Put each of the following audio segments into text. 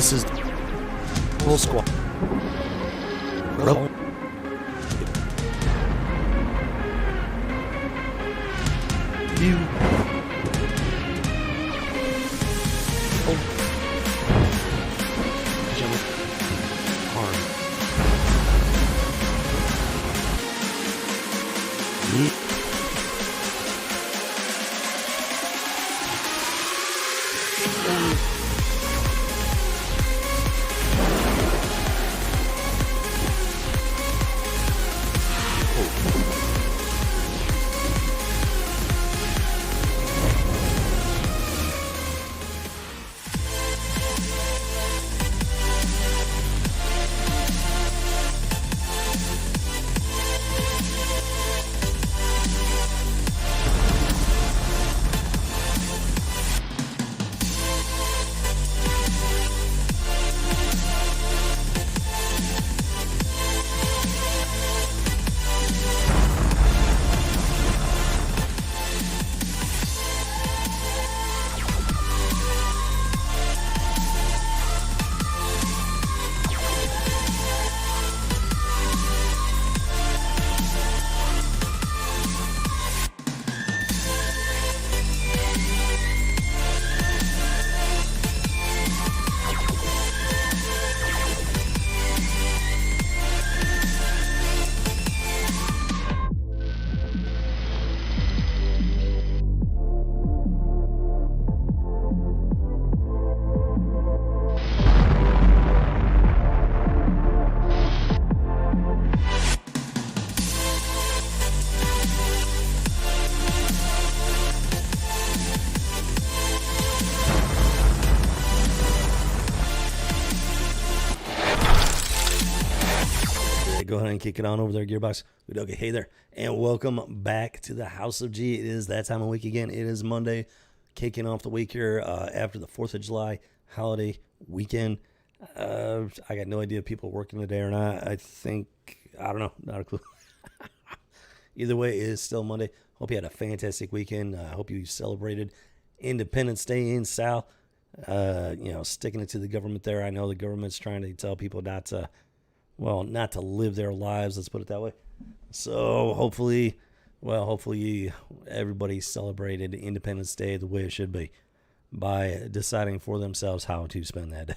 This is Roll Squad. Roll. You. Oh. Jump. Arm. Yeet. Go ahead and kick it on over there, Gearbox. Okay, hey there, and welcome back to the House of G. It is that time of week again. It is Monday, kicking off the week here after the 4th of July holiday weekend. I got no idea if people are working today or not. I don't know, not a clue. Either way, it is still Monday. Hope you had a fantastic weekend. I hope you celebrated Independence Day in South. Sticking it to the government there. I know the government's trying to tell people not to live their lives, let's put it that way. So hopefully everybody celebrated Independence Day the way it should be by deciding for themselves how to spend that day.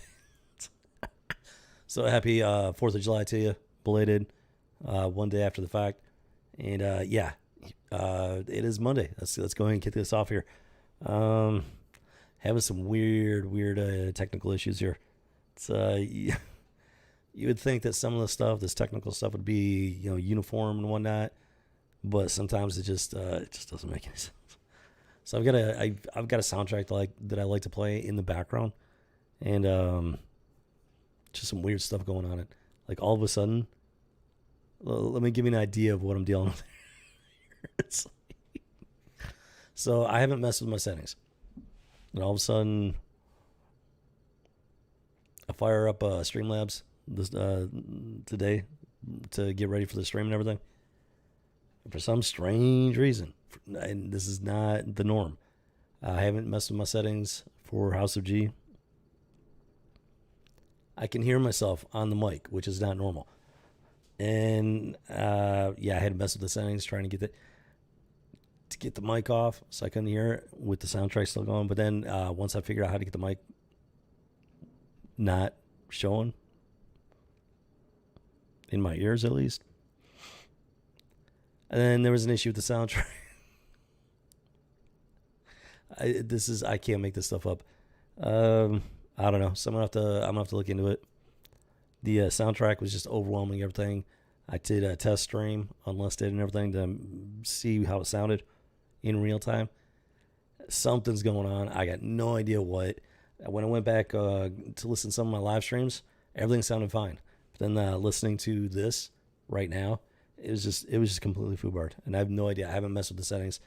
So happy 4th of July to you, belated, one day after the fact. And it is Monday. Let's go ahead and kick this off here. Having some weird technical issues here. It's you would think that some of the stuff, this technical stuff, would be uniform and whatnot, but sometimes it just doesn't make any sense. So I've got a soundtrack that I like to play in the background, and just some weird stuff going on. Like all of a sudden, let me give you an idea of what I'm dealing with. So I haven't messed with my settings, and all of a sudden, I fire up Streamlabs today to get ready for the stream and everything. For some strange reason, and this is not the norm, I haven't messed with my settings for House of G. I can hear myself on the mic, which is not normal. And I had to mess with the settings trying to get the mic off so I couldn't hear it with the soundtrack still going. But then once I figured out how to get the mic not showing in my ears, at least. And then there was an issue with the soundtrack. I can't make this stuff up. I don't know. I'm gonna have to look into it. The soundtrack was just overwhelming everything. I did a test stream unlisted and everything to see how it sounded in real time. Something's going on. I got no idea what. When I went back to listen to some of my live streams, everything sounded fine. But then listening to this right now, it was just completely foobarred. And I have no idea. I haven't messed with the settings.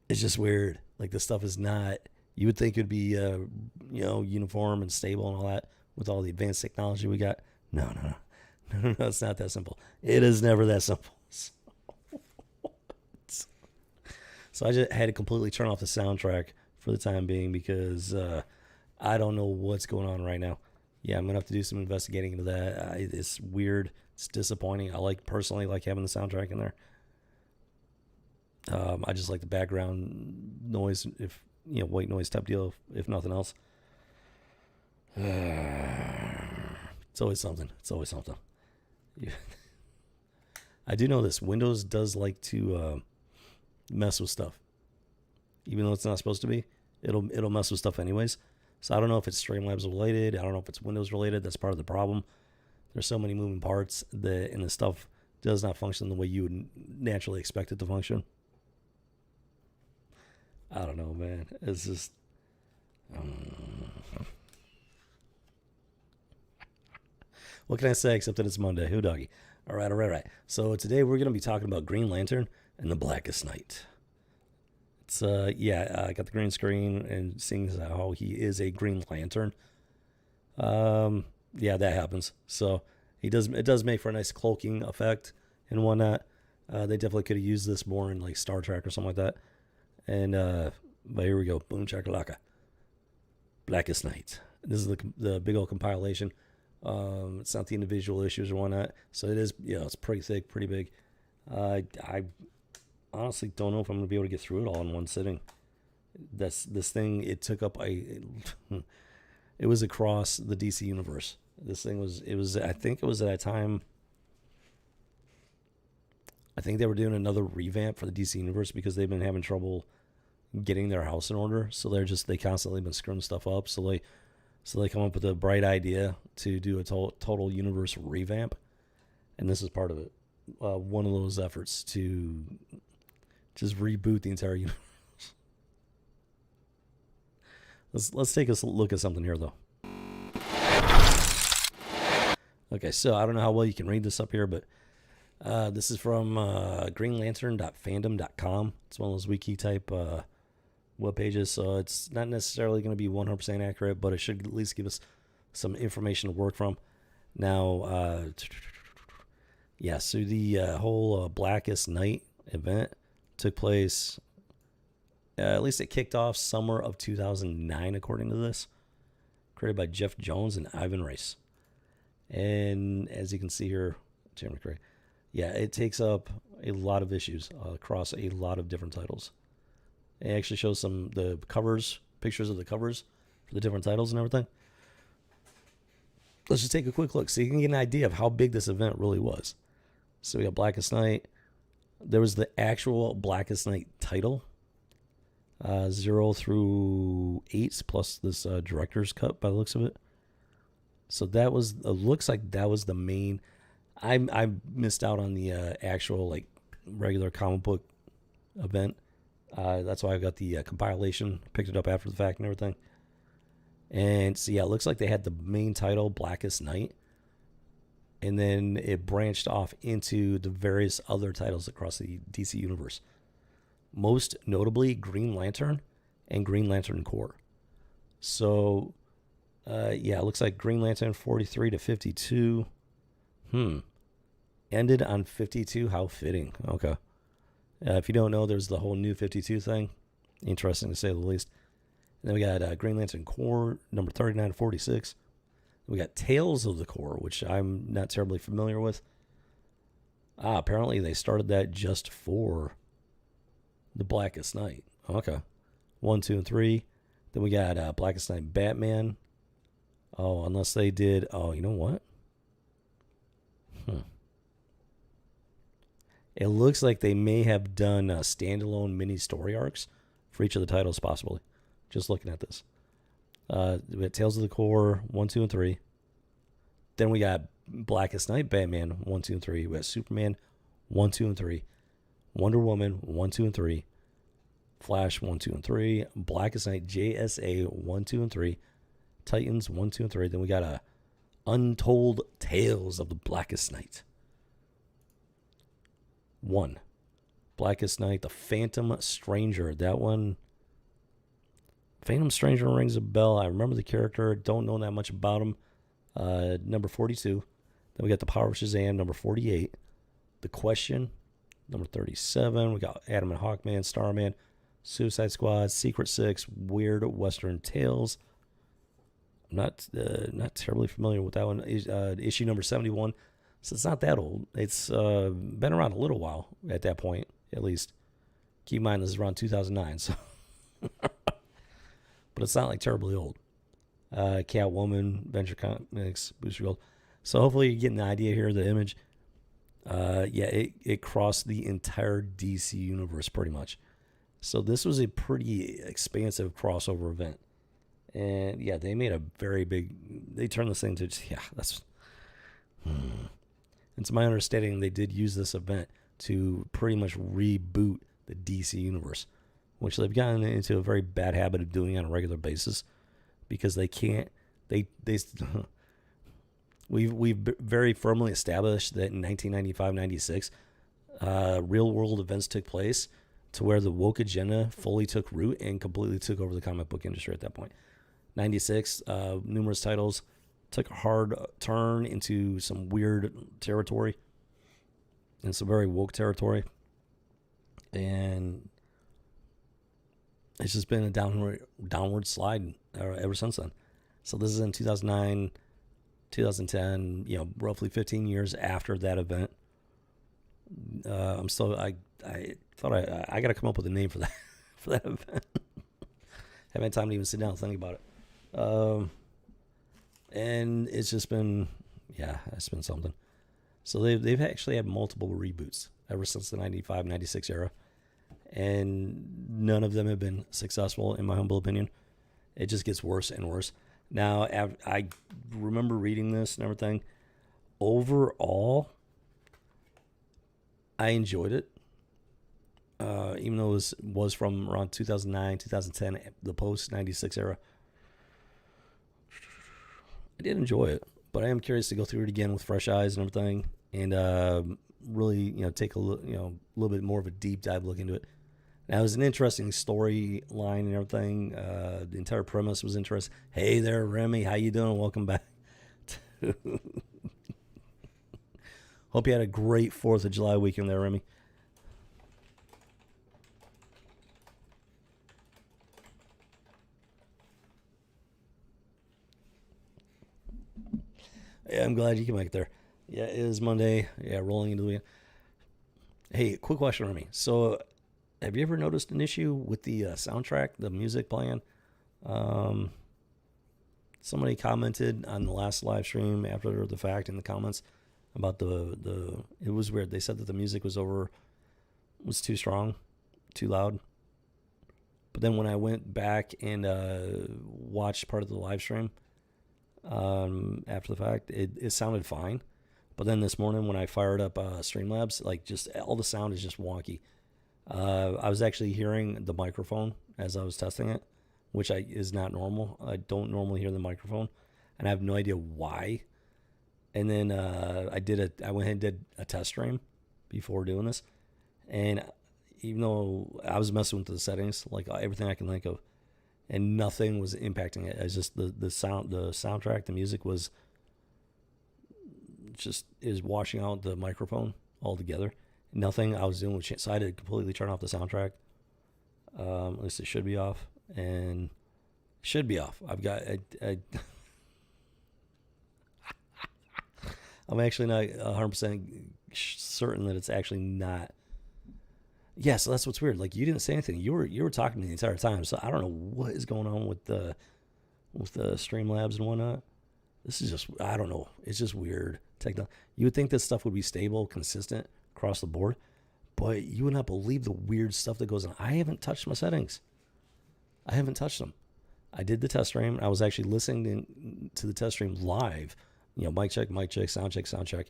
It's just weird. Like, this stuff is not, you would think it would be, uniform and stable and all that with all the advanced technology we got. No, it's not that simple. It is never that simple. So I just had to completely turn off the soundtrack for the time being because I don't know what's going on right now. Yeah, I'm gonna have to do some investigating into that. It's weird. It's disappointing. I personally like having the soundtrack in there. I just like the background noise, if white noise type deal, if nothing else. It's always something. It's always something. Yeah. I do know this. Windows does like to mess with stuff, even though it's not supposed to be. It'll mess with stuff anyways. So I don't know if it's Streamlabs related. I don't know if it's Windows related. That's part of the problem. There's so many moving parts and the stuff does not function the way you would naturally expect it to function. I don't know, man. It's just. What can I say except that it's Monday? Who doggy? All right. So today we're going to be talking about Green Lantern and the Blackest Night. It's I got the green screen and seeing how he is a Green Lantern. Yeah, that happens. So it does make for a nice cloaking effect and whatnot. They definitely could have used this more in like Star Trek or something like that. And but here we go. Boom chakalaka. Blackest Night. This is the big old compilation. It's not the individual issues or whatnot. So it is, it's pretty thick, pretty big. I honestly don't know if I'm going to be able to get through it all in one sitting. This thing, it took up it was across the DC universe. This thing I think it was at a time, I think they were doing another revamp for the DC universe because they've been having trouble getting their house in order. So they constantly been screwing stuff up. So they come up with a bright idea to do a total universe revamp. And this is part of it. One of those efforts to just reboot the entire universe. Let's take a look at something here, though. Okay, so I don't know how well you can read this up here, but this is from greenlantern.fandom.com. It's one of those wiki type web pages, so it's not necessarily going to be 100% accurate, but it should at least give us some information to work from. Now, so the whole Blackest Night event took place, at least it kicked off summer of 2009, according to this, created by Jeff Jones and Ivan Reis. And as you can see here, Chairman Craig, it takes up a lot of issues across a lot of different titles. It actually shows the covers, pictures of the covers for the different titles and everything. Let's just take a quick look so you can get an idea of how big this event really was. So we got Blackest Night. There was the actual Blackest Night title, 0 through 8, plus this director's cut by the looks of it. So it looks like that was the main. I missed out on the actual like regular comic book event. That's why I got the compilation, picked it up after the fact and everything. And so, it looks like they had the main title, Blackest Night. And then it branched off into the various other titles across the DC universe. Most notably, Green Lantern and Green Lantern Corps. So, it looks like Green Lantern 43 to 52. Ended on 52. How fitting. Okay. If you don't know, there's the whole New 52 thing. Interesting to say the least. And then we got Green Lantern Corps, number 39 to 46. We got Tales of the Corps, which I'm not terribly familiar with. Apparently they started that just for the Blackest Night. Okay. 1, 2, and 3. Then we got Blackest Night Batman. Oh, unless they did... Oh, you know what? It looks like they may have done standalone mini story arcs for each of the titles, possibly. Just looking at this. We got Tales of the Corps, 1, 2, and 3. Then we got Blackest Night Batman, 1, 2, and 3. We got Superman, 1, 2, and 3. Wonder Woman, 1, 2, and 3. Flash, 1, 2, and 3. Blackest Night JSA, 1, 2, and 3. Titans, 1, 2, and 3. Then we got Untold Tales of the Blackest Night. 1. Blackest Night, The Phantom Stranger. That one, Phantom Stranger rings a bell. I remember the character. Don't know that much about him. Number 42. Then we got The Power of Shazam, number 48. The Question, number 37. We got Adam and Hawkman, Starman, Suicide Squad, Secret Six, Weird Western Tales. not terribly familiar with that one. Issue number 71. So it's not that old. It's been around a little while at that point, at least. Keep in mind this is around 2009, so but it's not like terribly old. Catwoman, Venture Comics, Booster Gold. So hopefully you're getting the idea here of the image. It crossed the entire DC universe pretty much. So this was a pretty expansive crossover event. And yeah, they made a very big, they turned this thing to, It's my understanding they did use this event to pretty much reboot the DC universe, which they've gotten into a very bad habit of doing on a regular basis because they can't, we've very firmly established that in 1995-96, real world events took place to where the woke agenda fully took root and completely took over the comic book industry at that point. 96, numerous titles took a hard turn into some weird territory and some very woke territory. And it's just been a downward slide ever since then. So this is in 2009, 2010, roughly 15 years after that event. I thought I got to come up with a name for that for that event. Haven't had time to even sit down and think about it. And it's just been, it's been something. So they've actually had multiple reboots ever since the 95, 96 era. And none of them have been successful, in my humble opinion. It just gets worse and worse. Now, I remember reading this and everything. Overall, I enjoyed it. Even though it was from around 2009, 2010, the post-96 era. I did enjoy it, but I am curious to go through it again with fresh eyes and everything, and really, take a little bit more of a deep dive look into it. Now, it was an interesting storyline and everything. The entire premise was interesting. Hey there, Remy, how you doing? Welcome back. Hope you had a great 4th of July weekend there, Remy. Yeah, I'm glad you can make it there. Yeah, it is Monday. Yeah, rolling into the weekend. Hey, quick question on me. So, have you ever noticed an issue with the soundtrack, the music playing? Somebody commented on the last live stream after the fact in the comments about the it was weird. They said that the music was too strong, too loud. But then when I went back and watched part of the live stream, after the fact, it sounded fine. But then this morning when I fired up Streamlabs, like just all the sound is just wonky. I was actually hearing the microphone as I was testing it, which is not normal. I don't normally hear the microphone, and I have no idea why. And then I went ahead and did a test stream before doing this, and even though I was messing with the settings, like everything I can think of, and nothing was impacting it. It's just the soundtrack, the music was is washing out the microphone altogether. Nothing I was doing with so I had to completely turn off the soundtrack. At least it should be off, and should be off. I've got I'm actually not 100% certain that it's actually not. Yeah, so that's what's weird. Like, you didn't say anything. You were talking to me the entire time. So I don't know what is going on with the Streamlabs and whatnot. This is just, I don't know. It's just weird. You would think this stuff would be stable, consistent across the board, but you would not believe the weird stuff that goes on. I haven't touched my settings. I haven't touched them. I did the test stream. I was actually listening to the test stream live. Mic check, sound check.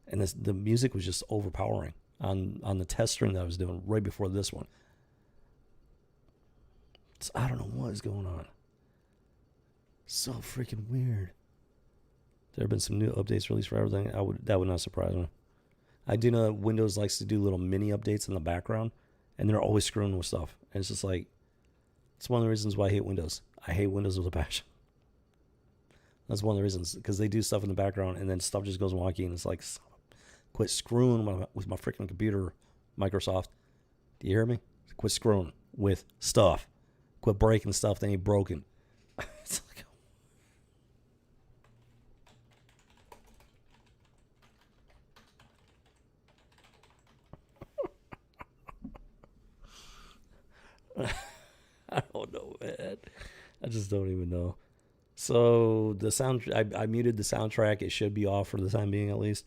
And the music was just overpowering on the test stream that I was doing right before this one. So I don't know what is going on. So freaking weird. There have been some new updates released for everything. That would not surprise me. I do know that Windows likes to do little mini updates in the background, and they're always screwing with stuff. And it's just like, it's one of the reasons why I hate Windows. I hate Windows with a passion. That's one of the reasons, because they do stuff in the background, and then stuff just goes wonky, and it's like, quit screwing with my freaking computer, Microsoft. Do you hear me? Quit screwing with stuff. Quit breaking stuff that ain't broken. It's like, I don't know, man. I just don't even know. So the sound, I muted the soundtrack. It should be off for the time being, at least.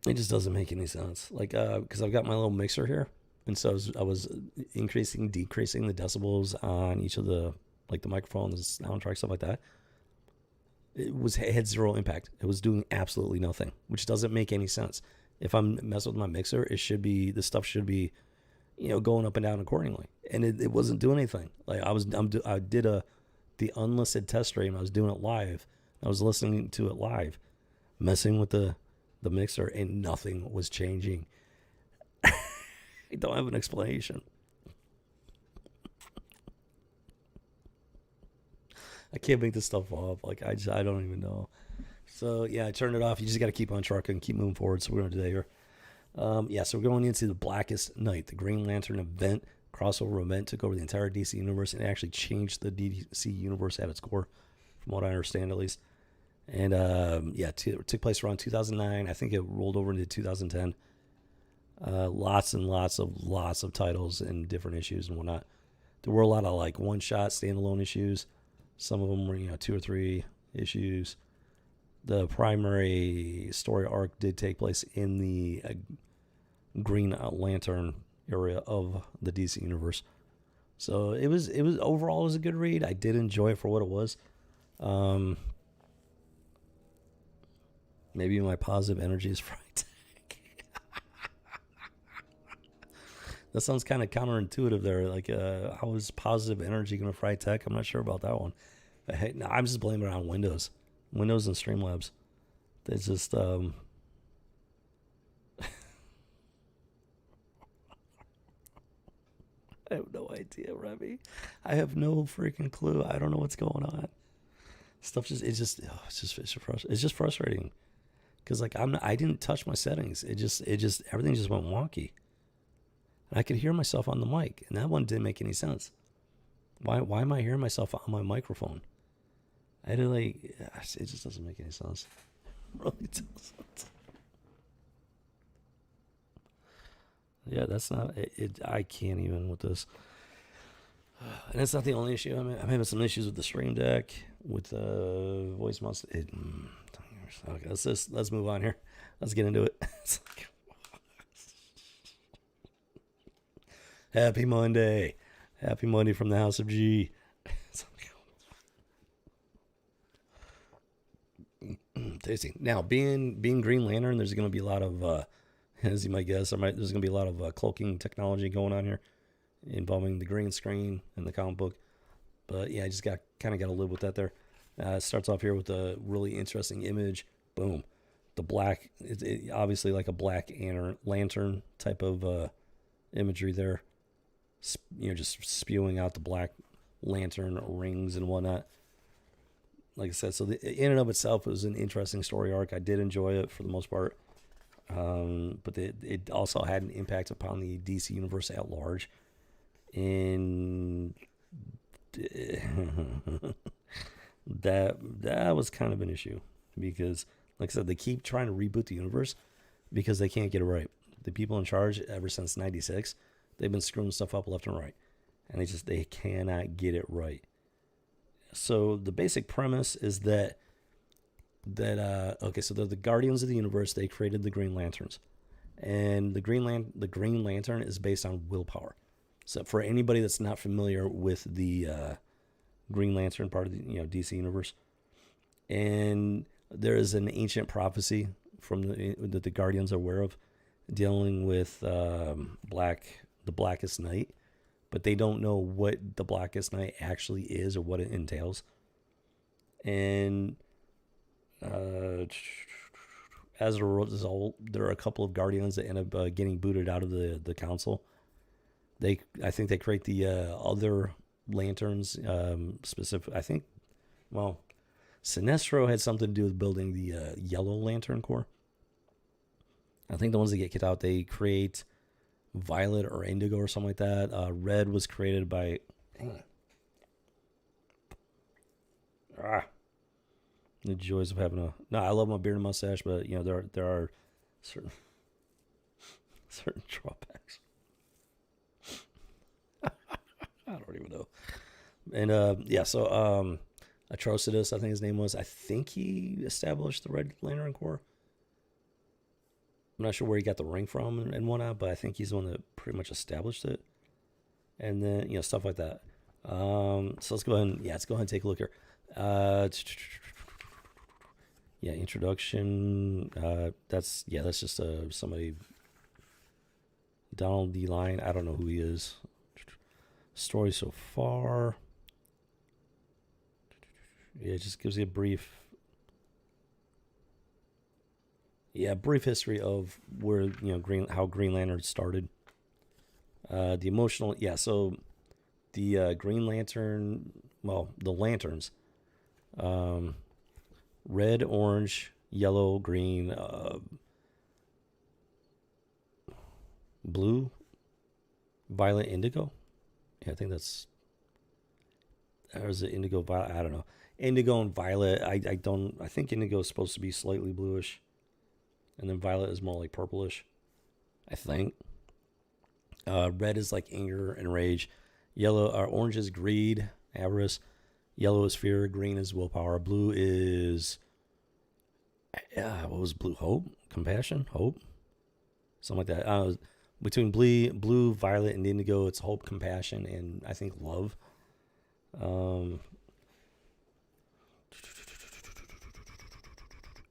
It just doesn't make any sense. Like, because I've got my little mixer here, and so I was increasing, decreasing the decibels on each of the, like, the microphones, soundtrack, stuff like that. It had zero impact. It was doing absolutely nothing, which doesn't make any sense. If I'm messing with my mixer, the stuff should be, going up and down accordingly, and it wasn't doing anything. Like I did the unlisted test stream. I was doing it live. I was listening to it live, messing with the mixer, and nothing was changing. I don't have an explanation. I can't make this stuff up. Like I don't even know. So yeah, I turned it off. You just got to keep on trucking, keep moving forward. So we're going to do that here. So we're going into the Blackest Night, the Green Lantern event, crossover event, took over the entire DC universe, and actually changed the DC universe at its core, from what I understand at least. And it took place around 2009. I think it rolled over into 2010. Lots and lots of titles and different issues and whatnot. There were a lot of like one-shot, standalone issues. Some of them were 2 or 3 issues. The primary story arc did take place in the Green Lantern area of the DC universe. So it was overall it was a good read. I did enjoy it for what it was. Maybe my positive energy is fright. That sounds kind of counterintuitive there. Like, how is positive energy going to fry tech? I'm not sure about that one. But hey, no, I'm just blaming it on Windows and Streamlabs. They just, I have no idea, Remy. I have no freaking clue. I don't know what's going on. Stuff it's just frustrating. Because like I didn't touch my settings. It just everything just went wonky. And I could hear myself on the mic, and that one didn't make any sense. Why am I hearing myself on my microphone? It just doesn't make any sense. It really doesn't. Yeah, that's not it. I can't even with this. And it's not the only issue. I'm having some issues with the Stream Deck, with voice mouse. Okay, let's move on here. Let's get into it. Happy Monday. Happy Monday from the House of G. Tasty. Now, being Green Lantern, there's going to be a lot of, as you might guess, there's going to be a lot of cloaking technology going on here involving the green screen and the comic book. But yeah, I just got to live with that there. It starts off here with a really interesting image. Boom. The black, obviously like a black lantern type of imagery there. Just spewing out the black lantern rings and whatnot. Like I said, so in and of itself, it was an interesting story arc. I did enjoy it for the most part. But it also had an impact upon the DC universe at large. And that was kind of an issue. Because, like I said, they keep trying to reboot the universe because they can't get it right. The people in charge, ever since 96, they've been screwing stuff up left and right. And they cannot get it right. So the basic premise is that so they're the Guardians of the Universe. They created the Green Lanterns. And the Green Lantern is based on willpower. So for anybody that's not familiar with the Green Lantern part of the DC Universe, and there is an ancient prophecy that the Guardians are aware of, dealing with the Blackest Night, but they don't know what the Blackest Night actually is or what it entails. And as a result, there are a couple of Guardians that end up getting booted out of the council. I think they create the other lanterns, specific. I think, well, Sinestro had something to do with building the Yellow Lantern Corps. I think the ones that get kicked out, they create Violet or Indigo or something like that. Red was created by. The joys of having no. I love my beard and mustache, but there are certain drawbacks. And yeah, so Atrocitus, I think his name was. I think he established the Red Lantern Corps. I'm not sure where he got the ring from and whatnot, but I think he's the one that pretty much established it. And then stuff like that. So let's go ahead and let's go ahead and take a look here. Yeah, introduction. That's just somebody. Donald D. Line. I don't know who he is. Story so far. Yeah, it just gives you a brief history of where how Green Lantern started. The emotional, so the Green Lantern, the lanterns, red, orange, yellow, green, blue, violet, indigo. Yeah, I think that's, or is it indigo, violet? I don't know. Indigo and violet. I think indigo is supposed to be slightly bluish, and then violet is more like purplish, I think. Red is like anger and rage. Yellow or orange is greed, avarice. Yellow is fear. Green is willpower. Blue is what was blue? Hope, compassion, hope, something like that. Between blue, violet, and indigo, it's hope, compassion, and I think love.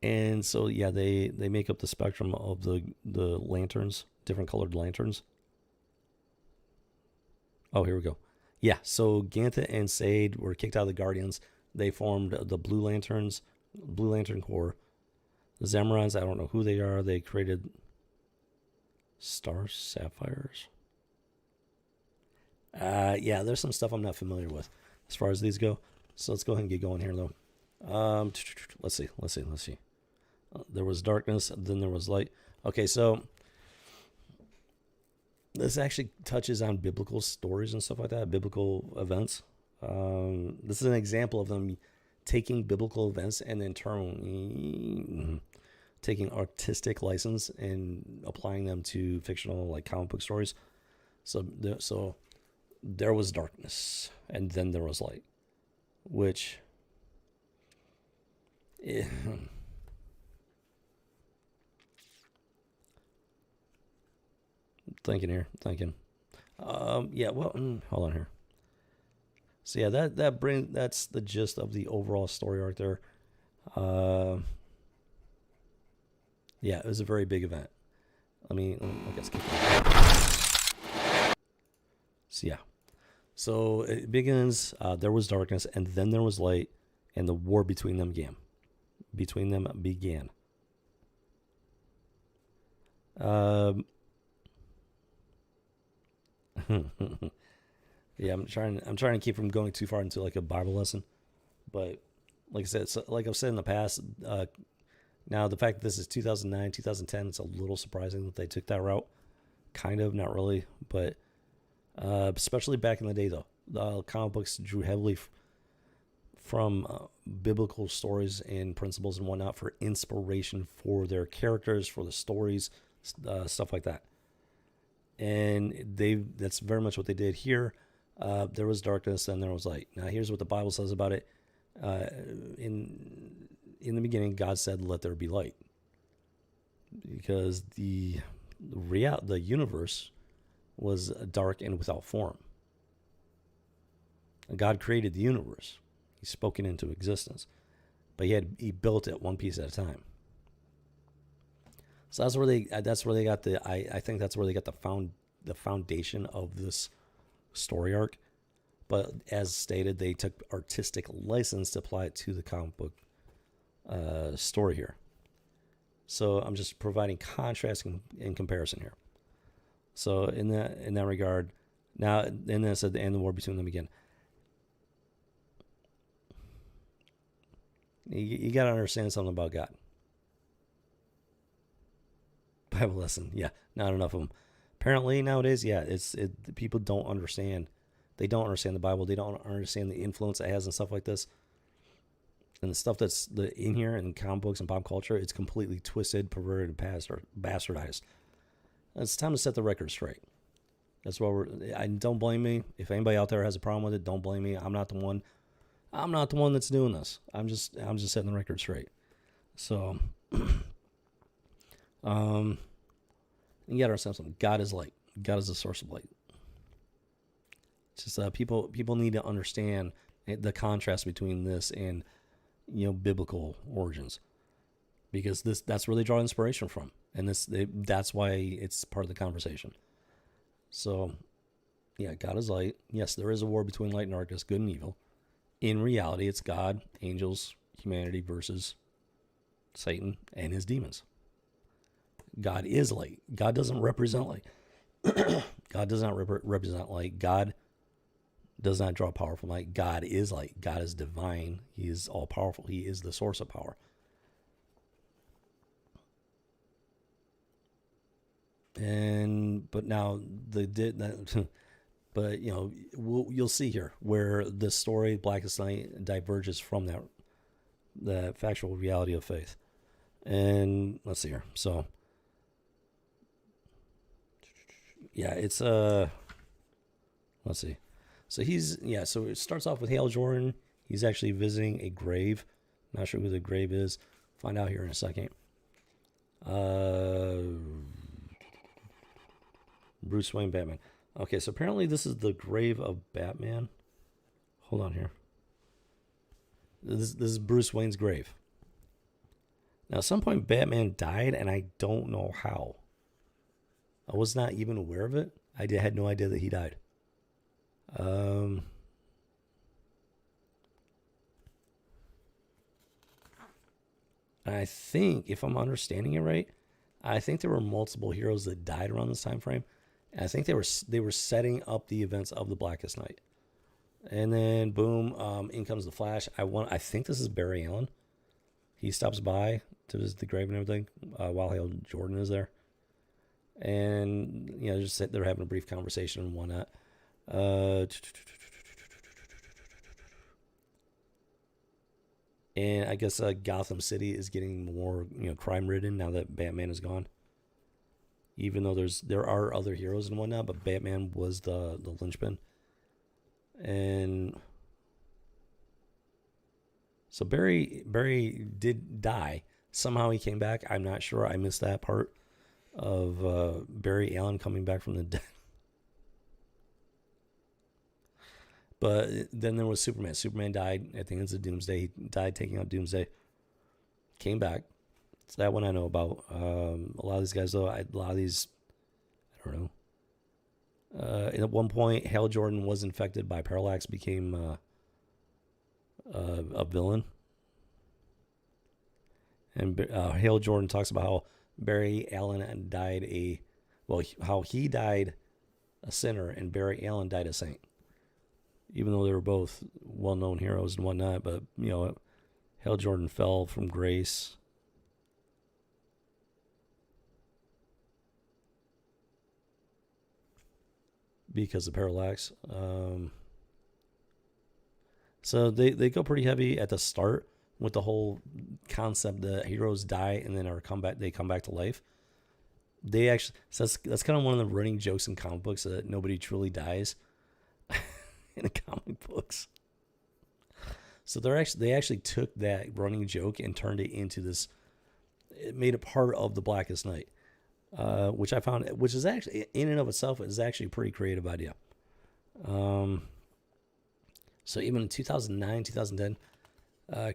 And so they make up the spectrum of the lanterns, different colored lanterns. Oh, here we go. Yeah, so Ganthet and Sade were kicked out of the Guardians. They formed the Blue Lanterns, Blue Lantern Corps. The Zamorans, I don't know who they are. They created Star Sapphires. There's some stuff I'm not familiar with as far as these go. So let's go ahead and get going here, though. Let's see. There was darkness, then there was light. Okay, so this actually touches on biblical stories and stuff like that, biblical events. This is an example of them taking biblical events and then taking artistic license and applying them to fictional, like comic book stories. So there was darkness, and then there was light, which thinking. Hold on here. So that's the gist of the overall story arc there. It was a very big event. I guess. So it begins. There was darkness, and then there was light, and the war between them began. I'm trying to keep from going too far into like a Bible lesson, but like I said, like I've said in the past, now the fact that this is 2009, 2010, it's a little surprising that they took that route. Kind of, not really, but especially back in the day, though, the comic books drew heavily from biblical stories and principles and whatnot for inspiration for their characters, for the stories, stuff like that. And that's very much what they did here. There was darkness, and there was light. Now, here's what the Bible says about it. In the beginning, God said, "Let there be light," because the universe was dark and without form. And God created the universe; He spoke it into existence, but He built it one piece at a time. So that's where they got I think that's where they got the foundation of this story arc. But as stated, they took artistic license to apply it to the comic book story here. So I'm just providing contrast in comparison here. So in that regard, now, and then it said the end of the war between them again. You got to understand something about God. Bible lesson, not enough of them. Apparently nowadays, people don't understand. They don't understand the Bible. They don't understand the influence it has and stuff like this. And the stuff that's in here in comic books and pop culture, it's completely twisted, perverted, bastardized. It's time to set the record straight. That's why I don't blame me. If anybody out there has a problem with it, don't blame me. I'm not the one. I'm not the one that's doing this. I'm just setting the record straight. So, you gotta understand something. God is light. God is the source of light. It's just people need to understand the contrast between this and biblical origins, because that's where they draw inspiration from, and that's why it's part of the conversation. So, yeah, God is light. Yes, there is a war between light and darkness, good and evil. In reality, it's God, angels, humanity versus Satan and his demons. God is light. God doesn't represent light. God does not represent light. God does not draw power from light. God is light. God is divine. He is all powerful. He is the source of power. But now but you'll see here where the story Blackest Night diverges from that factual reality of faith. And let's see here. So yeah, it's let's see. So so it starts off with Hale Jordan. He's actually visiting a grave. Not sure who the grave is. Find out here in a second. Bruce Wayne Batman. Okay, so apparently this is the grave of Batman. Hold on here. This is Bruce Wayne's grave. Now, at some point, Batman died, and I don't know how. I was not even aware of it. I had no idea that he died. I think, if I'm understanding it right, I think there were multiple heroes that died around this time frame. And I think they were setting up the events of the Blackest Night. And then boom, in comes the Flash. I think this is Barry Allen. He stops by to visit the grave and everything while Hale Jordan is there. And just they're having a brief conversation and whatnot. And I guess Gotham City is getting more crime ridden now that Batman is gone. Even though there are other heroes and whatnot, but Batman was the linchpin. And so Barry did die. Somehow he came back. I'm not sure. I missed that part of Barry Allen coming back from the dead. But then there was Superman. Superman died at the end of Doomsday. He died taking out Doomsday. Came back. So that one I know about. A lot of these guys, though, I don't know. And at one point, Hale Jordan was infected by Parallax, became a villain. And Hale Jordan talks about how Barry Allen died how he died a sinner and Barry Allen died a saint. Even though they were both well-known heroes and whatnot, but Hale Jordan fell from grace. Because of Parallax. So they go pretty heavy at the start with the whole concept that heroes die and then they come back to life. That's kind of one of the running jokes in comic books, that nobody truly dies in the comic books. So they actually took that running joke and turned it into this. It made it part of the Blackest Night. Which I found, which is actually in and of itself is actually a pretty creative idea. So even in 2009, 2010,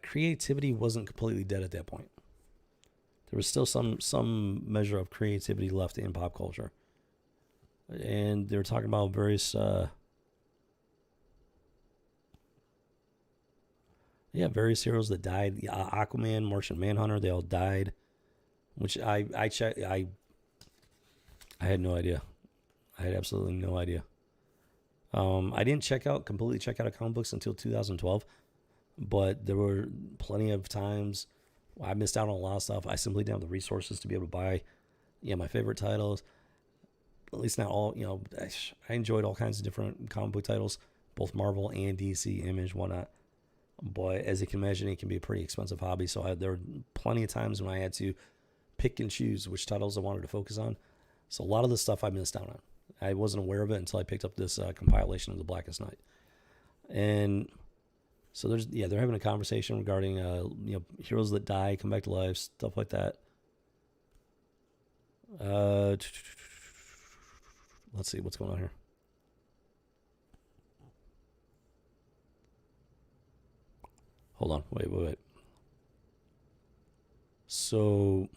creativity wasn't completely dead at that point. There was still some measure of creativity left in pop culture, and they were talking about various heroes that died. Aquaman, Martian Manhunter, they all died. Which I checked. I had no idea. I had absolutely no idea. I didn't completely check out comic books until 2012, but there were plenty of times I missed out on a lot of stuff. I simply didn't have the resources to be able to buy, my favorite titles. At least not all. I enjoyed all kinds of different comic book titles, both Marvel and DC, Image, whatnot. But as you can imagine, it can be a pretty expensive hobby. So there were plenty of times when I had to pick and choose which titles I wanted to focus on. So a lot of the stuff I missed out on. I wasn't aware of it until I picked up this compilation of the Blackest Night. And so they're having a conversation regarding heroes that die, come back to life, stuff like that. Let's see what's going on here. Hold on, wait. So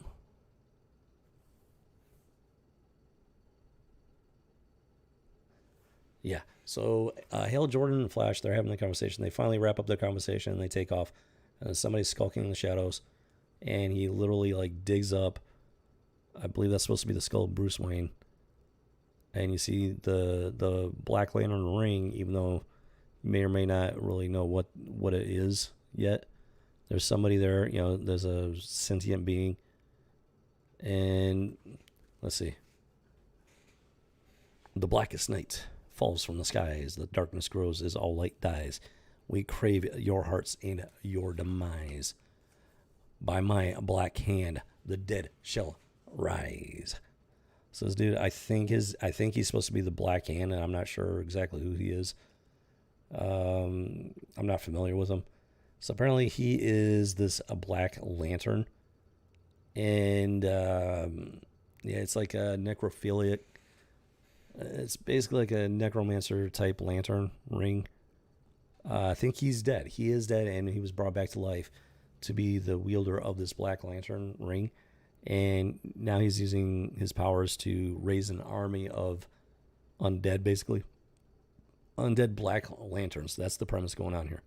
yeah, so Hale Jordan and Flash, they're having the conversation. They finally wrap up their conversation and they take off. Somebody's skulking in the shadows, and he literally like digs up. I believe that's supposed to be the skull of Bruce Wayne. And you see the Black Lantern ring, even though you may or may not really know what it is yet. There's somebody there, there's a sentient being. And let's see. The blackest night falls from the skies. The darkness grows as all light dies. We crave your hearts and your demise. By my black hand, the dead shall rise. So this dude, I think he's supposed to be the Black Hand, and I'm not sure exactly who he is. I'm not familiar with him. So apparently he is a Black Lantern, and it's like a necrophiliac. It's basically like a necromancer type lantern ring. I think he's dead. He is dead, and he was brought back to life to be the wielder of this Black Lantern ring. And now he's using his powers to raise an army of undead, basically. Undead Black Lanterns. That's the premise going on here.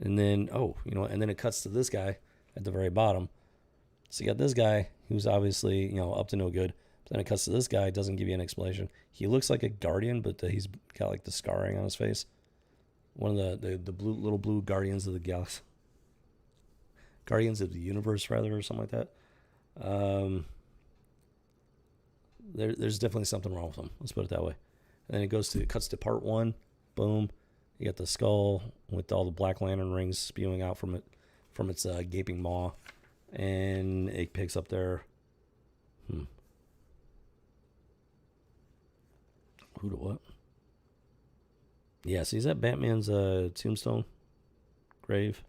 And then, and then it cuts to this guy at the very bottom. So you got this guy who's obviously, up to no good. But then it cuts to this guy, doesn't give you an explanation. He looks like a Guardian, but he's got like the scarring on his face. One of the little blue Guardians of the Galaxy. Guardians of the Universe, rather, or something like that. There's definitely something wrong with him. Let's put it that way. And then it cuts to part 1. Boom. You got the skull with all the Black Lantern rings spewing out from its gaping maw, and it picks up there. Who to what? Yeah, so he's at Batman's tombstone grave.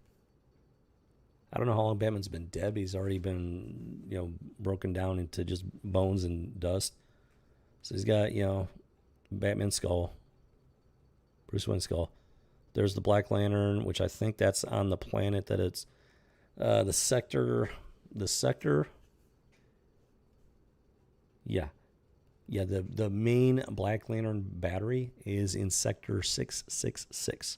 I don't know how long Batman's been dead, but he's already been, broken down into just bones and dust. So he's got, Batman's skull, Bruce Wayne's skull. There's the Black Lantern, which I think that's on the planet that it's the sector. Yeah. Yeah, the main Black Lantern battery is in Sector 666.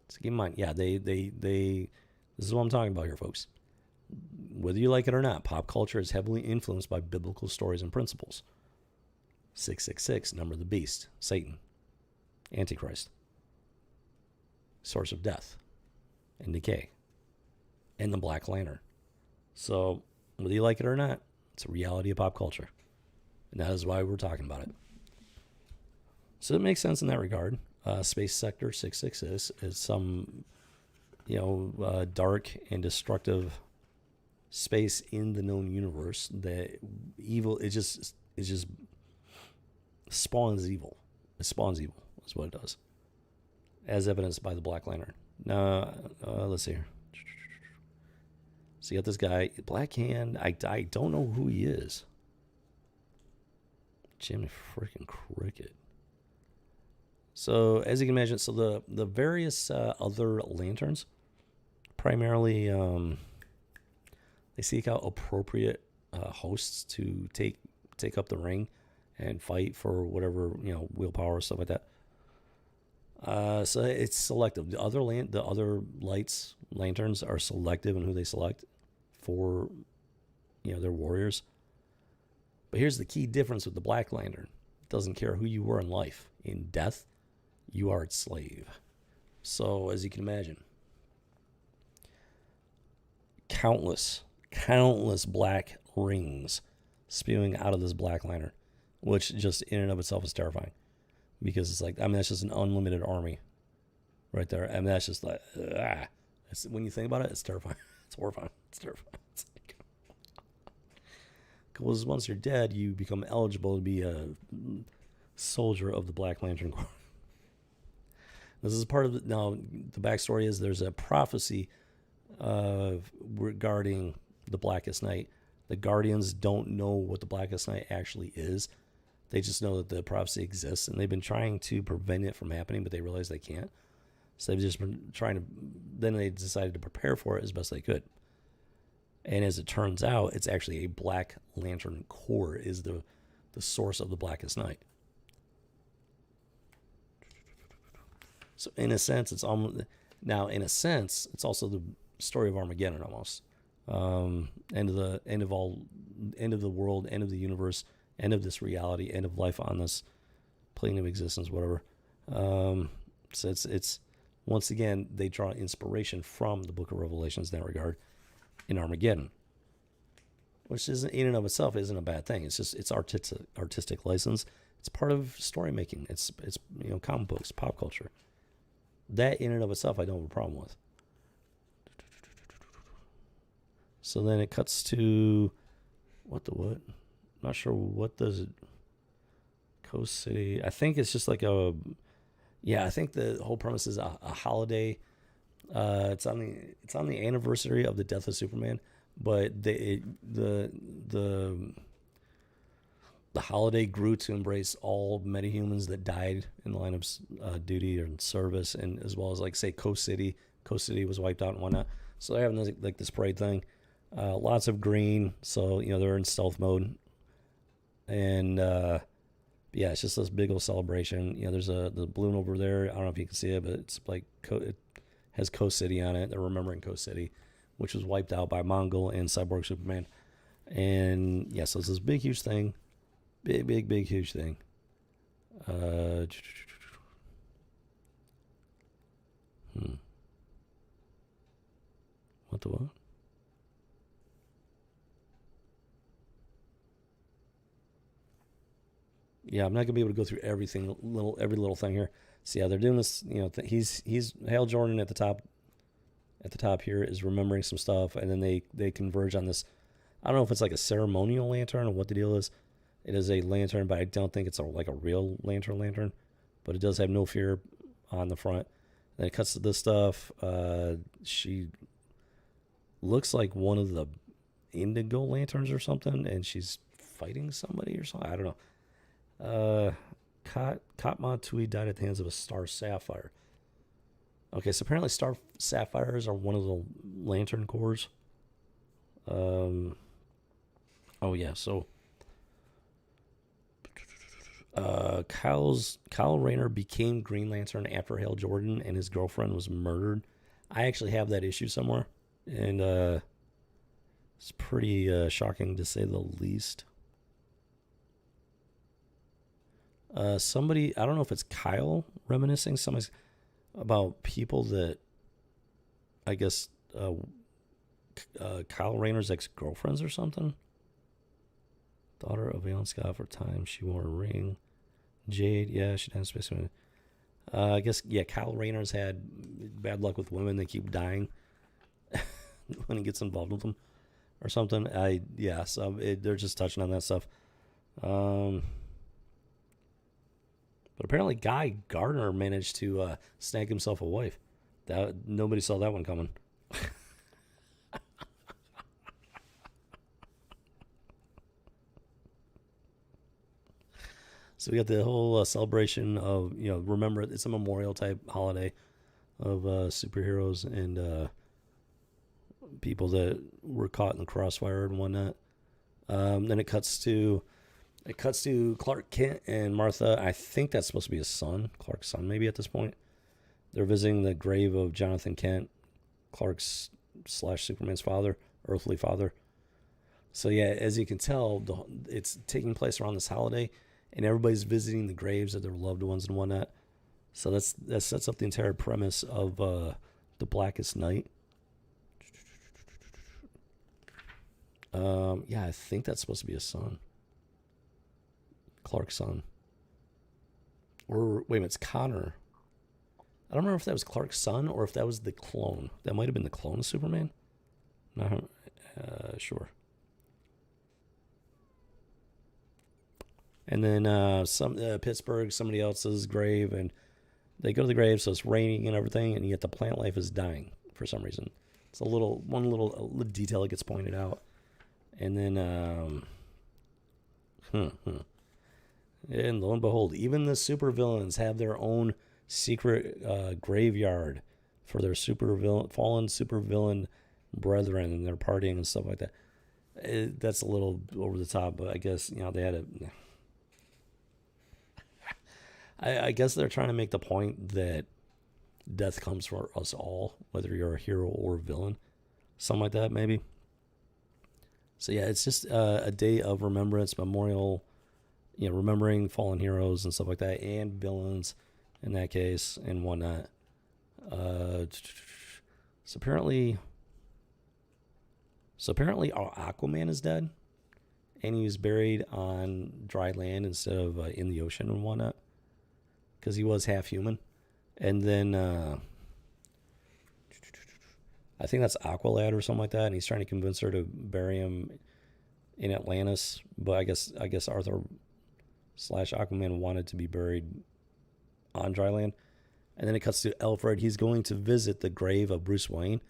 So keep in mind, yeah, they this is what I'm talking about here, folks. Whether you like it or not, pop culture is heavily influenced by biblical stories and principles. 666, number of the beast, Satan, Antichrist, source of death and decay, and the Black Lantern. So whether you like it or not, it's a reality of pop culture. And that is why we're talking about it. So it makes sense in that regard. Space Sector 666 is some, dark and destructive space in the known universe that evil, it just spawns evil. It spawns evil is what it does. As evidenced by the Black Lantern. Now, let's see here. So you got this guy, Black Hand. I don't know who he is. Jimmy freaking Cricket. So as you can imagine, so the various other lanterns, primarily they seek out appropriate hosts to take up the ring and fight for whatever willpower, stuff like that. So it's selective. The other lanterns are selective in who they select for their warriors. But here's the key difference with the Black Lantern. It doesn't care who you were in life. In death, you are its slave. So as you can imagine, countless black rings spewing out of this Black Lantern, which just in and of itself is terrifying. Because it's like, that's just an unlimited army right there. That's just like, when you think about it, it's terrifying. It's horrifying. It's terrifying. It's like, Because once you're dead, you become eligible to be a soldier of the Black Lantern Corps. This is part of it. Now, the backstory is there's a prophecy regarding the Blackest Night. The Guardians don't know what the Blackest Night actually is. They just know that the prophecy exists, and they've been trying to prevent it from happening, but they realize they can't. So they've just been trying to. Then they decided to prepare for it as best they could. And as it turns out, it's actually a Black Lantern Corps is the source of the Blackest Night. So in a sense, it's almost now. In a sense, it's also the story of Armageddon almost. End of the world, end of the universe, end of this reality, end of life on this plane of existence, whatever. So it's once again they draw inspiration from the Book of Revelations in that regard in Armageddon, which isn't in and of itself isn't a bad thing. It's just it's artistic license. It's part of story making. It's comic books, pop culture. That in and of itself I don't have a problem with. So then it cuts to what? Not sure what does it. Coast City. I think it's just like a. Yeah, I think the whole premise is a holiday. It's on the anniversary of the death of Superman, but the holiday grew to embrace all metahumans that died in the line of duty and service, and as well as like say Coast City. Coast City was wiped out and whatnot. So they're having like this parade thing. Lots of green, so they're in stealth mode, and yeah, it's just this big old celebration. There's the balloon over there. I don't know if you can see it, but it's like it has Coast City on it. They're remembering Coast City, which was wiped out by Mongol and Cyborg Superman, and yeah, so it's this big huge thing, big huge thing. What the what? Yeah, I'm not gonna be able to go through every little thing here. So yeah, they're doing this. He's Hal Jordan at the top. At the top here is remembering some stuff, and then they converge on this. I don't know if it's like a ceremonial lantern or what the deal is. It is a lantern, but I don't think it's like a real lantern. But it does have no fear on the front. Then it cuts to this stuff. She looks like one of the Indigo Lanterns or something, and she's fighting somebody or something. I don't know. Katma Tui died at the hands of a star sapphire. Okay, so apparently star sapphires are one of the lantern cores. Oh yeah, so Kyle Rayner became Green Lantern after Hal Jordan and his girlfriend was murdered. I actually have that issue somewhere, and it's pretty shocking to say the least. Somebody, I don't know if it's Kyle reminiscing somebody's about people that I guess Kyle Rayner's ex-girlfriends or something. Daughter of Aeon Scott for time. She wore a ring. Jade, yeah, she died in space. I guess, yeah, Kyle Rayner's had bad luck with women. They keep dying when he gets involved with them or something. They're just touching on that stuff. But apparently Guy Gardner managed to snag himself a wife. Nobody saw that one coming. So we got the whole celebration of, remember, it's a memorial type holiday of superheroes and people that were caught in the crossfire and whatnot. Then it cuts to Clark Kent and Martha. I think that's supposed to be his son, Clark's son, maybe at this point. They're visiting the grave of Jonathan Kent, Clark's / Superman's father, earthly father. So yeah, as you can tell, it's taking place around this holiday, and everybody's visiting the graves of their loved ones and whatnot. So that sets up the entire premise of the Blackest Night. Yeah, I think that's supposed to be his son. Clark's son. Or, wait a minute, it's Connor. I don't remember if that was Clark's son or if that was the clone. That might have been the clone of Superman. Not sure. And then some Pittsburgh, somebody else's grave, and they go to the grave, so it's raining and everything, and yet the plant life is dying for some reason. It's a little detail that gets pointed out, and then and lo and behold, even the supervillains have their own secret graveyard for their fallen supervillain brethren, and they're partying and stuff like that. That's a little over the top, but I guess they had a. I guess they're trying to make the point that death comes for us all, whether you're a hero or a villain, something like that, maybe. So yeah, it's just a day of remembrance, memorial, remembering fallen heroes and stuff like that, and villains in that case and whatnot. So apparently, our Aquaman is dead, and he was buried on dry land instead of in the ocean and whatnot, because he was half human. And then I think that's Aqualad or something like that, and he's trying to convince her to bury him in Atlantis. But I guess Arthur / Aquaman wanted to be buried on dry land. And then it cuts to Alfred. He's going to visit the grave of Bruce Wayne,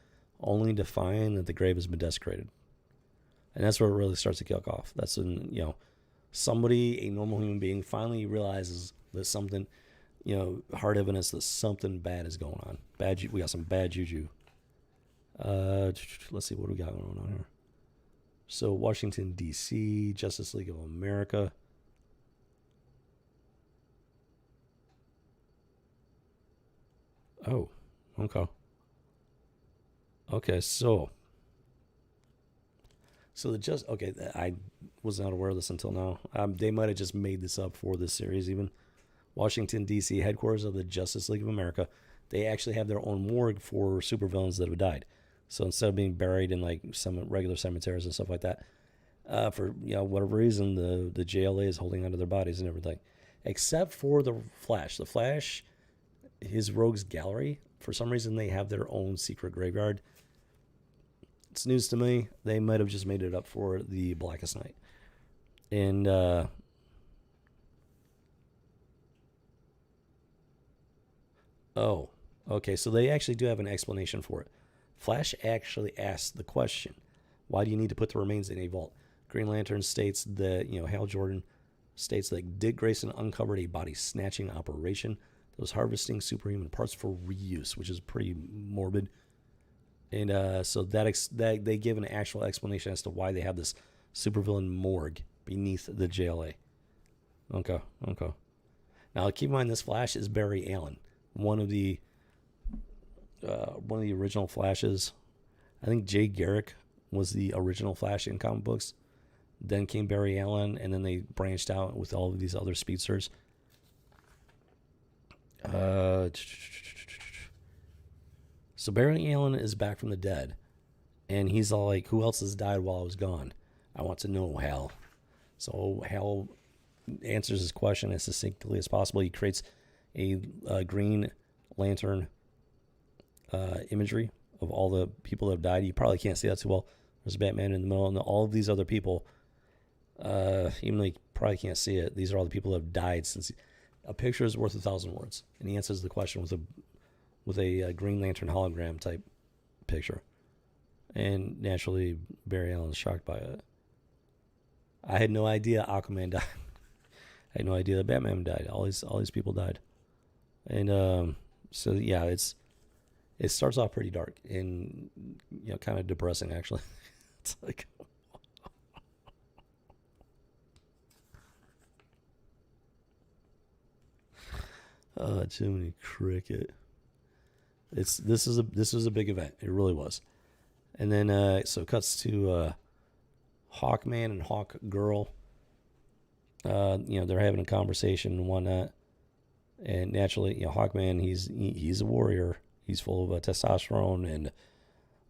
only to find that the grave has been desecrated. And that's where it really starts to kick off. That's when, somebody, a normal human being, finally realizes that something, hard evidence that something bad is going on. We got some bad juju. Let's see what we got going on here. So Washington, D.C., Justice League of America. Oh, okay. Okay, so I was not aware of this until now. They might have just made this up for this series even. Washington, D.C., headquarters of the Justice League of America. They actually have their own morgue for supervillains that have died. So instead of being buried in like some regular cemeteries and stuff like that, for whatever reason, the JLA is holding onto their bodies and everything, except for the Flash. The Flash, his rogues gallery, for some reason they have their own secret graveyard. It's news to me. They might have just made it up for the Blackest Night. And oh, okay, so they actually do have an explanation for it. Flash actually asked the question, why do you need to put the remains in a vault? Green Lantern states that, Hal Jordan states that Dick Grayson uncovered a body snatching operation that was harvesting superhuman parts for reuse, which is pretty morbid. And so that they give an actual explanation as to why they have this supervillain morgue beneath the JLA. Okay. Now keep in mind, this Flash is Barry Allen, one of the original Flashes. I think Jay Garrick was the original Flash in comic books. Then came Barry Allen, and then they branched out with all of these other speedsters. So Barry Allen is back from the dead, and he's all like, who else has died while I was gone? I want to know, Hal. So Hal answers his question as succinctly as possible. He creates a Green Lantern imagery of all the people that have died. You probably can't see that too well. There's Batman in the middle, and all of these other people, even though you probably can't see it, these are all the people that have died since. A picture is worth 1,000 words, and he answers the question with a Green Lantern hologram type picture. And naturally, Barry Allen's shocked by it. I had no idea Aquaman died. I had no idea that Batman died. All these people died. And so yeah, it starts off pretty dark and kind of depressing actually. It's like Jiminy Cricket. This was a big event. It really was. And then so it cuts to Hawkman and Hawkgirl. They're having a conversation and whatnot. And naturally, Hawkman, he's a warrior. He's full of testosterone and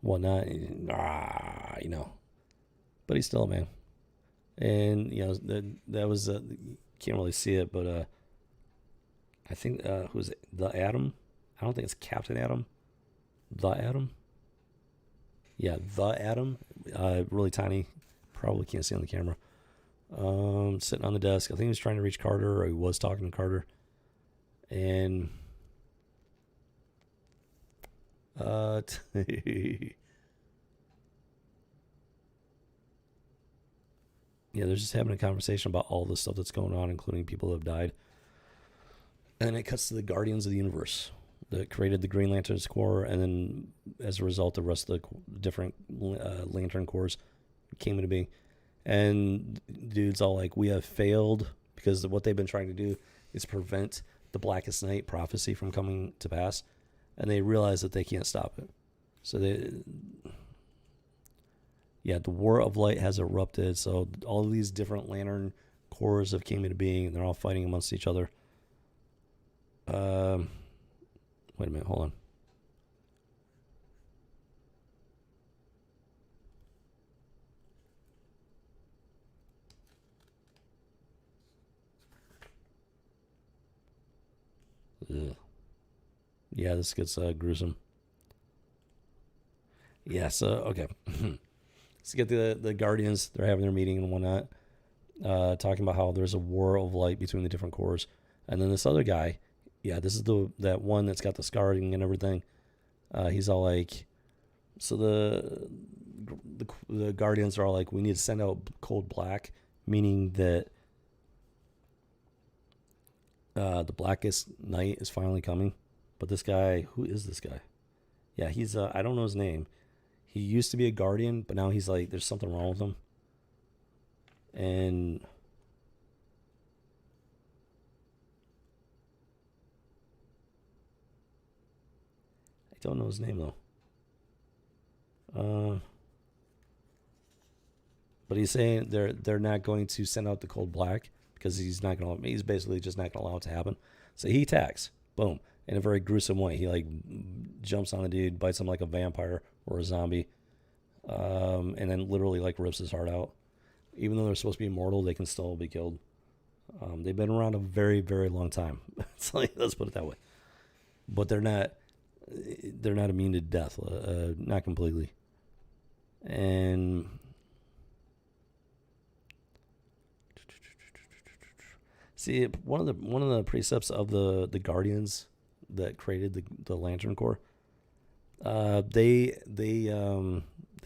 whatnot. And, but he's still a man. And that was can't really see it, but I think who's it? The Atom? I don't think it's Captain Atom. The Atom? Yeah, The Atom. Really tiny. Probably can't see on the camera. sitting on the desk. I think he was trying to reach Carter, or he was talking to Carter. And yeah, they're just having a conversation about all the stuff that's going on, including people who have died. And it cuts to the Guardians of the Universe that created the Green Lantern's Corps, and then as a result, the rest of the different Lantern Corps came into being. And dude's all like, we have failed, because what they've been trying to do is prevent the Blackest Night prophecy from coming to pass, and they realize that they can't stop it. So the War of Light has erupted. So all of these different Lantern Corps have came into being, and they're all fighting amongst each other. Wait a minute, hold on. Ugh. Yeah, this gets gruesome. Yeah, so, okay. Let's get the Guardians. They're having their meeting and whatnot, talking about how there's a war of light between the different corps. And then this other guy, yeah, this is that one that's got the scarring and everything. He's all like, so the Guardians are all like, we need to send out Cold Black, meaning that the Blackest Night is finally coming. But this guy, who is this guy? Yeah, he's I don't know his name. He used to be a Guardian, but now he's like, there's something wrong with him. And I don't know his name though. But he's saying they're not going to send out the Cold Black because he's basically just not gonna allow it to happen. So he attacks, boom, in a very gruesome way. He like jumps on the dude, bites him like a vampire or a zombie, and then literally like rips his heart out. Even though they're supposed to be immortal, they can still be killed. They've been around a very, very long time. It's like, let's put it that way. But they're not immune to death, not completely. And see, one of the precepts of the Guardians that created the Lantern Corps, they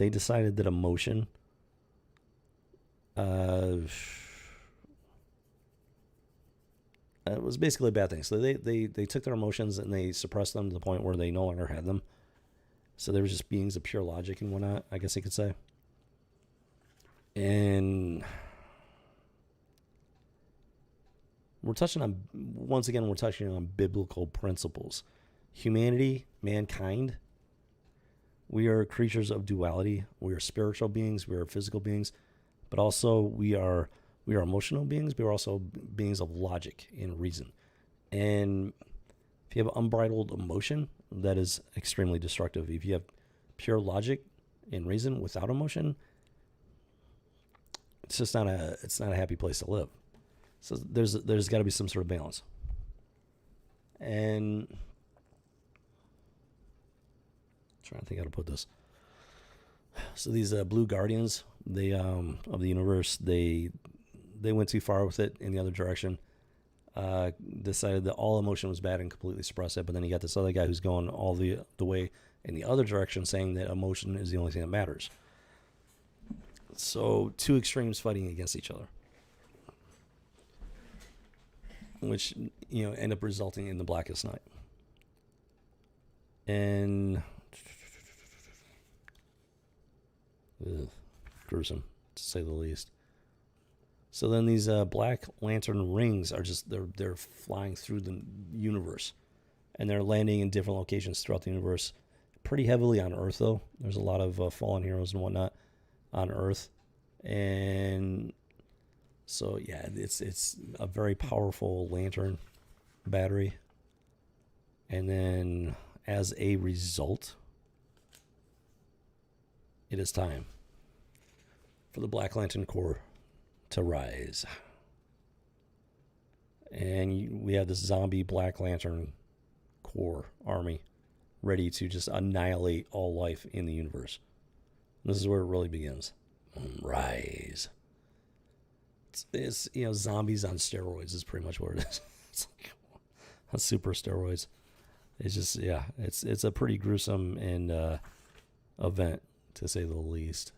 decided that emotion it was basically a bad thing. So they took their emotions and they suppressed them to the point where they no longer had them. So they were just beings of pure logic and whatnot, I guess you could say. And we're touching on biblical principles. Humanity, mankind, we are creatures of duality. We are spiritual beings. We are physical beings. But also we are emotional beings. We are also beings of logic and reason. And if you have unbridled emotion, that is extremely destructive. If you have pure logic and reason without emotion, it's not a happy place to live. So there's got to be some sort of balance. And I'm trying to think how to put this. So these blue Guardians, they of the universe, they went too far with it in the other direction. Decided that all emotion was bad and completely suppressed it. But then you got this other guy who's going all the way in the other direction, saying that emotion is the only thing that matters. So two extremes fighting against each other, which end up resulting in the Blackest Night. And gruesome, to say the least. So then these Black Lantern rings are just they're flying through the universe, and they're landing in different locations throughout the universe. Pretty heavily on Earth, though. There's a lot of fallen heroes and whatnot on Earth, and so yeah, it's a very powerful lantern battery. And then as a result, it is time for the Black Lantern Corps to rise. And we have this zombie Black Lantern Corps army ready to just annihilate all life in the universe. This is where it really begins. Rise. It's zombies on steroids is pretty much what it is. It's like on super steroids. It's just it's a pretty gruesome and event to say the least.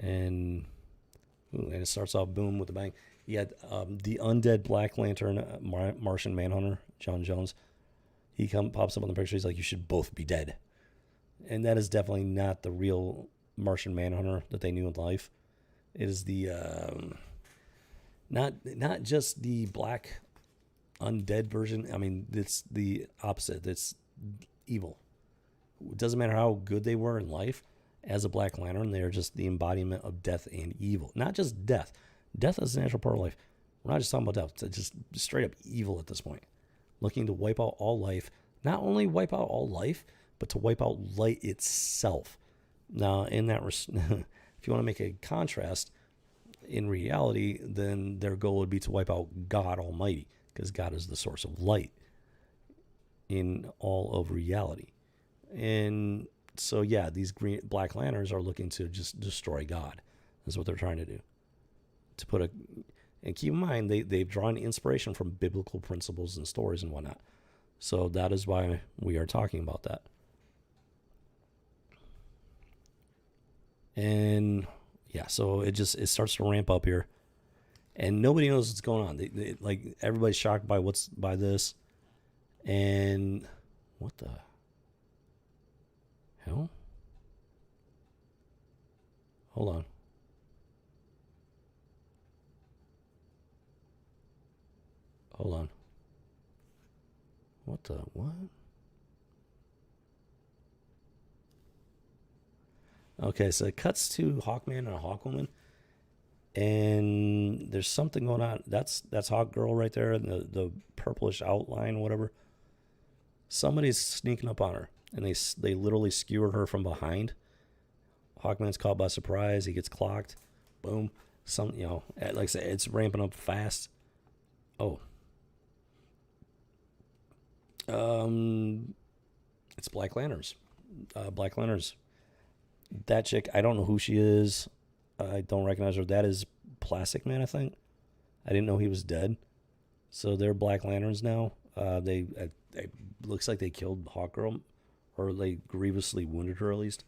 And it starts off boom with a bang. You had the undead Black Lantern Martian Manhunter John Jones. He pops up on the picture. He's like, you should both be dead. And that is definitely not the real Martian Manhunter that they knew in life. It is the not just the black undead version. I mean, it's the opposite. It's evil. It doesn't matter how good they were in life. As a Black Lantern, they're just the embodiment of death and evil. Not just death. Death is a natural part of life. We're not just talking about death. It's just straight up evil at this point. Looking to wipe out all life. Not only wipe out all life, but to wipe out light itself. Now, in that, if you want to make a contrast, in reality, then their goal would be to wipe out God Almighty, because God is the source of light in all of reality. And so, yeah, these Black Lanterns are looking to just destroy God. That's what they're trying to do. And keep in mind, they've drawn inspiration from biblical principles and stories and whatnot. So that is why we are talking about that. And yeah, so it starts to ramp up here, and nobody knows what's going on. Like everybody's shocked by this, and what the hell? Hold on. What the what? Okay, so it cuts to Hawkman and a Hawkwoman, and there's something going on. That's Hawkgirl right there, the purplish outline, whatever. Somebody's sneaking up on her, and they literally skewered her from behind. Hawkman's caught by surprise. He gets clocked. Boom. Like I said, it's ramping up fast. Oh. It's Black Lanterns. Black Lanterns. That chick, I don't know who she is. I don't recognize her. That is Plastic Man, I think. I didn't know he was dead. So they're Black Lanterns now. They looks like they killed Hawkgirl, or they grievously wounded her at least.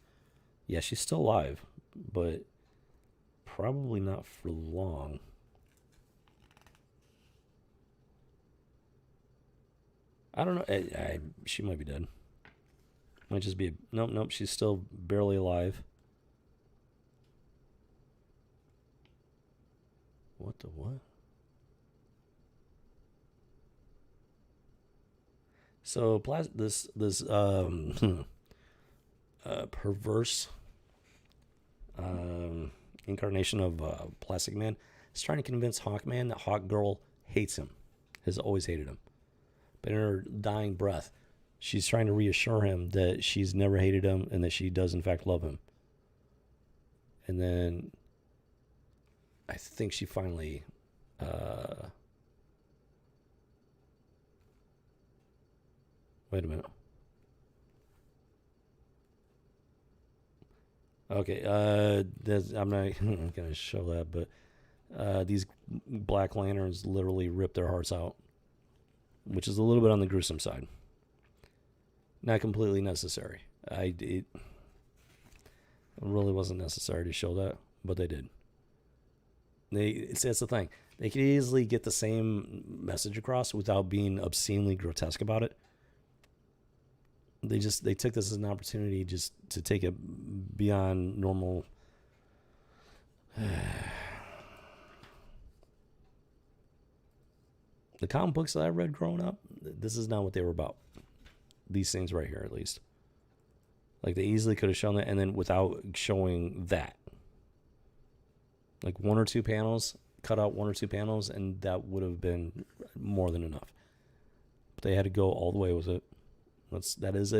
Yeah, she's still alive, but probably not for long. I don't know. She might be dead. Might just be nope. She's still barely alive. What the what? So this perverse incarnation of Plastic Man is trying to convince Hawkman that Hawkgirl hates him, has always hated him. But in her dying breath, she's trying to reassure him that she's never hated him and that she does in fact love him. And then I think she finally wait a minute. Okay, I'm not going to show that, but these Black Lanterns literally rip their hearts out, which is a little bit on the gruesome side. Not completely necessary. It really wasn't necessary to show that, but they did. That's the thing. They could easily get the same message across without being obscenely grotesque about it. They took this as an opportunity just to take it beyond normal. The comic books that I read growing up, this is not what they were about. These things right here, at least. Like, they easily could have shown that, and then without showing that. Like, one or two panels, cut out one or two panels, and that would have been more than enough. But they had to go all the way with it. That is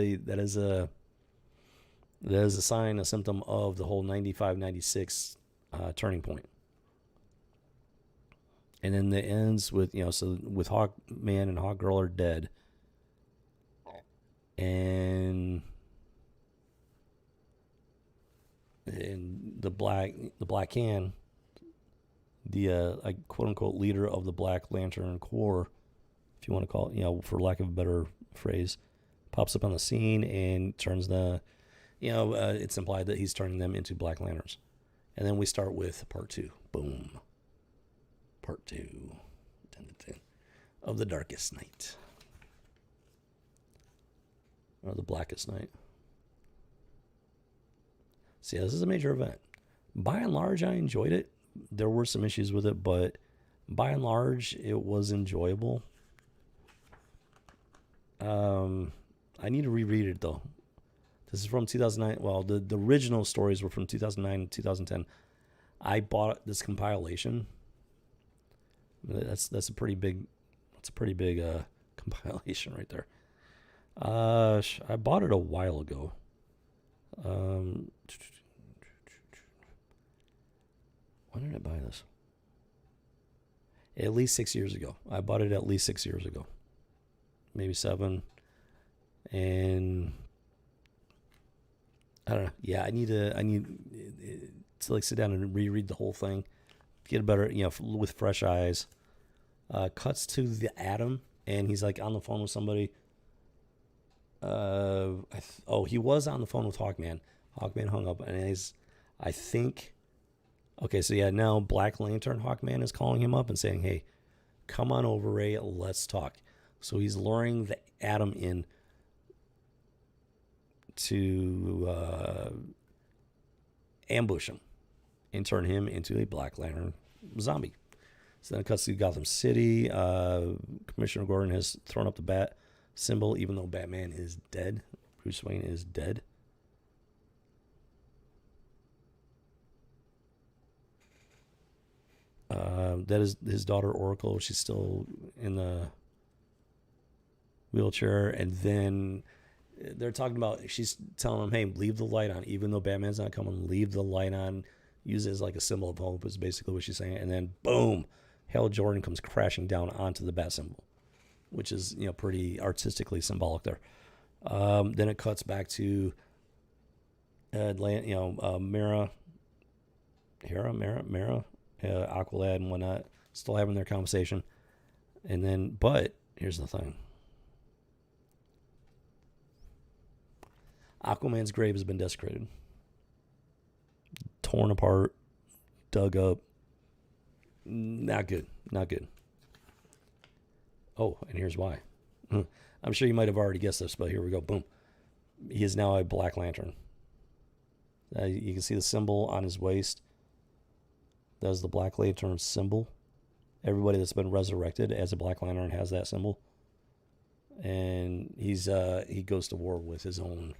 a sign, a symptom of the whole 95, 96 turning point. And then it ends with, so with Hawkman and Hawkgirl are dead. And the Black Can the like quote unquote leader of the Black Lantern Corps, if you want to call it, for lack of a better phrase, pops up on the scene and turns it's implied that he's turning them into Black Lanterns. And then we start with part 2. Boom. Part 2. Dun, dun, dun, of the Darkest Night. Or the Blackest Night. So yeah, this is a major event. By and large, I enjoyed it. There were some issues with it, but by and large, it was enjoyable. I need to reread it, though. This is from 2009. Well, the original stories were from 2009 and 2010. I bought this compilation. That's a pretty big compilation right there. I bought it a while ago. When did I buy this? At least 6 years ago. I bought it at least 6 years ago. Maybe 7. And I don't know. Yeah, I need to like sit down and reread the whole thing. Get a better, with fresh eyes. Cuts to the Atom, and he's like on the phone with somebody. He was on the phone with Hawkman. Hawkman hung up, and I think. Okay, so yeah, now Black Lantern Hawkman is calling him up and saying, "Hey, come on over, Ray. Let's talk." So he's luring the Atom in to ambush him and turn him into a Black Lantern zombie. So then it cuts to Gotham City. Commissioner Gordon has thrown up the bat symbol, even though Batman is dead. Bruce Wayne is dead. That is his daughter Oracle. She's still in the wheelchair, and then they're talking about, she's telling him, hey, leave the light on, even though Batman's not coming, leave the light on, use it as like a symbol of hope is basically what she's saying. And then boom, Hal Jordan comes crashing down onto the bat symbol, which is pretty artistically symbolic there. Then it cuts back to Mara, Aqualad and whatnot, still having their conversation. And then, but here's the thing. Aquaman's grave has been desecrated. Torn apart, dug up. Not good. Not good. Oh, and here's why. I'm sure you might have already guessed this, but here we go. Boom. He is now a Black Lantern. You can see the symbol on his waist. That is the Black Lantern symbol. Everybody that's been resurrected as a Black Lantern has that symbol. And he goes to war with his own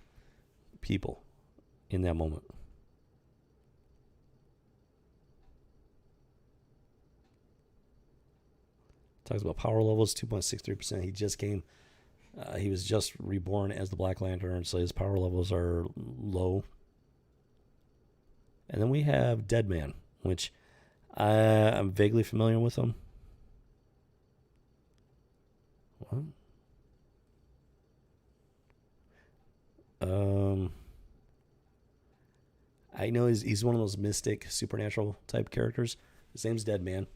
people in that moment. Talks about power levels, 2.63%. He was just reborn as the Black Lantern, so his power levels are low. And then we have Deadman, which I'm vaguely familiar with him. What? I know he's one of those mystic, supernatural type characters. His name's Deadman.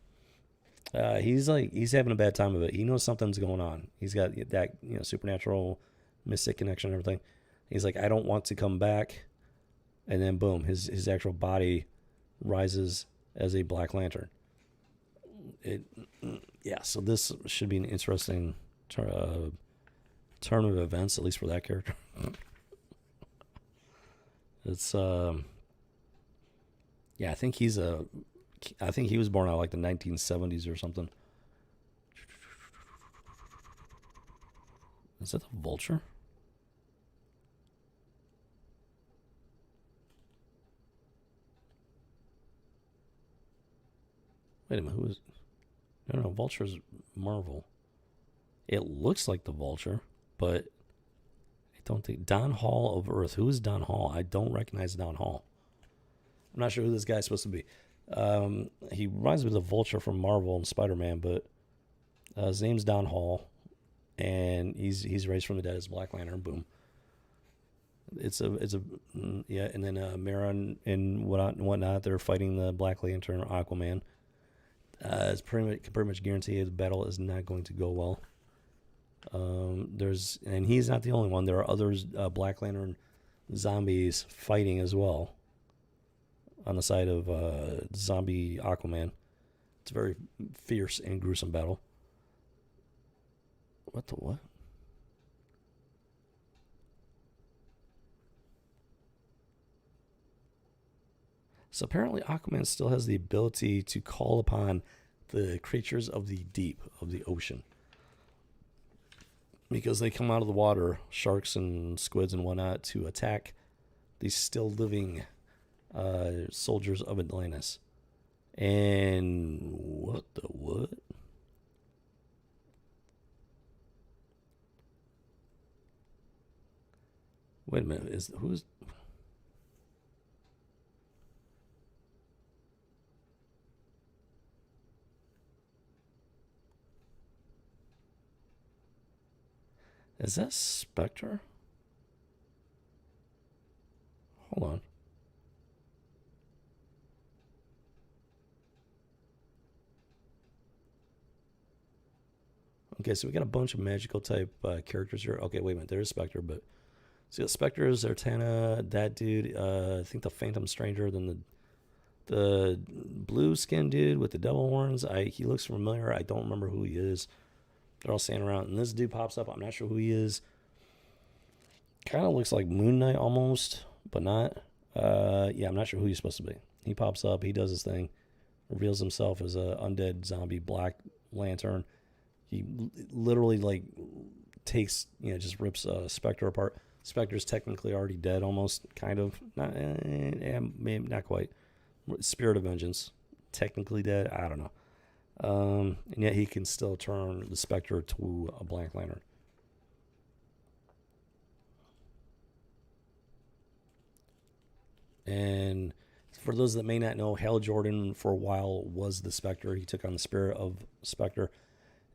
He's having a bad time of it. He knows something's going on. He's got that supernatural, mystic connection and everything. He's like, I don't want to come back. And then boom, his actual body rises as a Black Lantern. So this should be an interesting turn of events, at least for that character. It's I think he was born out like the 1970s or something. Is that the Vulture? Wait a minute, who is... No, Vulture's Marvel. It looks like the Vulture, but I don't think... Don Hall of Earth. Who is Don Hall? I don't recognize Don Hall. I'm not sure who this guy's supposed to be. He reminds me of the Vulture from Marvel and Spider-Man, but his name's Don Hall, and he's raised from the dead as Black Lantern. Boom. And then Mara and whatnot, they're fighting the Black Lantern, Aquaman. It's pretty much guaranteed the battle is not going to go well. And he's not the only one. There are others, Black Lantern zombies fighting as well on the side of zombie Aquaman. It's a very fierce and gruesome battle. What the what? So apparently Aquaman still has the ability to call upon the creatures of the deep, of the ocean. Because they come out of the water, sharks and squids and whatnot, to attack these still living soldiers of Atlantis. And what the what? Wait a minute, who's... Is that Spectre? Hold on. Okay, so we got a bunch of magical type characters here. Okay, wait a minute. There's Spectre, but... So you got Spectre, Zatanna, that dude, I think the Phantom Stranger, then the blue skinned dude with the devil horns. He looks familiar. I don't remember who he is. They're all standing around, and this dude pops up. I'm not sure who he is. Kind of looks like Moon Knight almost, but not. Yeah, I'm not sure who he's supposed to be. He pops up. He does his thing. Reveals himself as a undead zombie Black Lantern. He literally like takes, just rips Spectre apart. Spectre's technically already dead, almost, kind of. Maybe not quite. Spirit of Vengeance, technically dead. I don't know. And yet he can still turn the Spectre to a Black Lantern. And for those that may not know, Hal Jordan for a while was the Spectre. He took on the spirit of Spectre.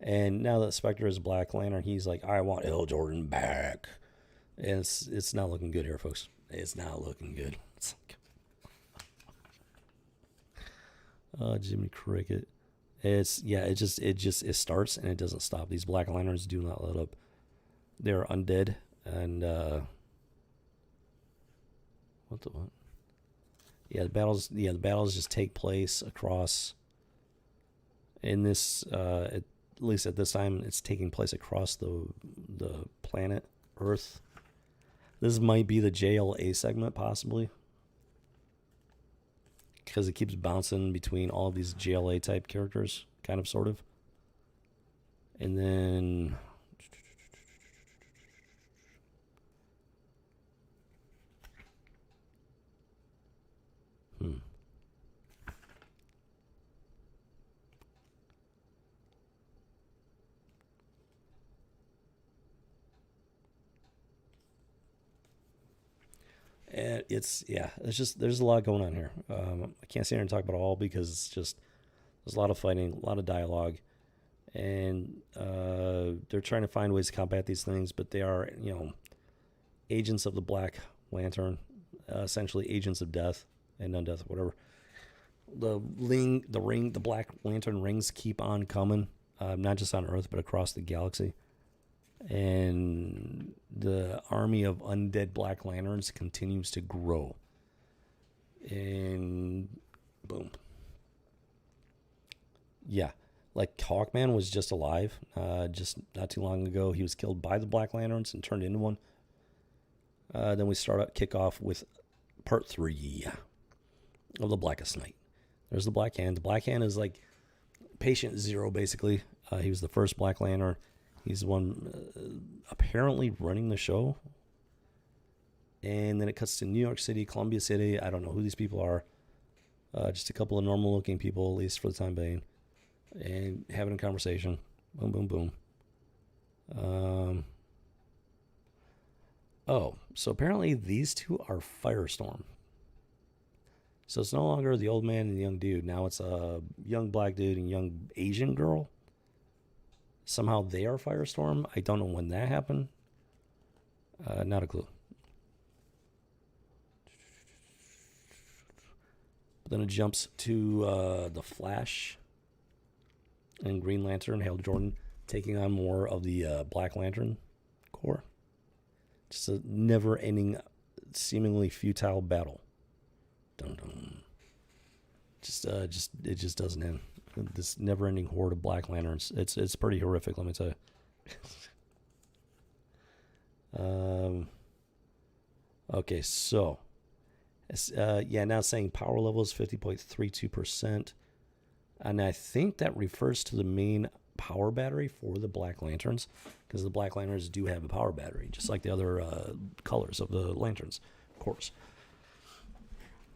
And now that Spectre is Black Lantern, he's like, I want Hal Jordan back. And it's not looking good here, folks. It's not looking good. It's like, Jimmy Cricket. It starts and it doesn't stop. These Black Lanterns do not let up. They're undead, and what the what? Yeah, the battles just take place across. In this, at least at this time, it's taking place across the planet Earth. This might be the JLA segment, possibly, because it keeps bouncing between all of these JLA type characters, kind of, sort of. And then And there's a lot going on here. I can't sit here and talk about it all because it's just, there's a lot of fighting, a lot of dialogue, and they're trying to find ways to combat these things, but they are, agents of the Black Lantern, essentially agents of death and undeath, whatever. The Black Lantern rings keep on coming, not just on Earth, but across the galaxy. And the army of undead Black Lanterns continues to grow. And boom. Yeah, like Hawkman was just alive, just not too long ago. He was killed by the Black Lanterns and turned into one. Then we kick off with part 3 of the Blackest Night. There's the Black Hand. The Black Hand is like Patient Zero, basically. He was the first Black Lantern. He's the one apparently running the show. And then it cuts to New York City, Columbia City. I don't know who these people are. Just a couple of normal looking people, at least for the time being. And having a conversation. Boom, boom, boom. So apparently these two are Firestorm. So it's no longer the old man and the young dude. Now it's a young black dude and young Asian girl. Somehow they are Firestorm. I don't know when that happened. Not a clue. But then it jumps to the Flash and Green Lantern, Hal Jordan, taking on more of the Black Lantern Corps. Just a never-ending, seemingly futile battle. Dun dun. It just doesn't end. This never-ending horde of Black Lanterns. It's pretty horrific. Let me tell you. Okay, so now it's saying power level is 50.32%, and I think that refers to the main power battery for the Black Lanterns, because the Black Lanterns do have a power battery, just like the other colors of the lanterns, of course.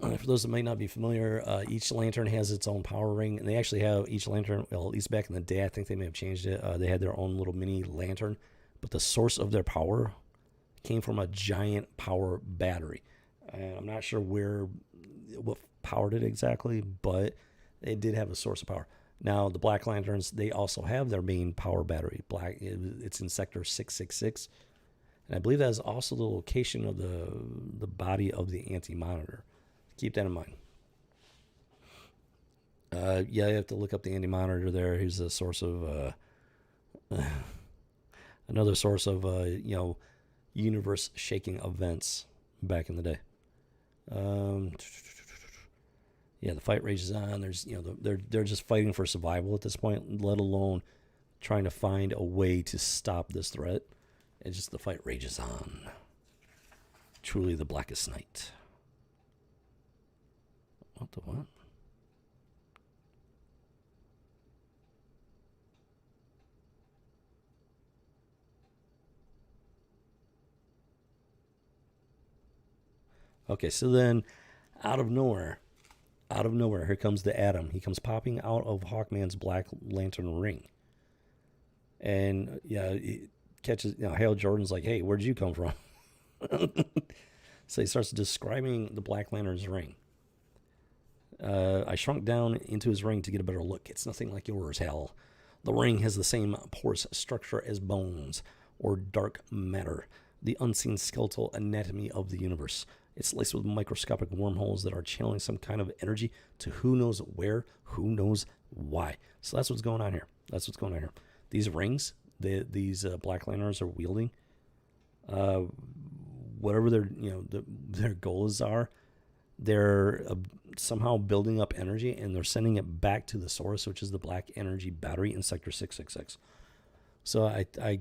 For those that might not be familiar, each lantern has its own power ring, and they actually have each lantern, well, at least back in the day, I think they may have changed it. They had their own little mini lantern, but the source of their power came from a giant power battery. I'm not sure what powered it exactly, but it did have a source of power. Now, the Black Lanterns, they also have their main power battery. It's in Sector 666. And I believe that is also the location of the body of the Anti-Monitor. Keep that in mind. You have to look up the Anti-Monitor there. He's a source of... another source of, universe-shaking events back in the day. The fight rages on. There's, they're just fighting for survival at this point, let alone trying to find a way to stop this threat. It's just the fight rages on. Truly the Blackest Night. What the what? Okay, so then out of nowhere, here comes the Atom. He comes popping out of Hawkman's Black Lantern ring. And he catches, Hal Jordan's like, hey, where'd you come from? So he starts describing the Black Lantern's ring. I shrunk down into his ring to get a better look. It's nothing like yours, Hal. The ring has the same porous structure as bones or dark matter, the unseen skeletal anatomy of the universe. It's laced with microscopic wormholes that are channeling some kind of energy to who knows where, who knows why. So that's what's going on here. These rings, these Black Lanterns are wielding, whatever their goals are, they're somehow building up energy, and they're sending it back to the source, which is the Black Energy Battery in Sector 666. So I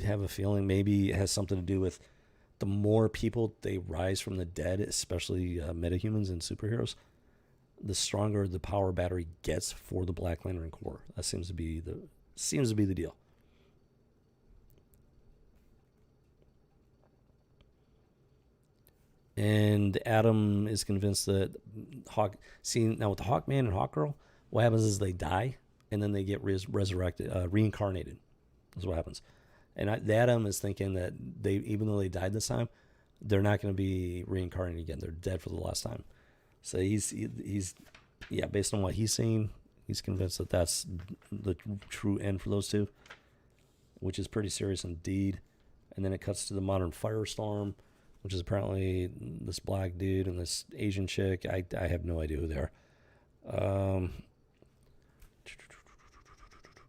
have a feeling maybe it has something to do with the more people they rise from the dead, especially metahumans and superheroes, the stronger the power battery gets for the Black Lantern Corps. That seems to be the deal. And Adam is convinced that now with the Hawkman and Hawkgirl, what happens is they die and then they get resurrected, reincarnated. That's what happens. And Adam is thinking that even though they died this time, they're not going to be reincarnated again. They're dead for the last time. So he's based on what he's seen, he's convinced that that's the true end for those two, which is pretty serious indeed. And then it cuts to the modern Firestorm, which is apparently this black dude and this Asian chick. I have no idea who they are.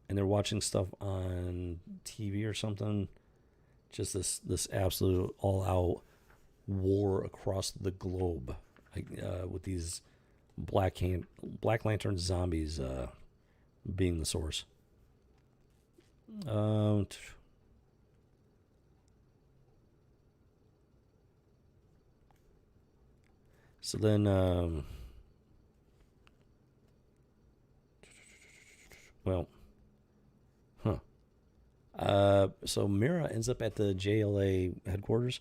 And they're watching stuff on TV or something. Just this absolute all-out war across the globe, with these Black Lantern zombies being the source. So then, so Mira ends up at the JLA headquarters.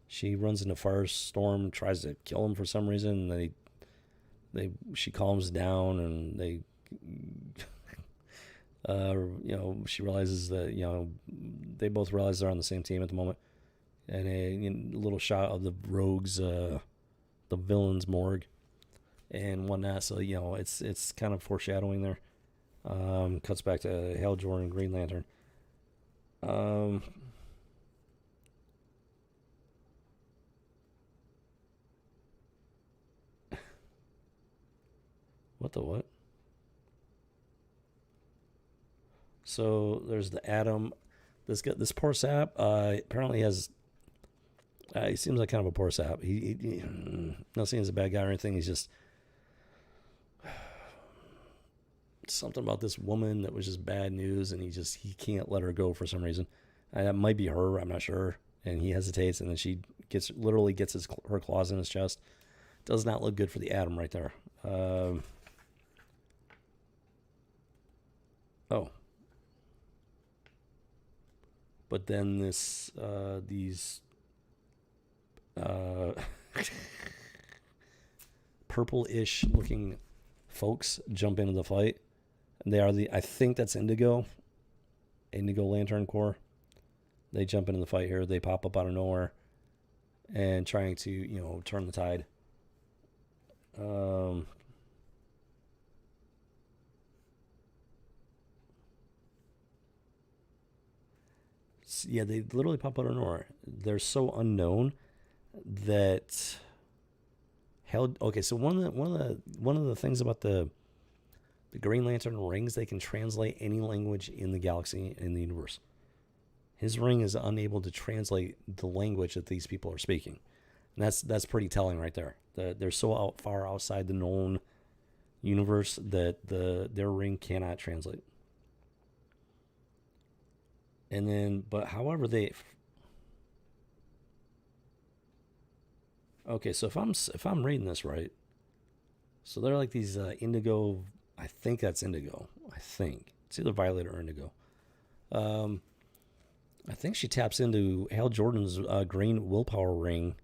She runs into Firestorm, tries to kill him for some reason. And she calms down, and she realizes that they both realize they're on the same team at the moment. And a little shot of the rogues, the villains' morgue, and whatnot. So it's kind of foreshadowing there. Cuts back to Hal Jordan, Green Lantern. What the what? So there's the Atom. This poor sap apparently has. He seems like kind of a poor sap. He not saying he's a bad guy or anything. He's just something about this woman that was just bad news, and he can't let her go for some reason. That might be her. I'm not sure. And he hesitates, and then she literally gets her claws in his chest. Does not look good for the Atom right there. Oh. But then these purple-ish looking folks jump into the fight. They are I think that's Indigo Lantern Corps. They jump into the fight here. They pop up out of nowhere and trying to, turn the tide. Yeah, they literally pop out of nowhere. They're so unknown that okay. So one of the things about the Green Lantern rings, they can translate any language in the galaxy, in the universe. His ring is unable to translate the language that these people are speaking. And that's pretty telling right there. They're so far outside the known universe that their ring cannot translate. And then, but however okay, so if I'm reading this right, so they're like these indigo. I think that's indigo. I think it's either violet or indigo. I think she taps into Hal Jordan's green willpower ring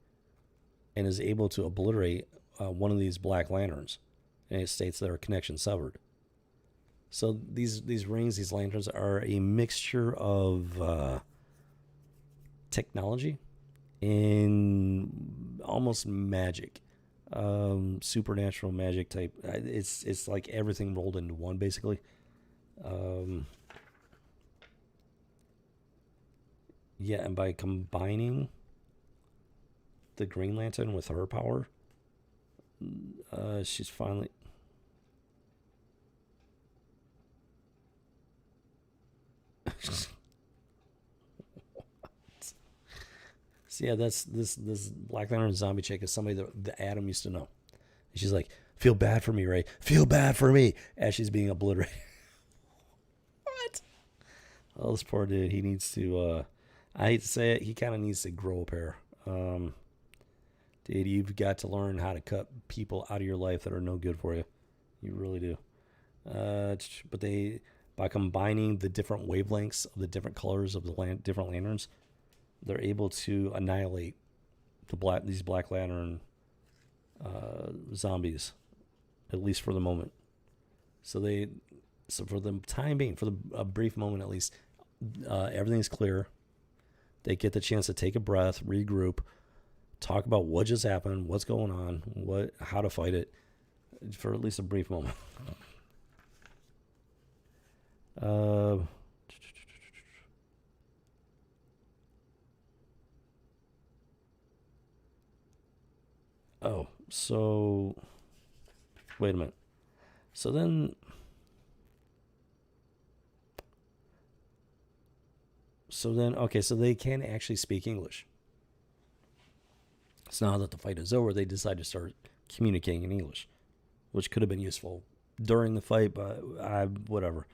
and is able to obliterate one of these Black Lanterns, and it states their connection severed. So these rings, these lanterns, are a mixture of technology and almost magic, supernatural magic type. It's like everything rolled into one, basically. Yeah, and by combining the Green Lantern with her power, she's finally. So yeah, that's this Black Lantern zombie chick is somebody that the Atom used to know. And she's like, "Feel bad for me, Ray. Feel bad for me," as she's being obliterated. What? Oh, this poor dude. He needs to. I hate to say it, he kind of needs to grow a pair. Dude, you've got to learn how to cut people out of your life that are no good for you. You really do. But by combining the different wavelengths of the different colors of the different lanterns, they're able to annihilate these Black Lantern zombies, at least for the moment. So for the time being, for a brief moment at least, everything's clear. They get the chance to take a breath, regroup, talk about what just happened, what's going on, how to fight it, for at least a brief moment. Oh, so wait a minute. So then okay, so they can actually speak English. So now that the fight is over, they decide to start communicating in English, which could have been useful during the fight, but whatever.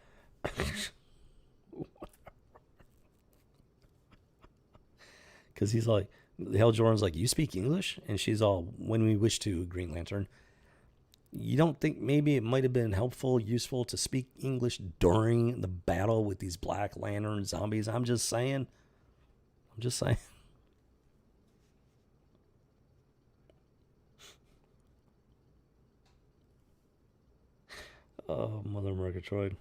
Because he's like, Hal Jordan's like, "You speak English?" And she's all, "When we wish to, Green Lantern." You don't think maybe it might have been helpful, useful to speak English during the battle with these Black Lantern zombies? I'm just saying. Oh, Mother Murgatroyd.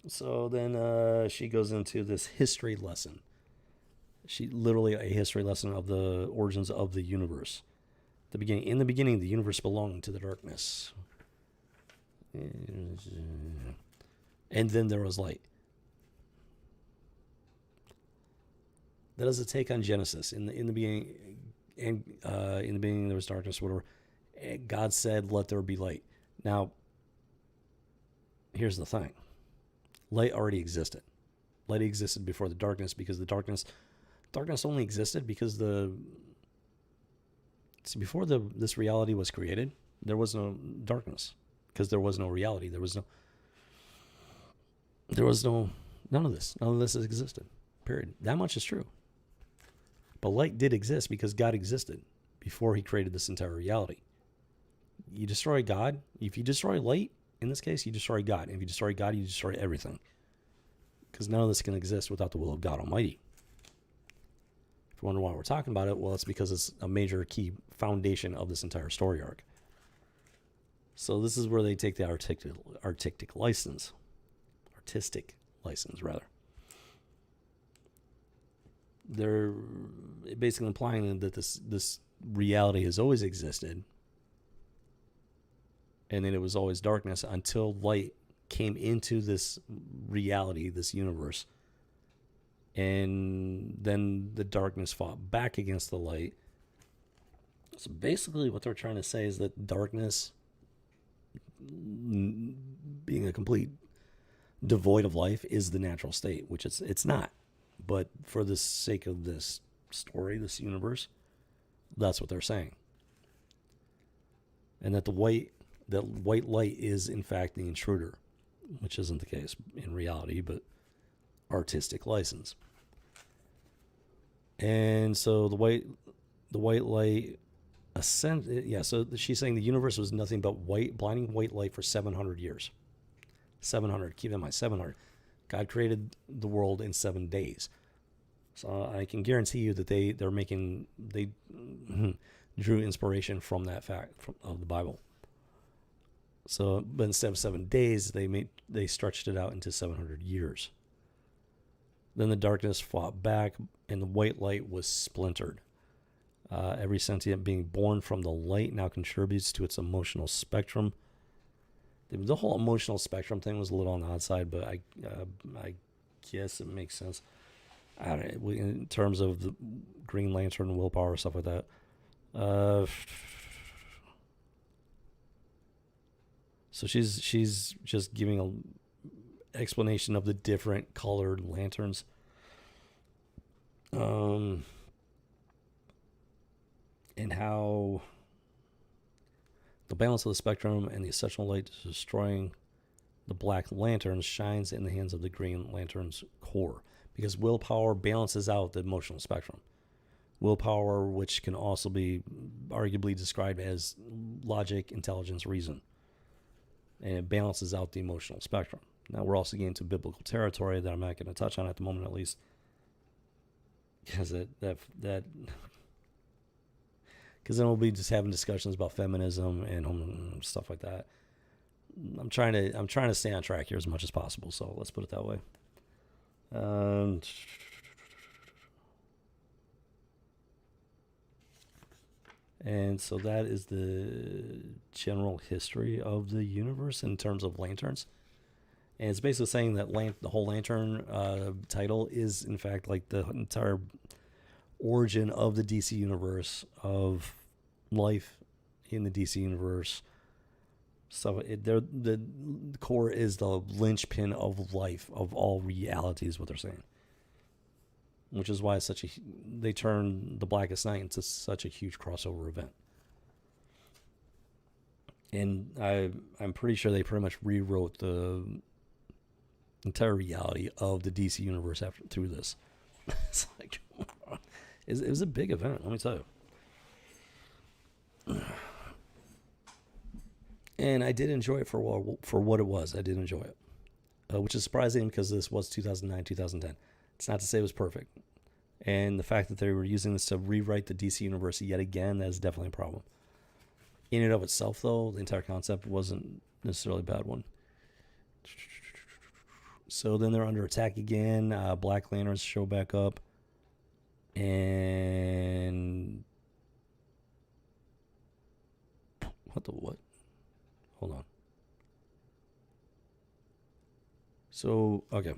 So then she goes into this history lesson. Literally a history lesson of the origins of the universe. In the beginning, the universe belonged to the darkness. And then there was light. That is a take on Genesis. In the beginning, and in the beginning there was darkness, whatever. God said, "Let there be light." Now, here's the thing. Light already existed. Light existed before the darkness, because the darkness only existed because before this reality was created, there was no darkness, because there was no reality. There was none of this. None of this existed. Period. That much is true. But light did exist because God existed before he created this entire reality. You destroy God. If you destroy light, in this case, you destroy God. And if you destroy God, you destroy everything. Because none of this can exist without the will of God Almighty. If you wonder why we're talking about it, well, it's because it's a major key foundation of this entire story arc. So this is where they take the artistic license, rather. They're basically implying that this reality has always existed, and then it was always darkness until light came into this reality, this universe, and then the darkness fought back against the light. So basically what they're trying to say is that darkness, being a complete devoid of life, is the natural state, which it's not. But for the sake of this story, this universe, that's what they're saying. And that white light is in fact the intruder, which isn't the case in reality, but artistic license. And so the white light so she's saying the universe was nothing but blinding white light for 700 years. 700, keep in mind, 700. God created the world in 7 days. So I can guarantee you that they drew inspiration from that fact of the Bible. So, but instead of 7 days, they stretched it out into 700 years. Then the darkness fought back, and the white light was splintered. Every sentient being born from the light now contributes to its emotional spectrum. The whole emotional spectrum thing was a little on the odd side, but I guess it makes sense. I don't know, in terms of the Green Lantern, willpower, stuff like that. So she's just giving an explanation of the different colored lanterns. And how the balance of the spectrum and the essential light destroying the black lanterns shines in the hands of the Green Lantern's core, because willpower balances out the emotional spectrum. Willpower, which can also be arguably described as logic, intelligence, reason, and it balances out the emotional spectrum. Now we're also getting into biblical territory that I'm not going to touch on at the moment, at least, because because then we'll be just having discussions about feminism and stuff like that. I'm trying to stay on track here as much as possible, so let's put it that way. And so that is the general history of the universe in terms of lanterns. And it's basically saying that the whole lantern title is, in fact, like the entire origin of the DC universe, of life in the DC universe. So the core is the linchpin of life, of all reality, is what they're saying. Which is why they turned the Blackest Night into such a huge crossover event. And I'm pretty sure they pretty much rewrote the entire reality of the DC universe through this. It's like, it was a big event, let me tell you. And I did enjoy it for what it was. I did enjoy it, which is surprising because this was 2009, 2010. It's not to say it was perfect. And the fact that they were using this to rewrite the DC universe yet again, that is definitely a problem. In and of itself, though, the entire concept wasn't necessarily a bad one. So then they're under attack again. Black Lanterns show back up. And what? Hold on. So, okay.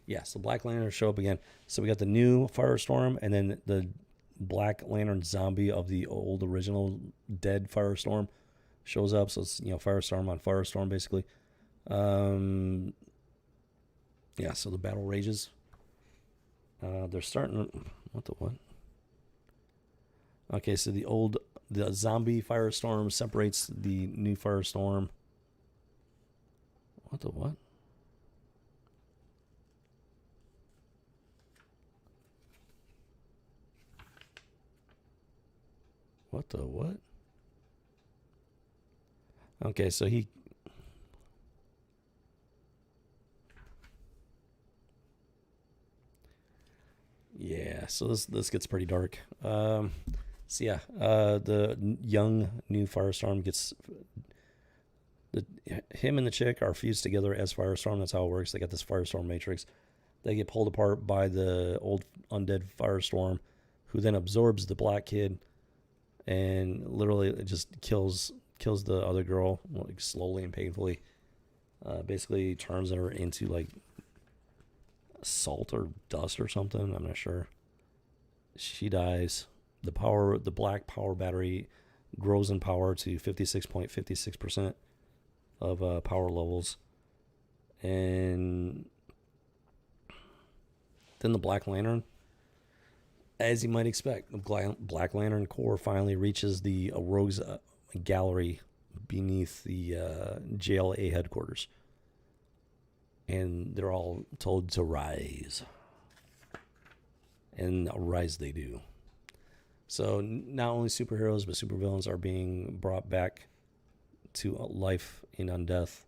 Yeah, so Black Lanterns show up again. So we got the new Firestorm, and then the Black Lantern zombie of the old original dead Firestorm shows up. So it's, Firestorm on Firestorm, basically. Yeah, so the battle rages. They're starting. What the what? Okay, so the zombie firestorm separates the new firestorm. What the what? What the what? Okay, so he. Yeah, so this gets pretty dark. So yeah, the young new firestorm gets him and the chick are fused together as firestorm. That's how it works. They got this firestorm matrix. They get pulled apart by the old undead firestorm, who then absorbs the black kid, and literally it just kills the other girl, like slowly and painfully. Basically turns her into like salt or dust or something. I'm not sure. She dies. The black power battery grows in power to 56.56% of power levels, and then the Black Lantern, as you might expect, the Black Lantern Corps finally reaches the Rogues Gallery beneath the JLA headquarters. And they're all told to rise. And rise they do. So not only superheroes, but supervillains are being brought back to life in undeath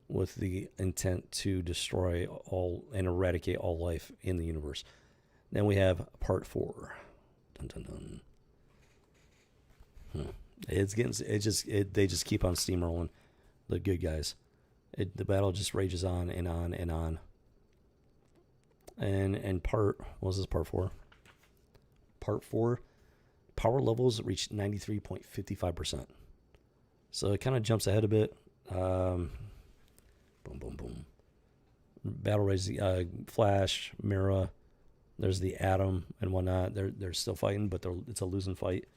with the intent to destroy all and eradicate all life in the universe. Then we have part 4. Dun, dun, dun. They just keep on steamrolling, the good guys. The battle just rages on and on and on. And what was this, part 4? Part 4, power levels reach 93.55%. So it kind of jumps ahead a bit. Boom, boom, boom. Battle rages, Flash, Mira. There's the Atom and whatnot. They're still fighting, but it's a losing fight.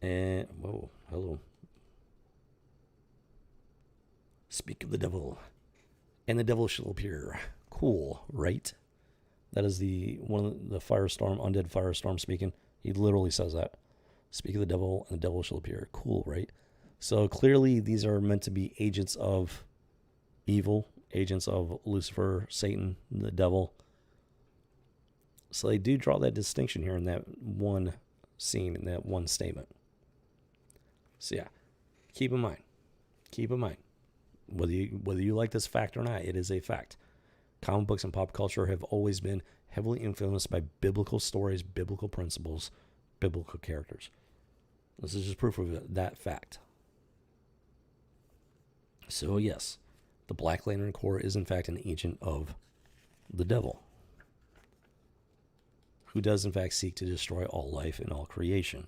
And whoa, hello. Speak of the devil, and the devil shall appear. Cool, right? That is one of the firestorm, undead firestorm speaking. He literally says that. Speak of the devil, and the devil shall appear. Cool, right? So clearly, these are meant to be agents of evil, agents of Lucifer, Satan, the devil. So they do draw that distinction here in that one scene, in that one statement. So yeah, keep in mind. Whether you like this fact or not, it is a fact. Comic books and pop culture have always been heavily influenced by biblical stories, biblical principles, biblical characters. This is just proof of that fact. So yes, the Black Lantern Corps is in fact an agent of the devil, who does in fact seek to destroy all life and all creation.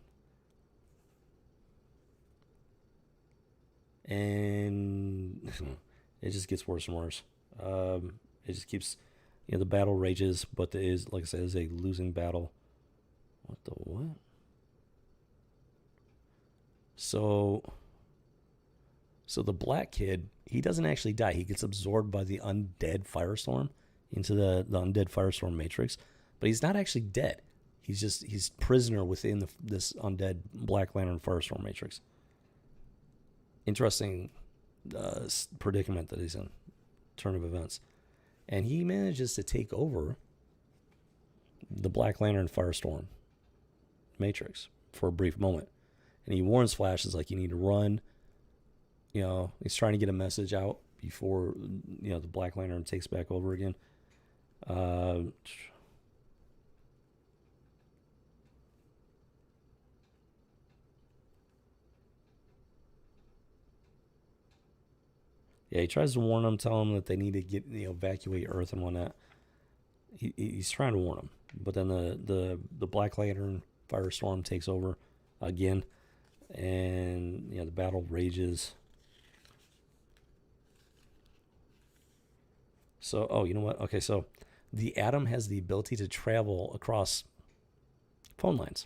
And it just gets worse and worse. It just keeps, the battle rages, but like I said, is a losing battle. What the what? So the black kid, he doesn't actually die. He gets absorbed by the undead firestorm into the undead firestorm matrix, but he's not actually dead. He's prisoner within this undead Black Lantern firestorm matrix. Interesting predicament that he's in, turn of events. And he manages to take over the Black Lantern Firestorm Matrix for a brief moment. And he warns Flash, is like, you need to run. He's trying to get a message out before, the Black Lantern takes back over again. Yeah, he tries to warn them, tell them that they need to evacuate Earth and whatnot. He's trying to warn them, but then the Black Lantern Firestorm takes over again, and the battle rages. So, you know what? Okay, so the Atom has the ability to travel across phone lines.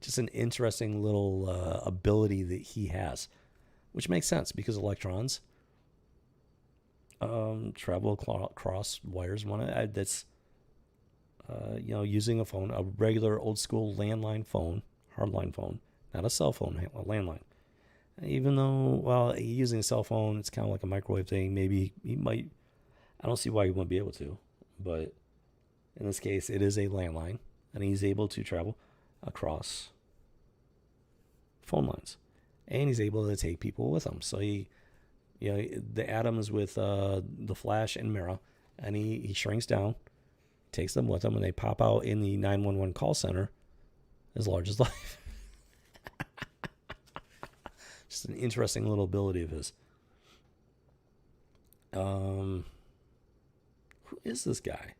Just an interesting little ability that he has. which makes sense because electrons travel across wires. That's using a phone, a regular old school landline phone, hardline phone, not a cell phone, a landline. Even though, well, using a cell phone, it's kind of like a microwave thing. Maybe he might. I don't see why he wouldn't be able to, but in this case, it is a landline, and he's able to travel across phone lines, and he's able to take people with him. So the atom is with the Flash and Mira, and he shrinks down, takes them with him, and they pop out in the 911 call center as large as life. Just an interesting little ability of his. Who is this guy?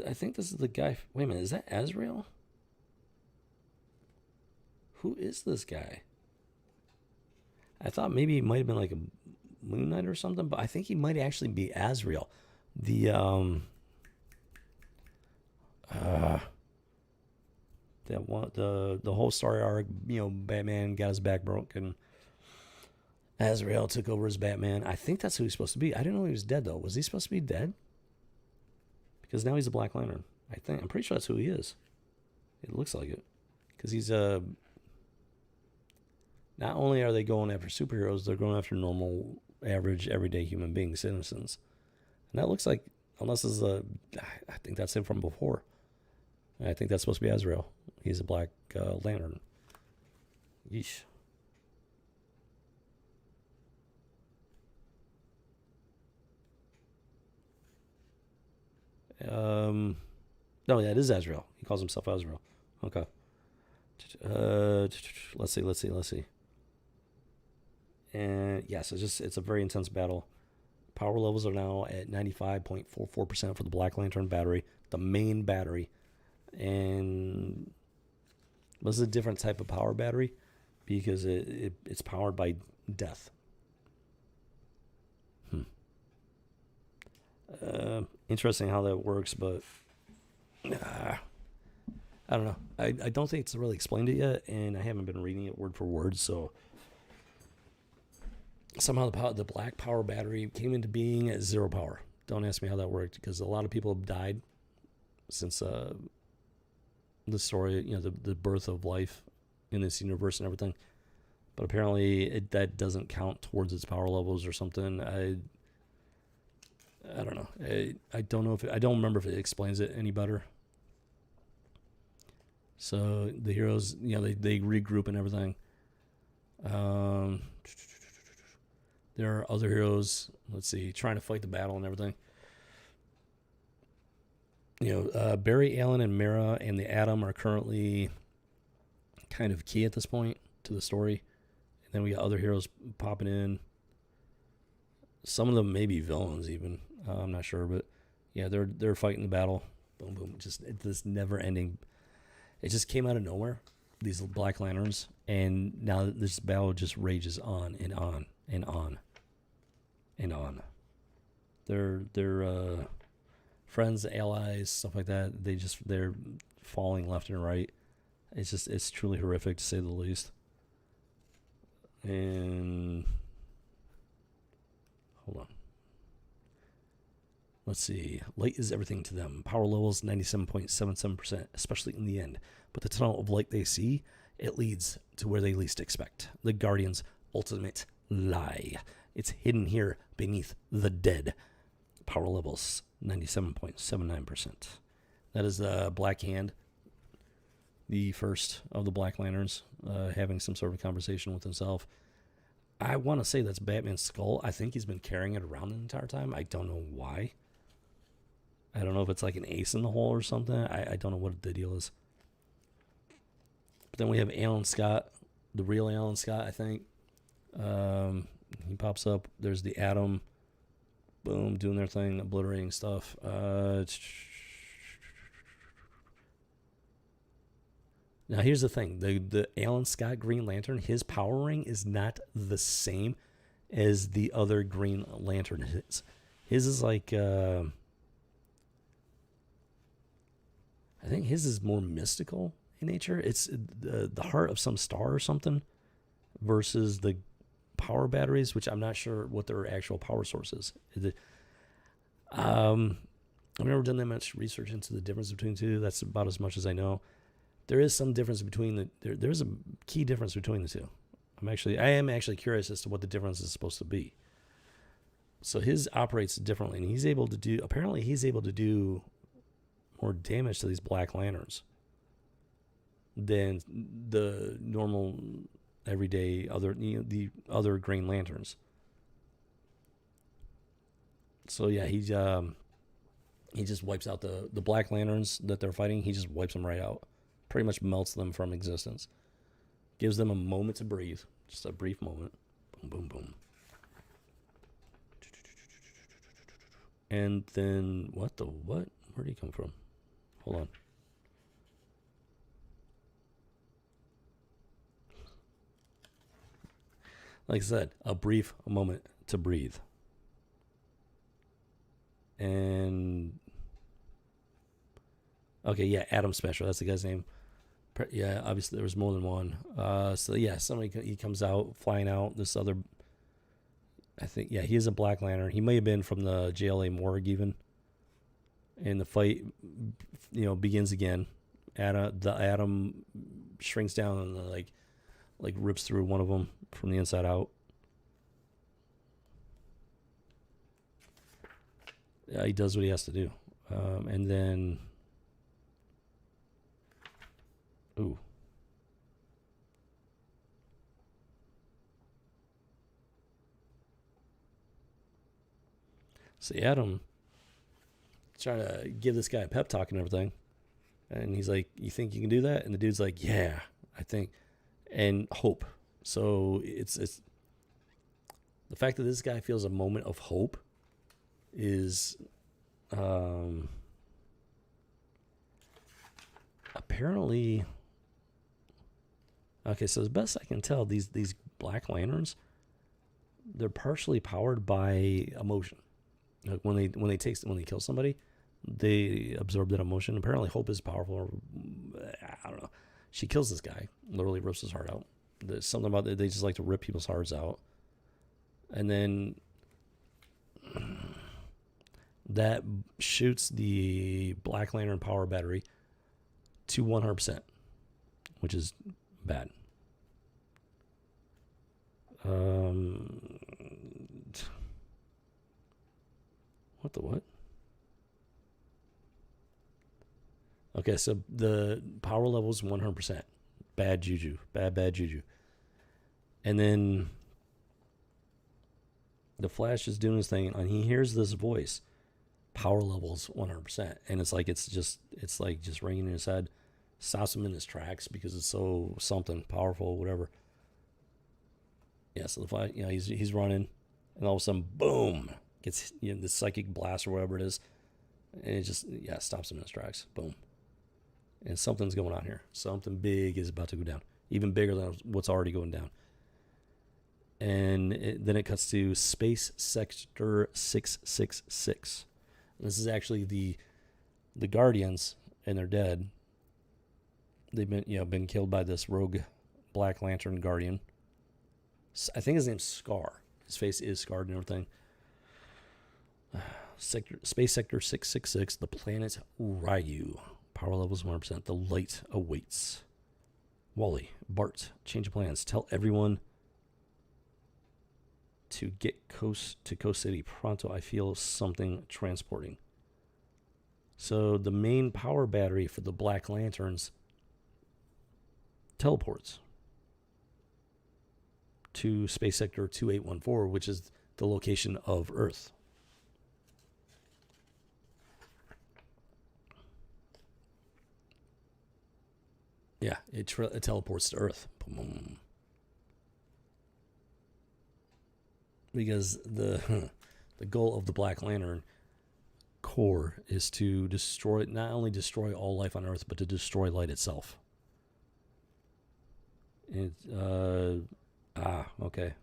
I think this is the guy. Wait a minute, is that Azrael? Who is this guy? I thought maybe he might have been like a Moon Knight or something, but I think he might actually be Azrael. The whole story arc, Batman got his back broken. Azrael took over as Batman. I think that's who he's supposed to be. I didn't know he was dead though. Was he supposed to be dead? Because now he's a Black Lantern. I'm pretty sure that's who he is. It looks like it. Because he's not only are they going after superheroes, they're going after normal, average, everyday human beings, citizens. And that looks like, unless this is I think that's him from before. I think that's supposed to be Azrael. He's a Black Lantern. Yeesh. No, yeah, it is Azrael. He calls himself Azrael. Okay. Let's see. And yes, it's a very intense battle. Power levels are now at 95.44% for the Black Lantern battery, the main battery. And this is a different type of power battery because it's powered by death. Interesting how that works, but I don't know. I don't think it's really explained it yet, and I haven't been reading it word for word, so somehow the black power battery came into being at 0 power. Don't ask me how that worked, because a lot of people have died since the story, the birth of life in this universe and everything. But apparently that doesn't count towards its power levels or something. I don't know. I don't know I don't remember if it explains it any better. So the heroes, they regroup and everything. There are other heroes, let's see, trying to fight the battle and everything. Barry Allen and Mira and the Atom are currently kind of key at this point to the story. And then we got other heroes popping in. Some of them may be villains even. I'm not sure, but yeah, they're fighting the battle. Boom, boom. Just this never ending. It just came out of nowhere, these Black Lanterns, and now this battle just rages on and on and on and on. They're friends, allies, stuff like that. They're falling left and right. It's truly horrific to say the least. And hold on. Let's see. Light is everything to them. Power levels 97.77%, especially in the end. But the tunnel of light they see, it leads to where they least expect. The Guardian's ultimate lie. It's hidden here beneath the dead. Power levels 97.79%. That is the Black Hand, the first of the Black Lanterns, having some sort of conversation with himself. I want to say that's Batman's skull. I think he's been carrying it around the entire time. I don't know why. I don't know if it's like an ace in the hole or something. I don't know what the deal is. But then we have Alan Scott, the real Alan Scott, I think. He pops up. There's the Atom. Boom, doing their thing, obliterating stuff. Now, here's the thing. The Alan Scott Green Lantern, his power ring is not the same as the other Green Lantern. His is like... I think his is more mystical in nature. It's the heart of some star or something versus the power batteries, which I'm not sure what their actual power source is. I've never done that much research into the difference between the two. That's about as much as I know. There is some difference between there's a key difference between the two. I am actually curious as to what the difference is supposed to be. So his operates differently, and he's able to do more damage to these Black Lanterns than the normal everyday the other Green Lanterns. So yeah, he just wipes out the Black Lanterns that they're fighting. He just wipes them right out. Pretty much melts them from existence. Gives them a moment to breathe. Just a brief moment. Boom, boom, boom. And then, what? Where did he come from? Hold on. Like I said, a brief moment to breathe. And, okay, yeah, Adam Smasher. That's the guy's name. Yeah, obviously there was more than one. So yeah, he comes out, flying out. This other, I think, yeah, he is a Black Lantern. He may have been from the JLA morgue even. And the fight, begins again. Atom shrinks down and like rips through one of them from the inside out. Yeah, he does what he has to do, and then. Ooh. See, Adam trying to give this guy a pep talk and everything. And he's like, you think you can do that? And the dude's like, yeah, I think. And hope. So it's the fact that this guy feels a moment of hope is apparently... Okay, so as best I can tell, these Black Lanterns, they're partially powered by emotion. Like when they kill somebody, they absorb that emotion. Apparently, hope is powerful. I don't know. She kills this guy, literally rips his heart out. There's something about it. They just like to rip people's hearts out, and then that shoots the Black Lantern power battery to 100%, which is bad. What? Okay, so the power level is 100%. Bad juju. Bad juju. And then the Flash is doing his thing, and he hears this voice. Power levels 100%. And it's like just ringing in his head. Stops him in his tracks because it's so something powerful, whatever. Yeah, so the Flash, he's running, and all of a sudden, boom, gets the psychic blast or whatever it is, and it just stops him in his tracks. Boom. And something's going on here. Something big is about to go down, even bigger than what's already going down. And then it cuts to Space Sector 666. This is actually the Guardians, and they're dead. They've been killed by this rogue Black Lantern Guardian. I think his name's Scar. His face is scarred and everything. Space Sector 666, the planet Ryu. Power levels 100%. The light awaits. Wally, Bart, change of plans. Tell everyone to get to Coast City pronto. I feel something transporting. So the main power battery for the Black Lanterns teleports to Space Sector 2814, which is the location of Earth. Yeah, it teleports to Earth. Boom. Because the goal of the Black Lantern Corps is to not only destroy all life on Earth, but to destroy light itself. Okay.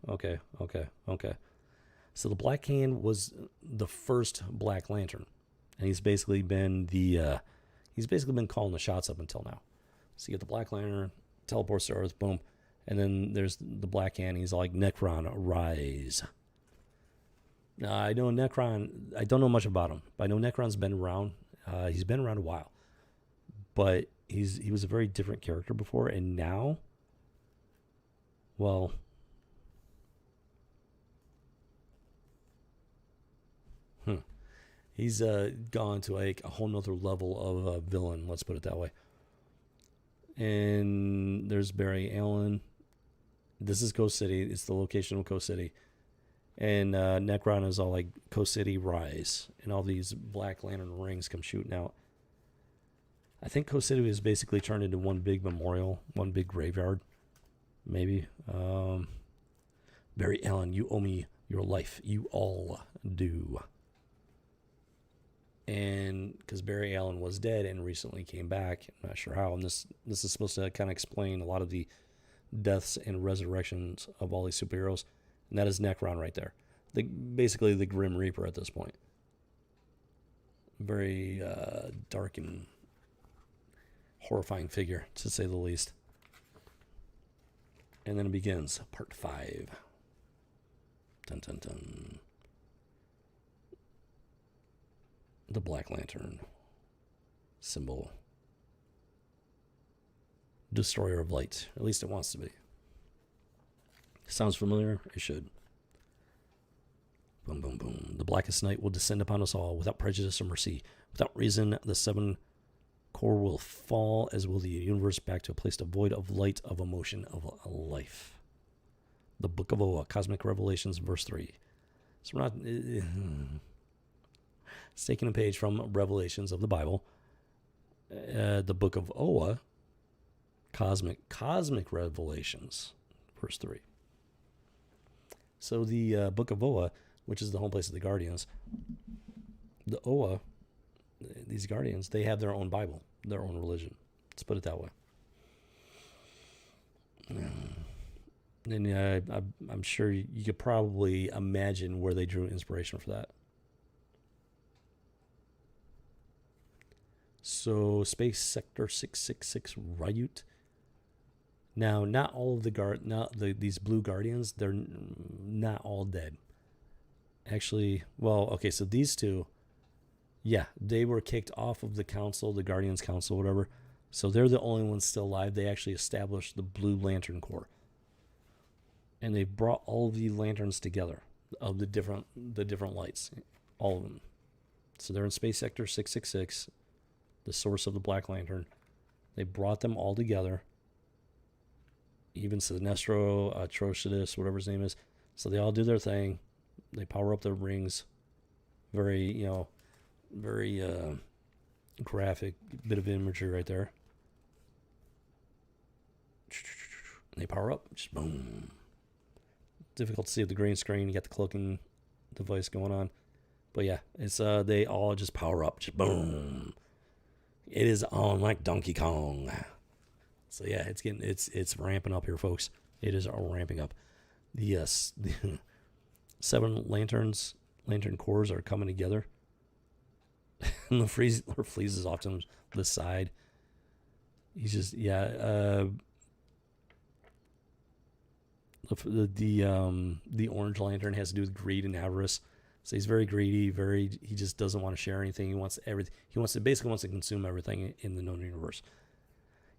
So the Black Hand was the first Black Lantern, and he's basically been calling the shots up until now. So you get the Black Lantern, teleports to Earth, boom. And then there's the Black Hand. He's like, Necron, rise. Now, I know Necron, I don't know much about him, but I know Necron's been around. He's been around a while. But he was a very different character before, and now, well, he's gone to like a whole nother level of villain, let's put it that way. And there's Barry Allen. This is Coast City. It's the location of Coast City. And Necron is all like, Coast City, rise. And all these Black Lantern rings come shooting out. I think Coast City was basically turned into one big memorial, one big graveyard. Maybe. Barry Allen, you owe me your life. You all do. And because Barry Allen was dead and recently came back, I'm not sure how, and this is supposed to kind of explain a lot of the deaths and resurrections of all these superheroes, and that is Necron right there. Basically the Grim Reaper at this point. Very dark and horrifying figure, to say the least. And then it begins, part 5. Dun dun dun. The Black Lantern symbol. Destroyer of light. At least it wants to be. Sounds familiar? It should. Boom, boom, boom. The blackest night will descend upon us all without prejudice or mercy. Without reason, the 7 core will fall, as will the universe, back to a place devoid of light, of emotion, of life. The Book of Oa, Cosmic Revelations, verse 3. So we're not... It's taking a page from Revelations of the Bible. The Book of Oa, Cosmic Revelations, verse 3. So the Book of Oa, which is the home place of the Guardians, the Oa, these Guardians, they have their own Bible, their own religion. Let's put it that way. And I'm sure you could probably imagine where they drew inspiration for that. So Space Sector 666 Ryut. Now, not all of these blue Guardians, they're not all dead. Actually, well, okay, so these two, yeah, they were kicked off of the council, the Guardians Council, whatever. So they're the only ones still alive. They actually established the Blue Lantern Corps. And they brought all of the lanterns together of the different lights, all of them. So they're in Space Sector 666, the source of the Black Lantern. They brought them all together. Even Sinestro, Atrocitus, whatever his name is. So they all do their thing. They power up their rings. Very graphic bit of imagery right there. And they power up. Just boom. Difficult to see with the green screen. You got the cloaking device going on. But yeah, it's they all just power up. Just boom. It is on like Donkey Kong. So yeah, it's ramping up here, folks. It is ramping up. The 7 lantern cores are coming together. And the Fleas is off to the side. He's just the Orange Lantern has to do with greed and avarice. So he's very greedy, he just doesn't want to share anything. He wants everything. He basically wants to consume everything in the known universe.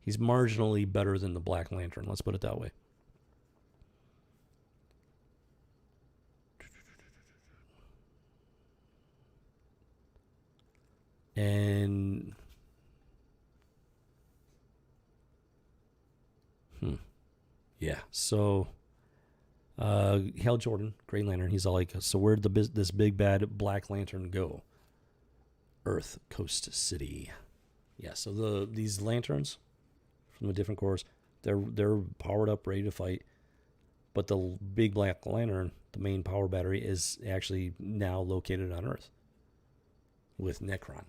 He's marginally better than the Black Lantern, let's put it that way. And yeah, so Hal Jordan, Green Lantern, he's all like, so where'd this big bad Black Lantern go? Earth, Coast City. Yeah, so these lanterns from the different corps, they're powered up, ready to fight. But the big Black Lantern, the main power battery, is actually now located on Earth with Necron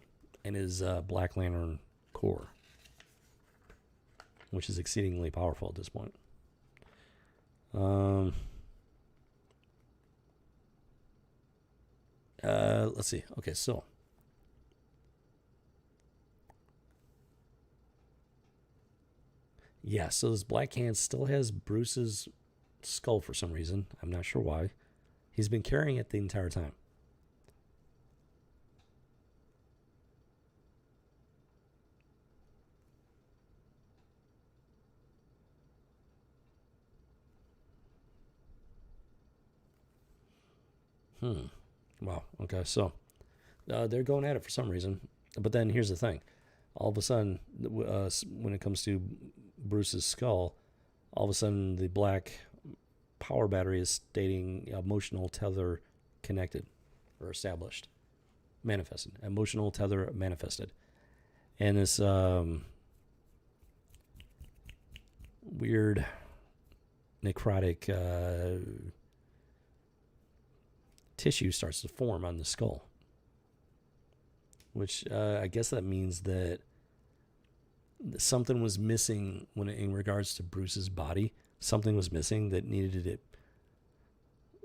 and his Black Lantern Corps, which is exceedingly powerful at this point. Let's see. Okay, so Yeah, so this black hand still has Bruce's skull for some reason. I'm not sure why. He's been carrying it the entire time. Wow. Okay. So they're going at it for some reason. But then here's the thing. All of a sudden, when it comes to Bruce's skull, all of a sudden the black power battery is stating emotional tether connected or established, manifested. Emotional tether manifested. And this weird necrotic tissue starts to form on the skull, which I guess that means that something was missing when in regards to Bruce's body. Something was missing that needed it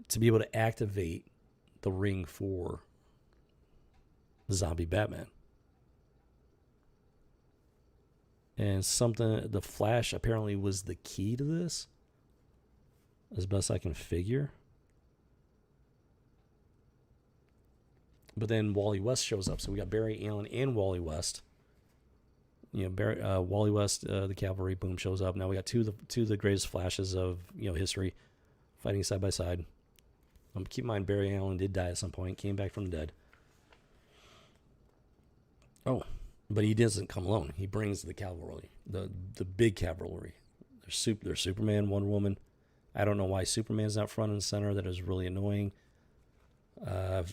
to be able to activate the ring for the zombie Batman. And the Flash apparently was the key to this, as best I can figure. But then Wally West shows up. So we got Barry Allen and Wally West. Wally West, the cavalry, boom, shows up. Now we got two of the greatest Flashes of history, fighting side by side. Keep in mind, Barry Allen did die at some point, came back from the dead. Oh, but he doesn't come alone. He brings the cavalry, the big cavalry. There's Superman, Wonder Woman. I don't know why Superman's not front and center. That is really annoying.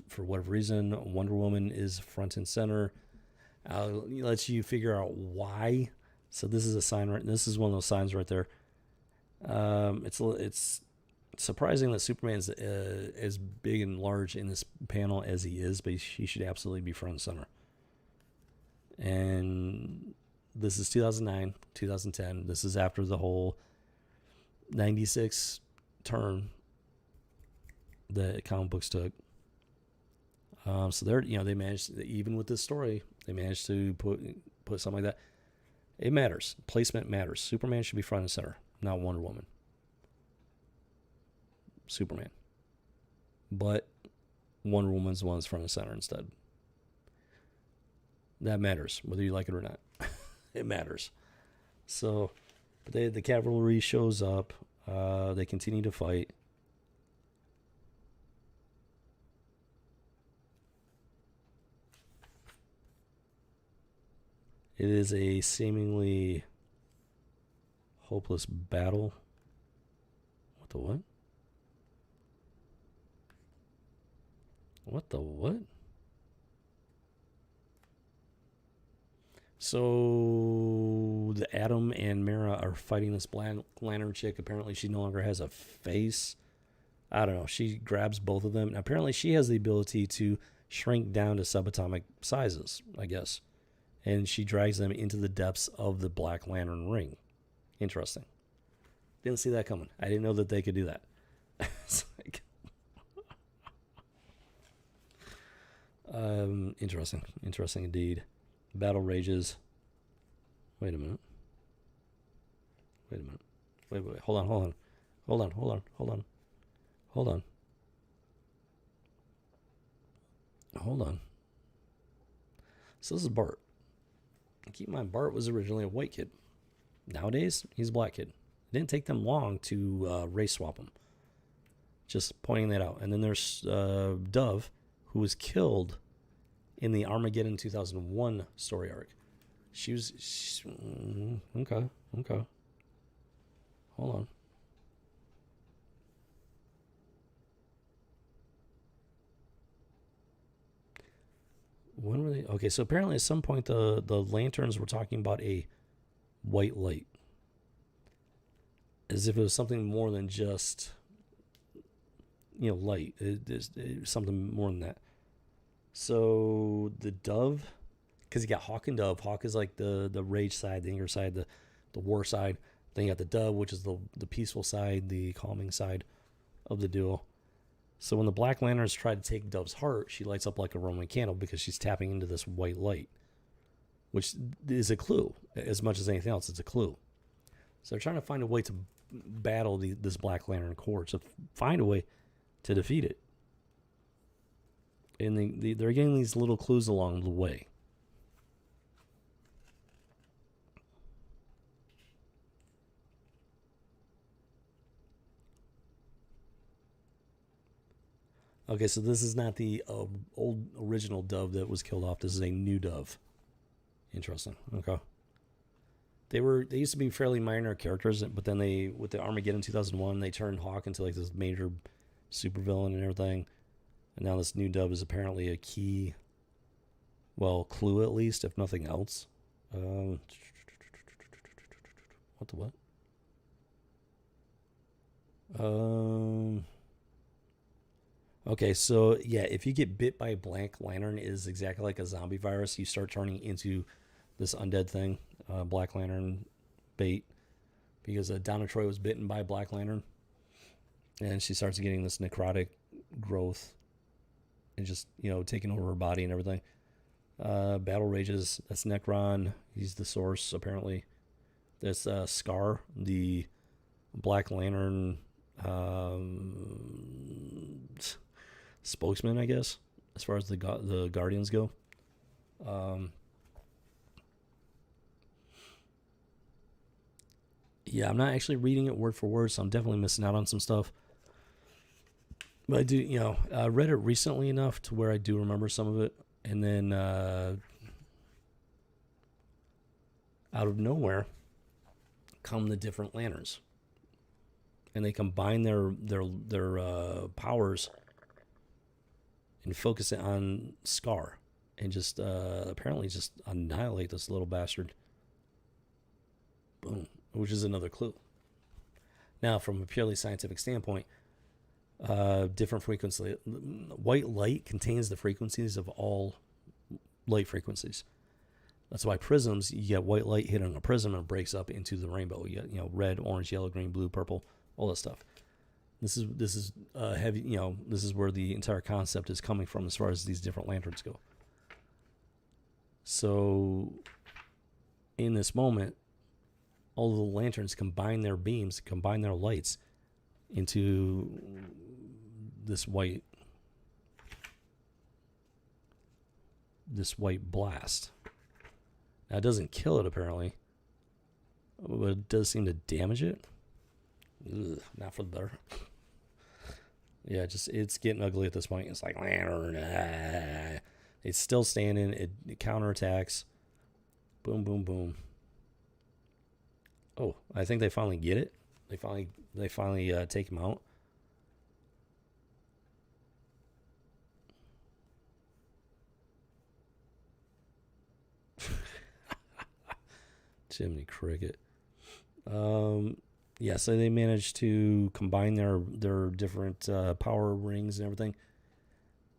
For whatever reason, Wonder Woman is front and center. I'll let you figure out why. So this is a sign right. This is one of those signs right there. It's surprising that Superman's as big and large in this panel as he is, but he should absolutely be front and center. And this is 2009, 2010. This is after the whole 96 turn that comic books took. So they managed, even with this story, they managed to put something like that. It matters. Placement matters. Superman should be front and center, not Wonder Woman. Superman. But Wonder Woman's the one that's front and center instead. That matters, whether you like it or not. It matters. So, but the cavalry shows up. They continue to fight. It is a seemingly hopeless battle. What the what? What the what? So the Atom and Mara are fighting this Black Lantern chick. Apparently she no longer has a face. I don't know. She grabs both of them. And apparently she has the ability to shrink down to subatomic sizes, I guess. And she drags them into the depths of the Black Lantern ring. Interesting. Didn't see that coming. I didn't know that they could do that. It's like, interesting. Interesting indeed. Battle rages. Wait a minute. Wait. Hold on. So this is Bart. Keep in mind, Bart was originally a white kid. Nowadays, he's a black kid. It didn't take them long to race swap him. Just pointing that out. And then there's Dove, who was killed in the Armageddon 2001 story arc. Okay. Hold on. When were they? Okay, so apparently at some point the lanterns were talking about a white light. As if it was something more than just, light. It was something more than that. So the Dove, because you got Hawk and Dove. Hawk is like the rage side, the anger side, the war side. Then you got the Dove, which is the peaceful side, the calming side of the duo. So when the Black Lanterns try to take Dove's heart, she lights up like a Roman candle because she's tapping into this white light, which is a clue. As much as anything else, it's a clue. So they're trying to find a way to battle this Black Lantern Corps, to find a way to defeat it. And they're getting these little clues along the way. Okay, so this is not the old original Dove that was killed off. This is a new Dove. Interesting. Okay. They used to be fairly minor characters, but then with the Armageddon 2001, they turned Hawk into like this major supervillain and everything. And now this new Dove is apparently a key, well, clue at least, if nothing else. What the what? Okay, so yeah, if you get bit by a Black Lantern, it is exactly like a zombie virus. You start turning into this undead thing, Black Lantern bait, because Donna Troy was bitten by a Black Lantern, and she starts getting this necrotic growth, and just taking over her body and everything. Battle rages. That's Necron. He's the source apparently. That's Scar, the Black Lantern spokesman, I guess, as far as the Guardians go. Yeah, I'm not actually reading it word for word, so I'm definitely missing out on some stuff. But I do, I read it recently enough to where I do remember some of it. And then out of nowhere come the different lanterns. And they combine their powers and focus it on Scar. And just apparently just annihilate this little bastard. Boom. Which is another clue. Now, from a purely scientific standpoint, different frequency. White light contains the frequencies of all light frequencies. That's why prisms, you get white light hit on a prism and it breaks up into the rainbow. You get, red, orange, yellow, green, blue, purple, all that stuff. This is heavy. This is where the entire concept is coming from as far as these different lanterns go. So, in this moment, all the lanterns combine their beams, combine their lights into this white blast. Now, it doesn't kill it apparently, but it does seem to damage it. Ugh, not for the better. Yeah, it's getting ugly at this point. It's like lantern. It's still standing. It counterattacks. Boom, boom, boom. Oh, I think they finally get it. They finally take him out. Jiminy Cricket. Yeah, so they managed to combine their different power rings and everything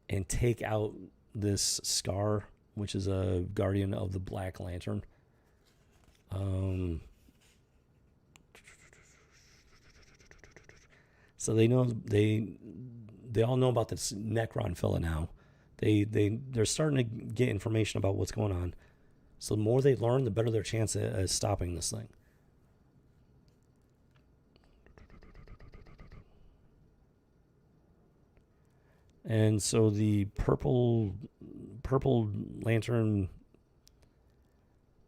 and take out this Scar, which is a guardian of the Black Lantern. So they know they all know about this Necron fella now. They're starting to get information about what's going on. So the more they learn, the better their chance at stopping this thing. And so the purple lantern,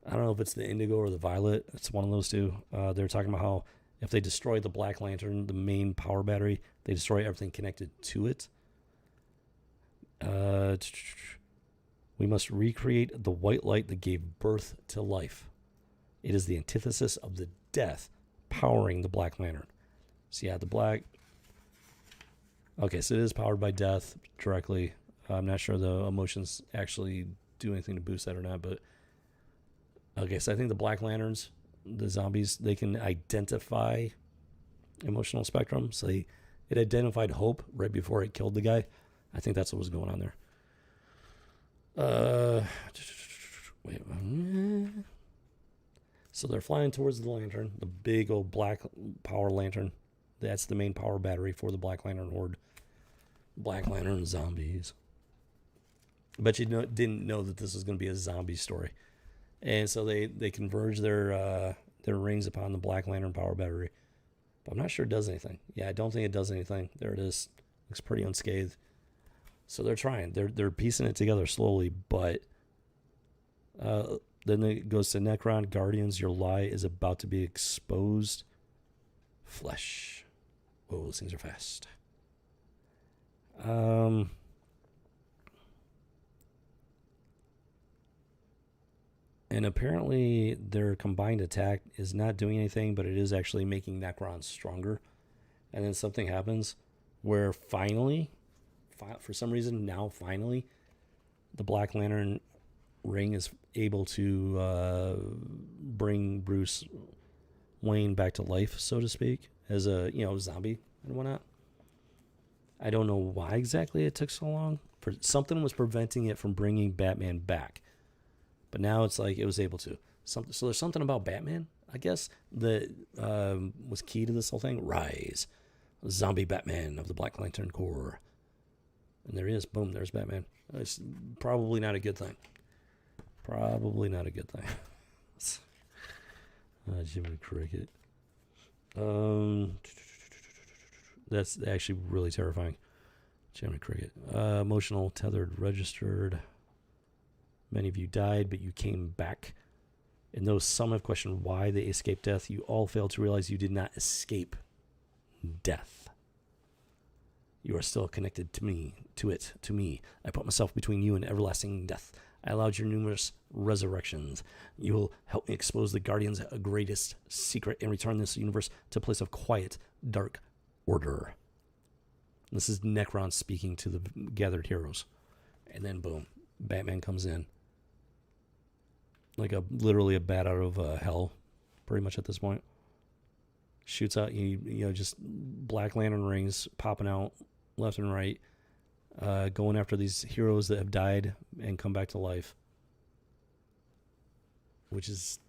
I don't know if it's the indigo or the violet. It's one of those two. They're talking about how if they destroy the Black Lantern, the main power battery, they destroy everything connected to it. We must recreate the white light that gave birth to life. It is the antithesis of the death powering the Black Lantern. So yeah, the black... Okay, so it is powered by death directly. I'm not sure the emotions actually do anything to boost that or not, but... Okay, so I think the Black Lanterns, the zombies, they can identify emotional spectrum. So it identified hope right before it killed the guy. I think that's what was going on there. Wait. So they're flying towards the lantern, the big old black power lantern. That's the main power battery for the Black Lantern Horde. Black Lantern zombies. I bet you didn't know that this was going to be a zombie story. And so they converge their their rings upon the Black Lantern power battery. But I'm not sure it does anything. Yeah, I don't think it does anything. There it is. Looks pretty unscathed. So they're trying. They're piecing it together slowly, but then it goes to Necron. Guardians, your lie is about to be exposed. Flesh. Whoa, those things are fast. And apparently their combined attack is not doing anything, but it is actually making Necron stronger. And then something happens where finally, for some reason, finally, the Black Lantern ring is able to bring Bruce Wayne back to life, so to speak, as a zombie and whatnot. I don't know why exactly it took so long. Something was preventing it from bringing Batman back. But now it's like it was able to. So there's something about Batman, I guess, that was key to this whole thing. Rise. Zombie Batman of the Black Lantern Corps. And there he is. Boom, there's Batman. It's probably not a good thing. Probably not a good thing. Jiminy Cricket. That's actually really terrifying. Jiminy Cricket. Emotional, tethered, registered. Many of you died, but you came back. And though some have questioned why they escaped death, you all failed to realize you did not escape death. You are still connected to me. I put myself between you and everlasting death. I allowed your numerous resurrections. You will help me expose the Guardian's greatest secret and return this universe to a place of quiet, dark order. This is Necron speaking to the gathered heroes. And then boom, Batman comes in. Like literally a bat out of hell, pretty much at this point. Shoots out, just Black Lantern rings popping out left and right, going after these heroes that have died and come back to life, which is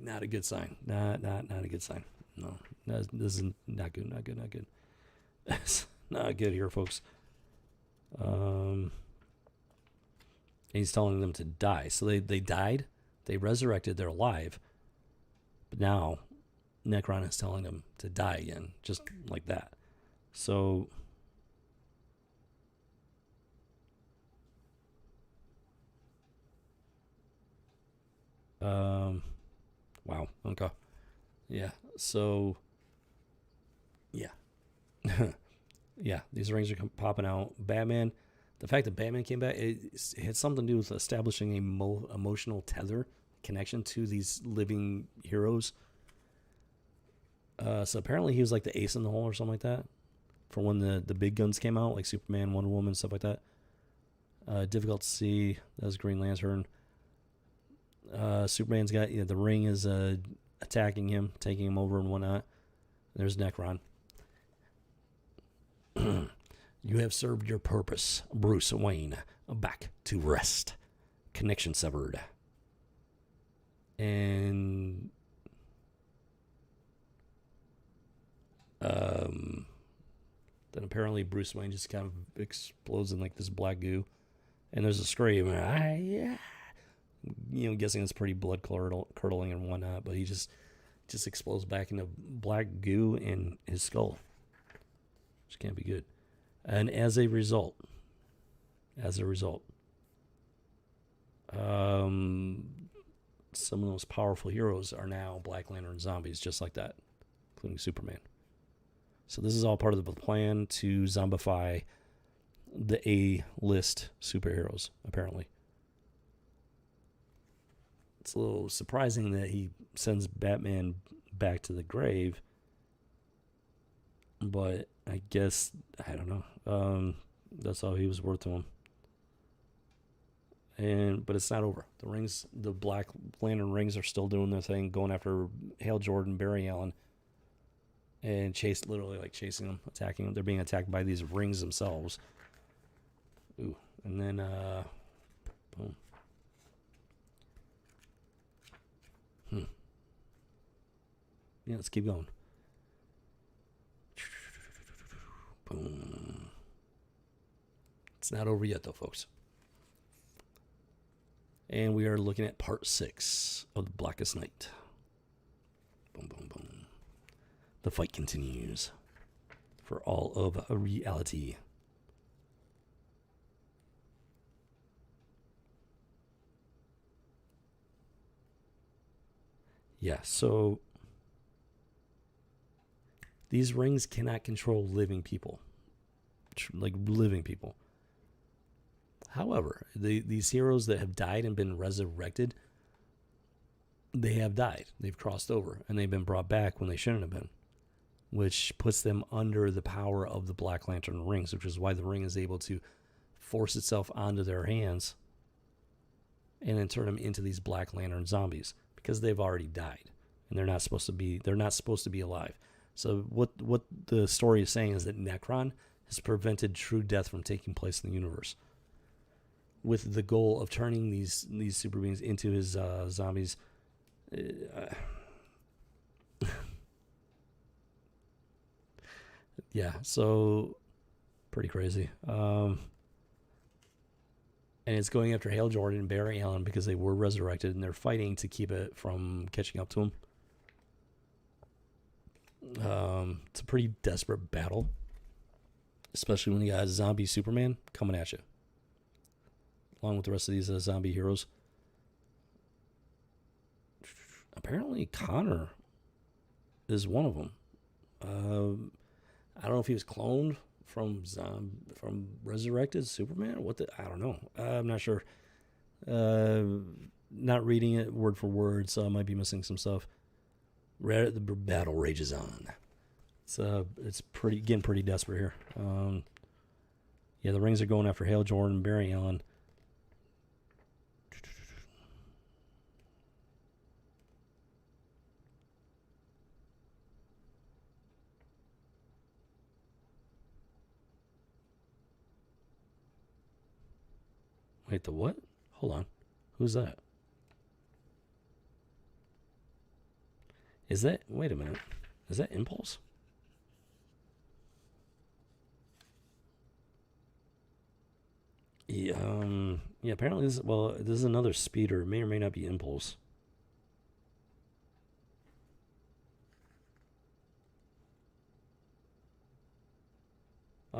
not a good sign. Not a good sign. No, this is not good. Not good. That's not good here, folks. He's telling them to die. So they died. They resurrected. They're alive. But now Necron is telling them to die again, just like that. So wow. Okay. Yeah. So yeah. Yeah, these rings are popping out. Batman, the fact that Batman came back, it had something to do with establishing a emotional tether connection to these living heroes. So apparently he was like the ace in the hole or something like that for when the big guns came out, like Superman, Wonder Woman, stuff like that. Difficult to see. That was Green Lantern. Superman's got, the ring is attacking him, taking him over and whatnot. There's Necron. You have served your purpose, Bruce Wayne. Back to rest. Connection severed. And then apparently Bruce Wayne just kind of explodes in like this black goo. And there's a scream. Guessing it's pretty blood curdling and whatnot, but he just explodes back into black goo in his skull. Which can't be good. And as a result, some of the most powerful heroes are now Black Lantern zombies, just like that, including Superman. So this is all part of the plan to zombify the A-list superheroes, apparently. It's a little surprising that he sends Batman back to the grave, but I guess, I don't know. That's all he was worth to him. But it's not over. The Black Lantern rings are still doing their thing, going after Hale Jordan, Barry Allen, and literally like chasing them, attacking them. They're being attacked by these rings themselves. Ooh, and then boom. Yeah, let's keep going. Boom. It's not over yet, though, folks. And we are looking at part 6 of the Blackest Night. Boom, boom, boom. The fight continues for all of reality. Yeah, so these rings cannot control living people. Like living people. However, these heroes that have died and been resurrected, they have died. They've crossed over, and they've been brought back when they shouldn't have been, which puts them under the power of the Black Lantern rings, which is why the ring is able to force itself onto their hands and then turn them into these Black Lantern zombies, because they've already died, and they're not supposed to be alive. So what the story is saying is that Necron has prevented true death from taking place in the universe, with the goal of turning these super beings into his zombies. Yeah, so pretty crazy. And it's going after Hal Jordan and Barry Allen because they were resurrected, and they're fighting to keep it from catching up to them. It's a pretty desperate battle, especially when you got zombie Superman coming at you, along with the rest of these zombie heroes. Apparently, Connor is one of them. I don't know if he was cloned from resurrected Superman. I don't know. I'm not sure. Not reading it word for word, so I might be missing some stuff. The battle rages on. It's getting pretty desperate here. Yeah, the rings are going after Hal Jordan and Barry Allen. Wait, the what? Hold on. Who's that? Wait a minute. Is that Impulse? Yeah, apparently this is another speeder. It may or may not be Impulse.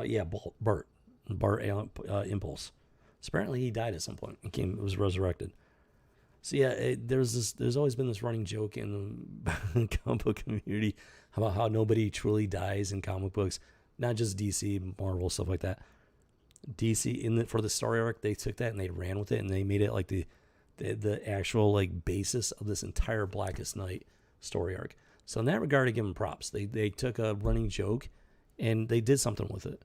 Yeah, Bart Allen, Impulse. So apparently he died at some point and was resurrected. So yeah, there's always been this running joke in the comic book community about how nobody truly dies in comic books, not just DC, Marvel, stuff like that. DC for the story arc, they took that and they ran with it, and they made it like the actual like basis of this entire Blackest Night story arc. So in that regard, I give them props. They took a running joke and they did something with it.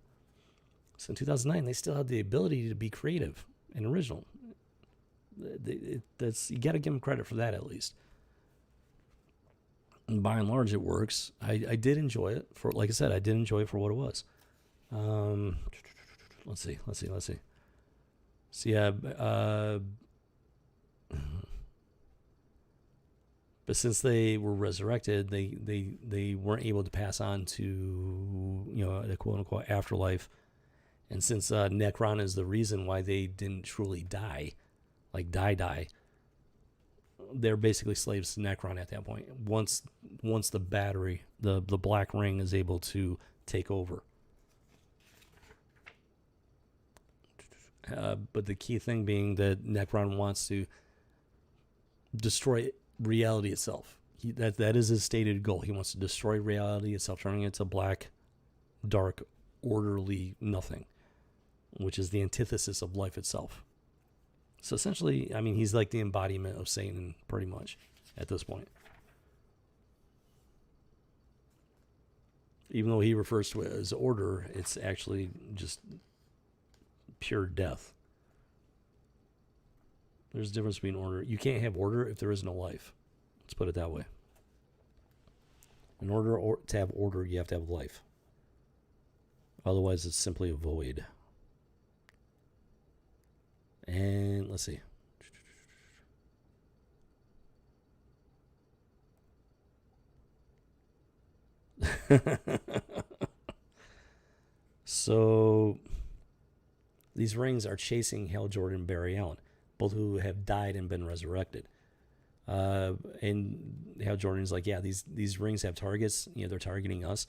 So in 2009, they still had the ability to be creative and original. You got to give them credit for that, at least. And by and large, it works. I did enjoy it like I said, I did enjoy it for what it was. Let's see. So yeah, but since they were resurrected, they weren't able to pass on to the quote unquote afterlife. And since Necron is the reason why they didn't truly die, like die, they're basically slaves to Necron at that point. Once the battery, the Black Ring, is able to take over. But the key thing being that Necron wants to destroy reality itself. That is his stated goal. He wants to destroy reality itself, turning it into black, dark, orderly nothing, which is the antithesis of life itself. So essentially, I mean, he's like the embodiment of Satan, pretty much, at this point. Even though he refers to it as order, it's actually just pure death. There's a difference between order. You can't have order if there is no life. Let's put it that way. In order to have order, you have to have life. Otherwise, it's simply a void. And let's see. So these rings are chasing Hal Jordan and Barry Allen, both who have died and been resurrected. And Hal Jordan's like, yeah, these rings have targets. They're targeting us.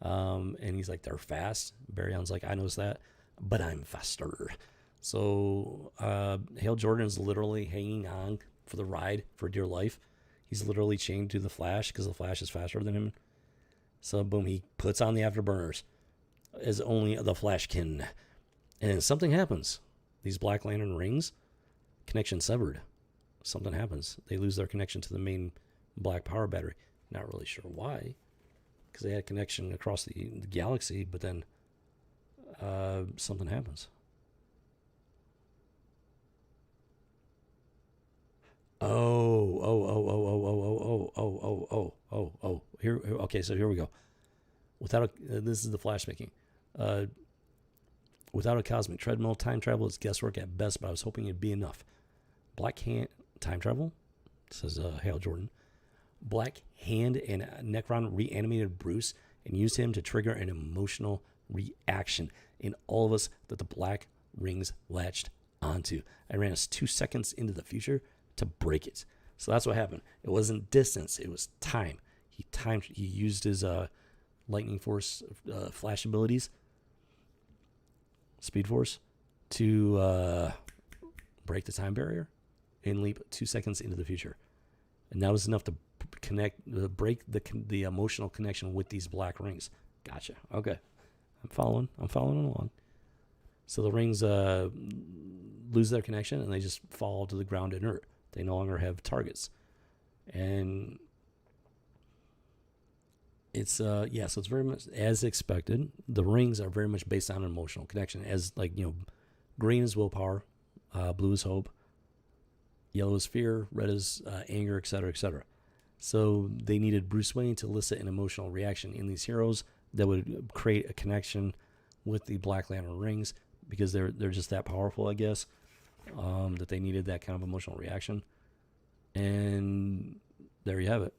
And he's like, they're fast. Barry Allen's like, I noticed that, but I'm faster. So Hal Jordan's literally hanging on for the ride for dear life. He's literally chained to the Flash because the Flash is faster than him. So boom, he puts on the afterburners as only the Flash can. And then something happens. These Black Lantern rings, connection severed. Something happens. They lose their connection to the main black power battery. Not really sure why, because they had a connection across the galaxy, but then something happens. Here, okay, so here we go. This is the Flash speaking. Without a cosmic treadmill, time travel is guesswork at best, but I was hoping it'd be enough. Black Hand time travel, says Hal Jordan. Black Hand and Necron reanimated Bruce and used him to trigger an emotional reaction in all of us that the black rings latched onto. I ran us 2 seconds into the future to break it. So that's what happened. It wasn't distance, it was time. He used his lightning force flash abilities, speed force, to break the time barrier and leap 2 seconds into the future. And that was enough to break the emotional connection with these black rings. Gotcha. Okay. I'm following along. So the rings lose their connection and they just fall to the ground inert. They no longer have targets. And it's so it's very much as expected. The rings are very much based on an emotional connection. As green is willpower, blue is hope, yellow is fear, red is anger, etc., etc. So they needed Bruce Wayne to elicit an emotional reaction in these heroes that would create a connection with the Black Lantern rings, because they're just that powerful, I guess, that they needed that kind of emotional reaction. And there you have it.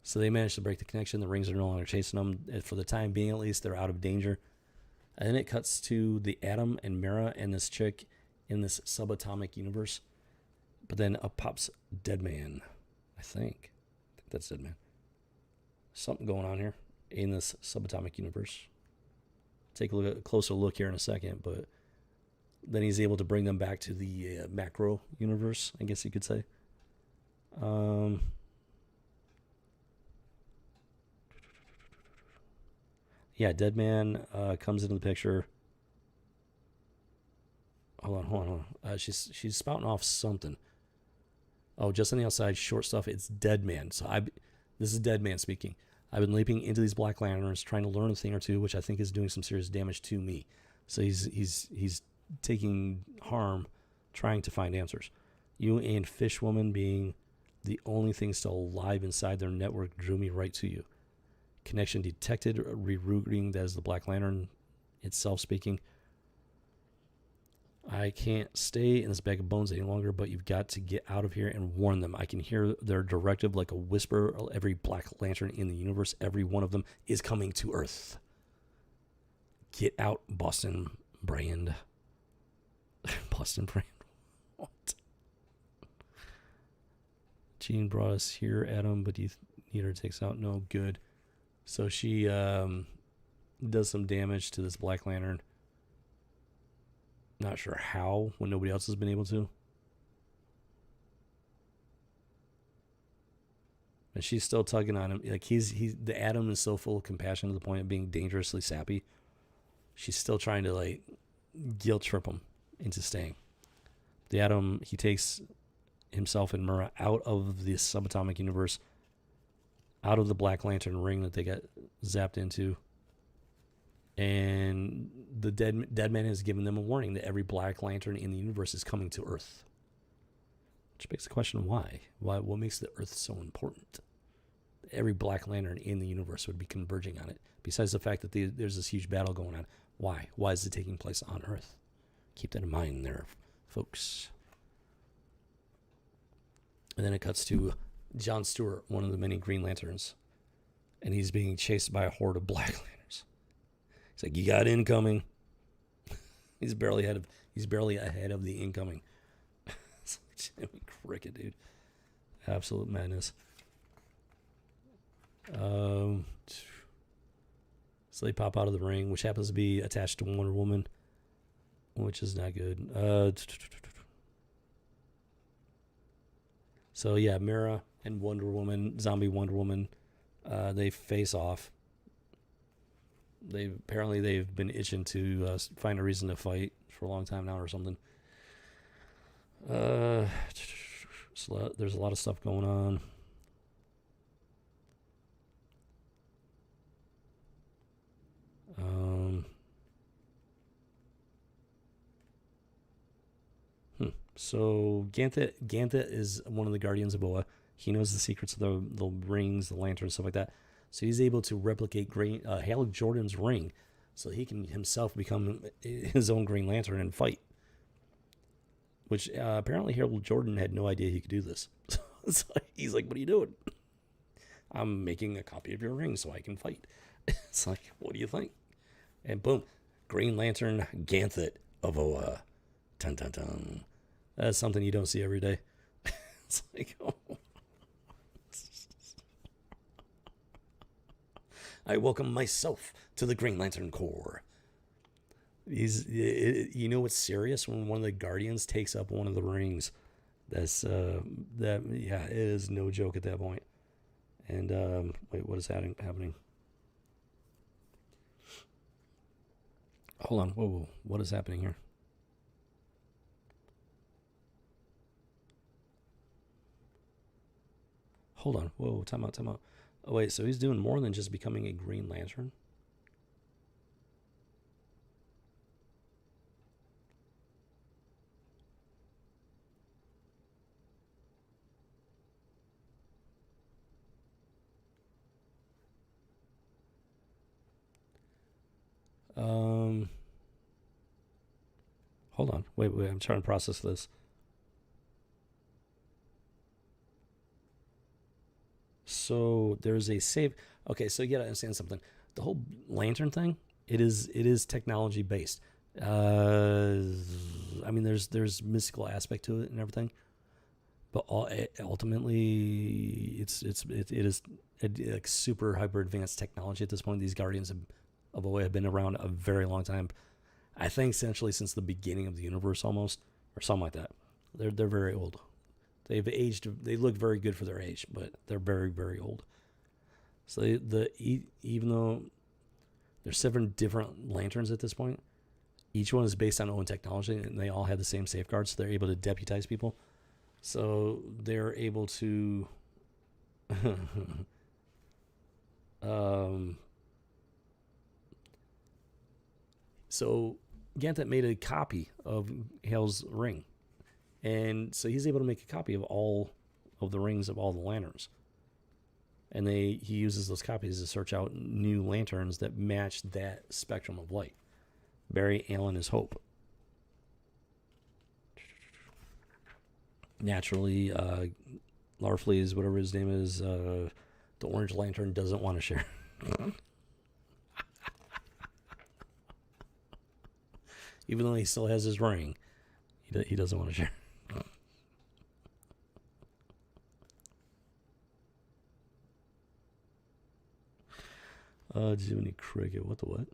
So they managed to break the connection. The rings are no longer chasing them. And for the time being, at least, they're out of danger. And then it cuts to the Atom and Mara and this chick in this subatomic universe. But then up pops Deadman, I think that's Deadman. Something going on here in this subatomic universe. Take a closer look here in a second, but then he's able to bring them back to the macro universe, I guess you could say. Deadman comes into the picture. Hold on. She's spouting off something. Oh, just on the outside, short stuff. It's Deadman. So this is Deadman speaking. I've been leaping into these Black Lanterns, trying to learn a thing or two, which I think is doing some serious damage to me. So he's taking harm, trying to find answers. You and Fishwoman being the only thing still alive inside their network drew me right to you. Connection detected, rerouting, that is the Black Lantern itself speaking. I can't stay in this bag of bones any longer, but you've got to get out of here and warn them. I can hear their directive like a whisper. Every Black Lantern in the universe, every one of them, is coming to Earth. Get out, Boston Brand. Boston Brand? What? Jean brought us here, Adam, but you need her to take us out? No, good. So she does some damage to this Black Lantern. Not sure how, when nobody else has been able to. And she's still tugging on him. Like the Atom is so full of compassion to the point of being dangerously sappy. She's still trying to guilt trip him into staying. The Atom, he takes himself and Murrah out of the subatomic universe, out of the Black Lantern ring that they got zapped into. And the Deadman has given them a warning that every Black Lantern in the universe is coming to Earth. Which begs the question, why? What makes the Earth so important? Every Black Lantern in the universe would be converging on it. Besides the fact that there's this huge battle going on. Why? Why is it taking place on Earth? Keep that in mind there, folks. And then it cuts to John Stewart, one of the many Green Lanterns. And he's being chased by a horde of Black Lanterns. He's like, you got incoming. He's barely ahead of the incoming. Jimmy Cricket, dude. Absolute madness. So they pop out of the ring, which happens to be attached to Wonder Woman, which is not good. So yeah, Mira and Wonder Woman, zombie Wonder Woman, they face off. They've been itching to find a reason to fight for a long time now or something. So there's a lot of stuff going on. So Ganthet is one of the Guardians of Oa. He knows the secrets of the rings, the lanterns, stuff like that. So he's able to replicate Hal Jordan's ring, so he can himself become his own Green Lantern and fight. Which apparently Harold Jordan had no idea he could do this. So he's like, "What are you doing?" "I'm making a copy of your ring so I can fight." It's like, what do you think? And boom, Green Lantern Ganthet of Oa. Dun dun dun. That's something you don't see every day. It's like, oh. I welcome myself to the Green Lantern Corps. You know what's serious when one of the Guardians takes up one of the rings. It is no joke at that point. And wait, what is happening? Hold on, whoa, what is happening here? Hold on, whoa, time out. Oh wait, so he's doing more than just becoming a Green Lantern? Hold on, wait, I'm trying to process this. So there's a save. Okay, so you gotta understand something. The whole lantern thing, it is technology based. I mean, there's mystical aspect to it and everything, but ultimately, it is like super hyper advanced technology at this point. These Guardians of Oa have been around a very long time. I think essentially since the beginning of the universe, almost, or something like that. They're very old. They've aged. They look very good for their age, but they're very, very old. So even though there's 7 different lanterns at this point, each one is based on own technology, and they all have the same safeguards. So they're able to deputize people. So they're able to. So Ganthet made a copy of Hal's ring. And so he's able to make a copy of all of the rings of all the lanterns. And he uses those copies to search out new lanterns that match that spectrum of light. Barry Allen is Hope. Naturally, Larfleeze, whatever his name is, the Orange Lantern doesn't want to share. Even though he still has his ring, he doesn't want to share. Jiminy Cricket, what the what?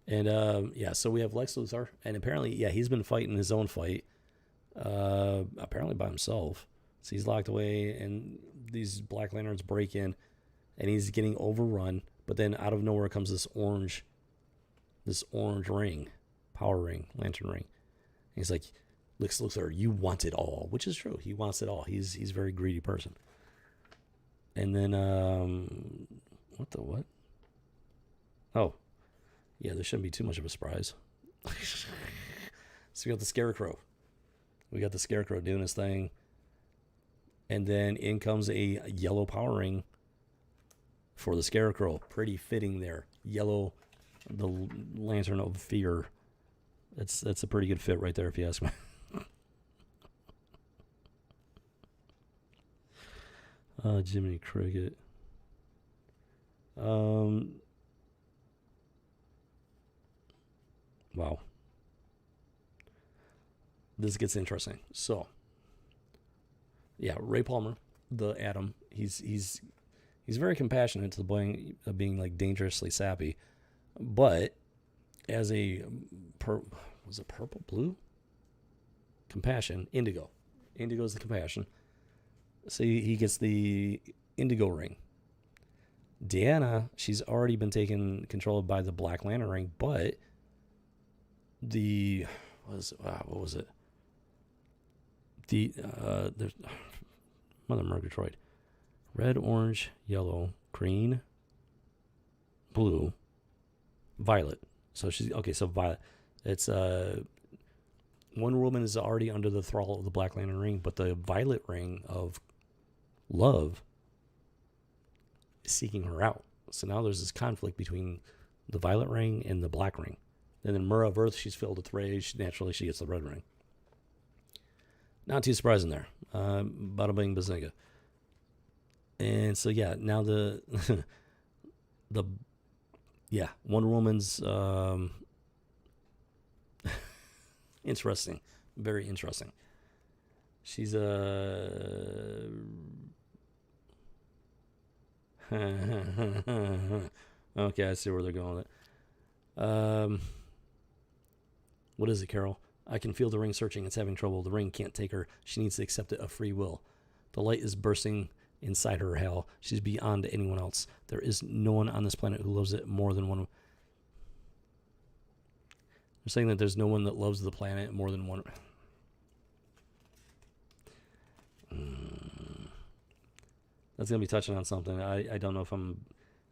And yeah, so we have Lex Luthor, and apparently, yeah, he's been fighting his own fight, apparently by himself. So he's locked away, and these Black Lanterns break in, and he's getting overrun. But then out of nowhere comes this orange ring, power ring, lantern ring. And he's like, Lex Luthor, you want it all, which is true. He wants it all. He's a very greedy person. And then, what the what? Oh, yeah, there shouldn't be too much of a surprise. So we got the Scarecrow. We got the Scarecrow doing his thing. And then in comes a yellow power ring for the Scarecrow. Pretty fitting there. Yellow, the Lantern of Fear. That's a pretty good fit right there, if you ask me. Jiminy Cricket. Wow. This gets interesting. So, yeah, Ray Palmer, the Atom, he's very compassionate to the point of being like dangerously sappy, but as a was it purple blue compassion indigo is the compassion, so he gets the indigo ring. Deanna, she's already been taken control of by the Black Lantern ring, but the what was it? There's Mother Murgatroyd. Red, orange, yellow, green, blue, violet. So she's okay. So violet. It's Wonder Woman is already under the thrall of the Black Lantern ring, but the violet ring of love is seeking her out. So now there's this conflict between the violet ring and the black ring. And then Murrah of Earth, she's filled with rage. Naturally, she gets the red ring. Not too surprising there. Bada bing, bazinga. And so, yeah, now the Wonder Woman's interesting. Very interesting. She's okay, I see where they're going with it. What is it, Carol? I can feel the ring searching. It's having trouble. The ring can't take her. She needs to accept it of free will. The light is bursting inside her hell. She's beyond anyone else. There is no one on this planet who loves it more than one. They're saying that there's no one that loves the planet more than one. That's gonna be touching on something. I don't know if I'm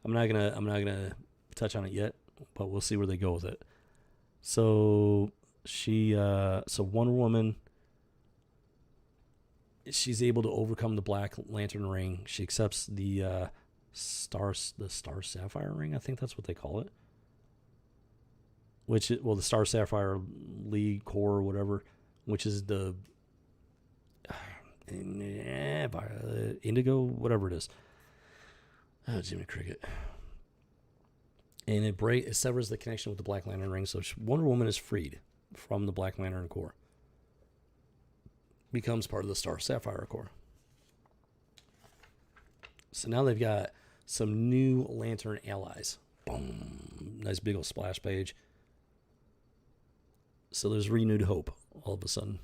not gonna touch on it yet, but we'll see where they go with it. So so Wonder Woman, she's able to overcome the Black Lantern ring. She accepts the Star Sapphire ring. I think that's what they call it. The Star Sapphire League Corps or whatever, which is the indigo, whatever it is. Oh, Jimmy Cricket. And it severs the connection with the Black Lantern ring, so Wonder Woman is freed from the Black Lantern Corps. Becomes part of the Star Sapphire Corps. So now they've got some new Lantern allies. Boom. Nice big old splash page. So there's renewed hope all of a sudden.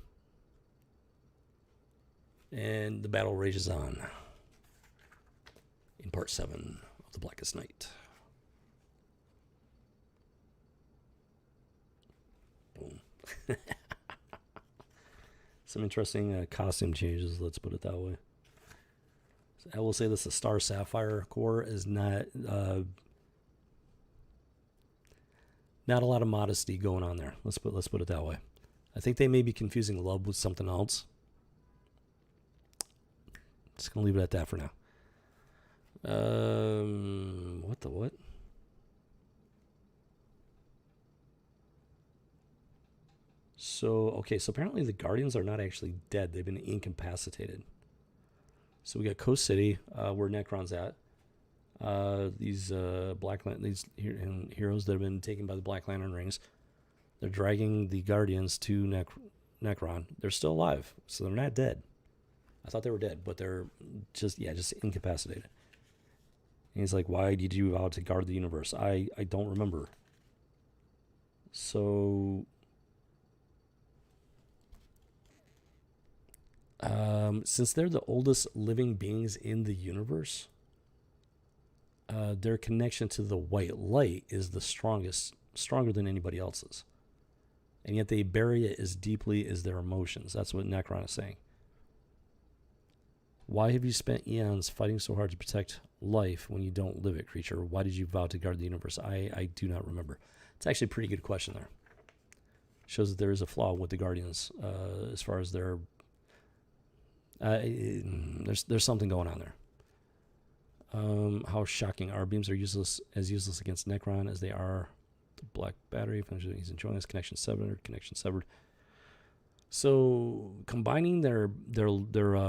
And the battle rages on in part 7 of The Blackest Night. Boom. Some interesting costume changes, let's put it that way. So I will say this, the Star Sapphire Corps is not a lot of modesty going on there. Let's put it that way. I think they may be confusing love with something else. Just gonna leave it at that for now. What? So apparently the Guardians are not actually dead. They've been incapacitated. So we got Coast City, where Necron's at. These heroes that have been taken by the Black Lantern rings. They're dragging the Guardians to Necron. They're still alive, so they're not dead. I thought they were dead, but they're just incapacitated. And he's like, why did you vow to guard the universe? I don't remember. So since they're the oldest living beings in the universe, their connection to the white light is the stronger than anybody else's. And yet they bury it as deeply as their emotions. That's what Necron is saying. Why have you spent eons fighting so hard to protect life when you don't live it, creature? Why did you vow to guard the universe? I do not remember. It's actually a pretty good question there. Shows that there is a flaw with the Guardians as far as their... there's something going on there. How shocking. Our beams are useless against Necron as they are the Black Battery. He's enjoying this. Connection severed. So combining their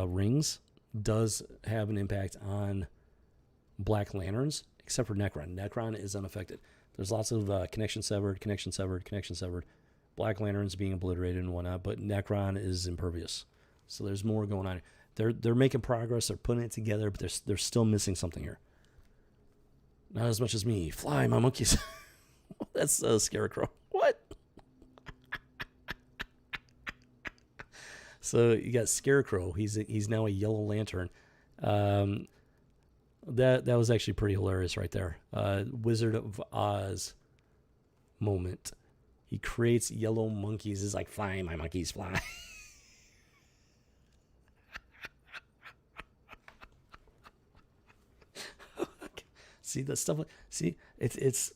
rings does have an impact on Black Lanterns, except for Necron. Necron is unaffected. There's lots of connection severed, connection severed, connection severed. Black Lanterns being obliterated and whatnot, but Necron is impervious. So there's more going on. They're making progress. They're putting it together, but they're still missing something here. Not as much as me. Fly, my monkeys. That's a Scarecrow. What? So you got Scarecrow. He's now a Yellow Lantern. That was actually pretty hilarious right there. Wizard of Oz moment. He creates yellow monkeys. It's like, fly, my monkeys, fly. See that stuff? See, it's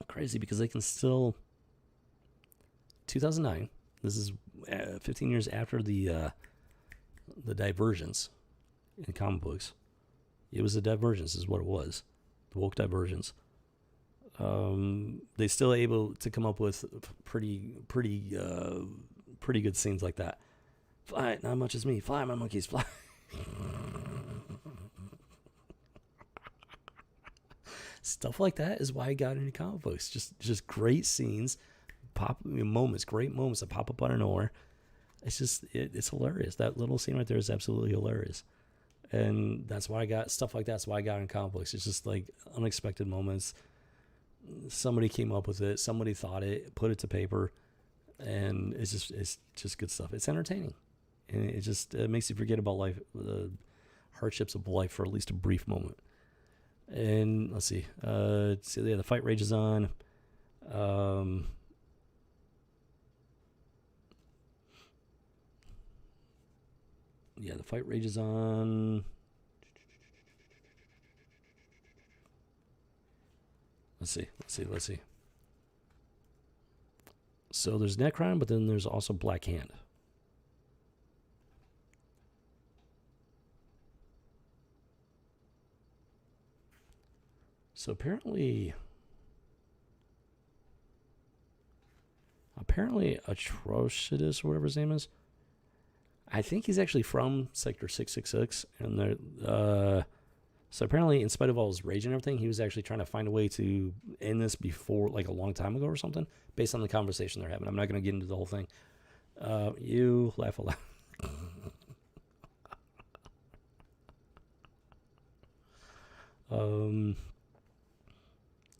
crazy because they can still. 2009. This is 15 years after the divergence in comic books. It was a divergence, is what it was. The woke divergence. They still able to come up with pretty good scenes like that. Fly, not much as me. Fly, my monkeys, fly. Stuff like that is why I got into comic books. Just great scenes, moments, great moments that pop up out of nowhere. It's just it's hilarious. That little scene right there is absolutely hilarious, and that's why I got stuff like that. That's why I got in comic books. It's just like unexpected moments. Somebody came up with it. Somebody thought it, put it to paper, and it's just good stuff. It's entertaining, and it makes you forget about life, the hardships of life for at least a brief moment. And let's see. The fight rages on. The fight rages on. Let's see. So there's Necron, but then there's also Black Hand. So apparently Atrocitus, or whatever his name is, I think he's actually from Sector 666, and so apparently, in spite of all his rage and everything, he was actually trying to find a way to end this before, like a long time ago or something, based on the conversation they're having. I'm not going to get into the whole thing. You laugh aloud.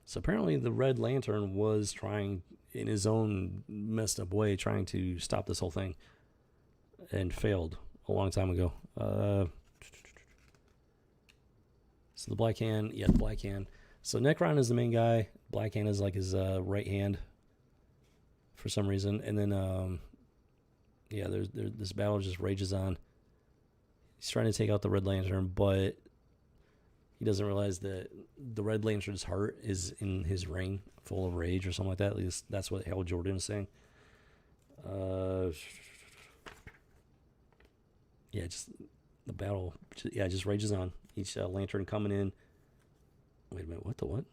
So apparently the Red Lantern was trying, in his own messed up way, trying to stop this whole thing, and failed a long time ago. So the Black Hand, the Black Hand. So Necron is the main guy. Black Hand is like his right hand for some reason. And then, there's this battle just rages on. He's trying to take out the Red Lantern, but he doesn't realize that the Red Lantern's heart is in his ring, full of rage or something like that. At least that's what Hal Jordan is saying. Just the battle, just rages on. Each lantern coming in. Wait a minute, what the what?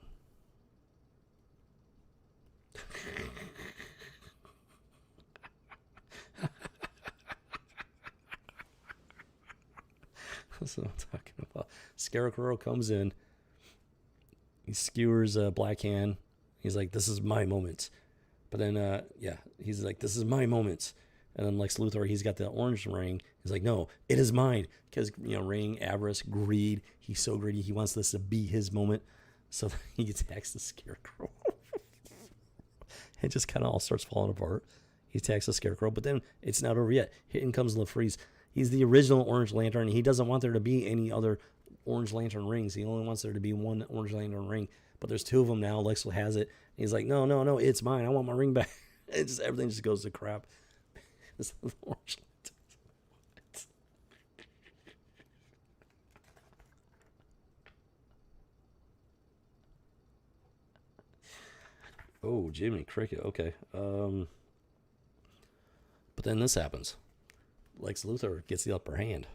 That's what I'm talking about. Scarecrow comes in. He skewers Black Hand. He's like, this is my moment. But then, he's like, this is my moment. And then Lex Luthor, he's got the orange ring. He's like, no, it is mine. Because, ring, avarice, greed. He's so greedy. He wants this to be his moment. So he attacks the Scarecrow. It just kind of all starts falling apart. He attacks the Scarecrow. But then it's not over yet. In comes LaFreeze. He's the original Orange Lantern. He doesn't want there to be any other Orange Lantern rings. He only wants there to be one Orange Lantern ring. But there's two of them now. Lex has it. He's like, no, it's mine. I want my ring back. Everything just goes to crap. It's the Orange Lantern. Oh, Jiminy Cricket. Okay. But then this happens. Lex Luthor gets the upper hand.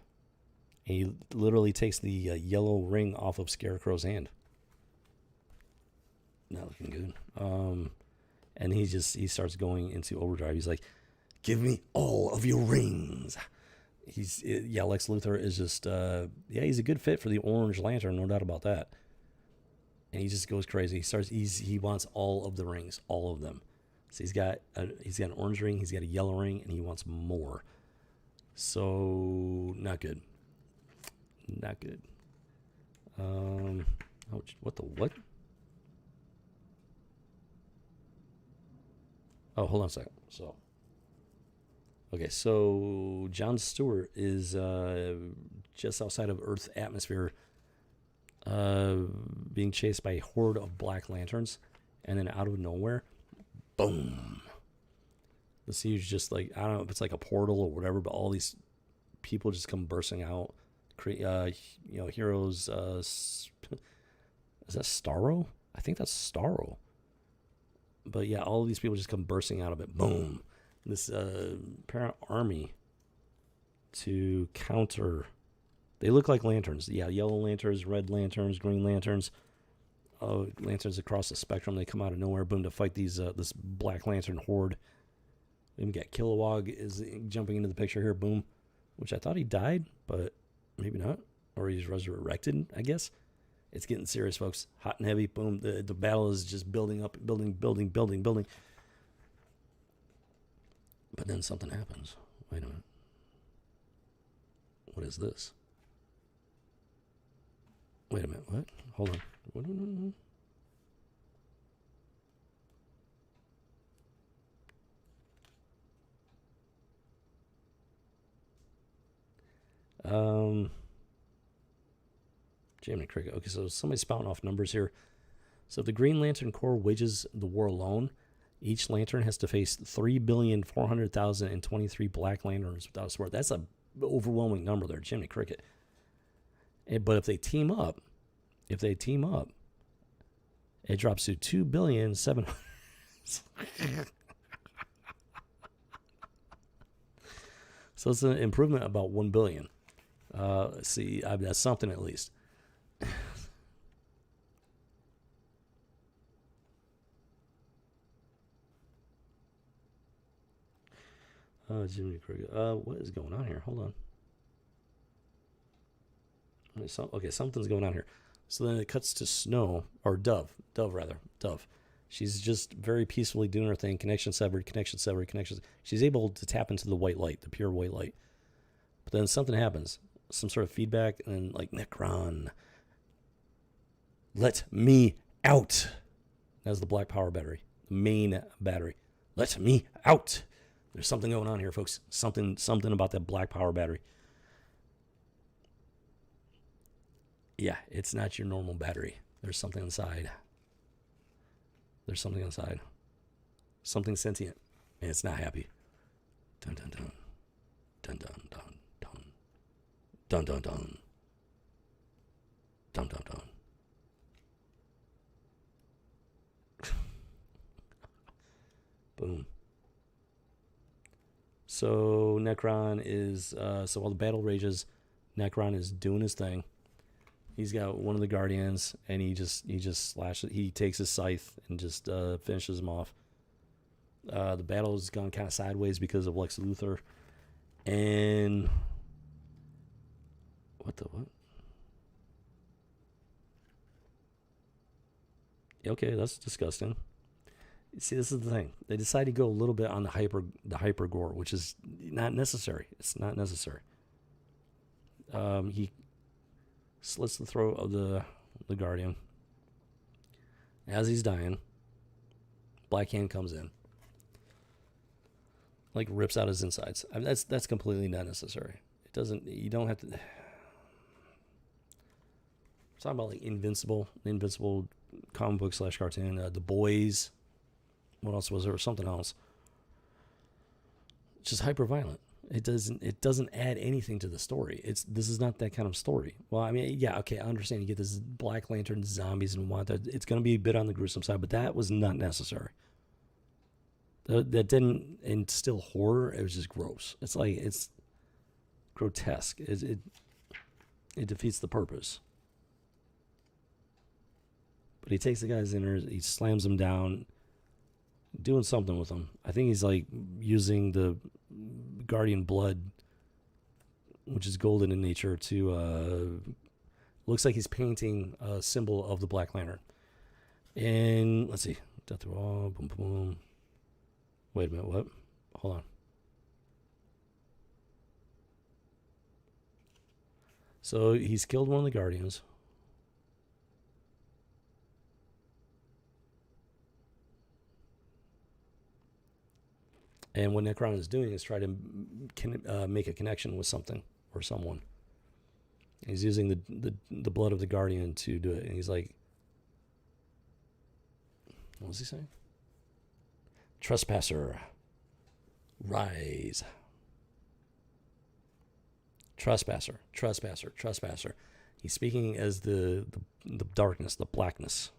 And he literally takes the yellow ring off of Scarecrow's hand. Not looking good. And he starts going into overdrive. He's like, give me all of your rings. Lex Luthor is just, he's a good fit for the Orange Lantern, no doubt about that. and he just goes crazy. He wants all of the rings, all of them. So he's got an orange ring, he's got a yellow ring, and he wants more. So not good. Not good. What the what? Oh, hold on a second. So Jon Stewart is just outside of Earth's atmosphere, being chased by a horde of Black Lanterns, and then out of nowhere, boom! The siege just like, I don't know if it's like a portal or whatever, but all these people just come bursting out. Heroes. Is that Starro? I think that's Starro. But yeah, all of these people just come bursting out of it. Boom! This apparent army to counter. They look like lanterns. Yeah, yellow lanterns, red lanterns, green lanterns. Lanterns across the spectrum. They come out of nowhere, boom, to fight this Black Lantern horde. We got Kilowog is jumping into the picture here, boom. Which I thought he died, but maybe not. Or he's resurrected, I guess. It's getting serious, folks. Hot and heavy, boom. The battle is just building up, building. But then something happens. Wait a minute. What is this? Wait a minute. What? Hold on. Jiminy Cricket. Okay, so somebody's spouting off numbers here. So if the Green Lantern Corps wages the war alone, each lantern has to face 3,400,023 Black Lanterns without support. That's an overwhelming number there, Jiminy Cricket. But if they team up, it drops to 2,700,000,000. So it's an improvement about 1 billion. See, that's something at least. Jimmy Cricket. What is going on here? Hold on. Okay, something's going on here. So then it cuts to Snow, or Dove. She's just very peacefully doing her thing. Connection severed. She's able to tap into the white light, the pure white light. But then something happens. Some sort of feedback, and then like, Necron, let me out. That's the black power battery, the main battery. Let me out. There's something going on here, folks. Something about that black power battery. Yeah, it's not your normal battery. There's something inside. Something sentient, and it's not happy. Dun dun dun. Dun dun dun dun. Dun dun dun. Dun dun dun. Boom. So Necron is so while the battle rages, Necron is doing his thing. He's got one of the Guardians, and he just slashes. He takes his scythe and just finishes him off. The battle's gone kind of sideways because of Lex Luthor, and what? Okay, that's disgusting. See, this is the thing. They decide to go a little bit on the hyper gore, which is not necessary. It's not necessary. He slits the throat of the Guardian. As he's dying, Black Hand comes in, like rips out his insides. I mean, that's completely not necessary. It doesn't. You don't have to. We're talking about like Invincible comic book / cartoon. The Boys. What else was there? Something else. It's just hyper violent. It doesn't add anything to the story. This is not that kind of story. Well, I mean, yeah, okay, I understand you get this Black Lantern zombies and whatnot. It's going to be a bit on the gruesome side, but that was not necessary. That didn't instill horror. It was just gross. It's grotesque. It defeats the purpose. But he takes the guys in there, he slams them down, doing something with them. I think he's like using the Guardian blood, which is golden in nature, to looks like he's painting a symbol of the Black Lantern. And let's see. Death through all. Boom, boom, boom. Wait a minute. What? Hold on. So he's killed one of the Guardians. And what Necron is doing is try to make a connection with something or someone. And he's using the blood of the Guardian to do it. And he's like, what was he saying? Trespasser, rise. Trespasser, trespasser, trespasser. He's speaking as the darkness, the blackness.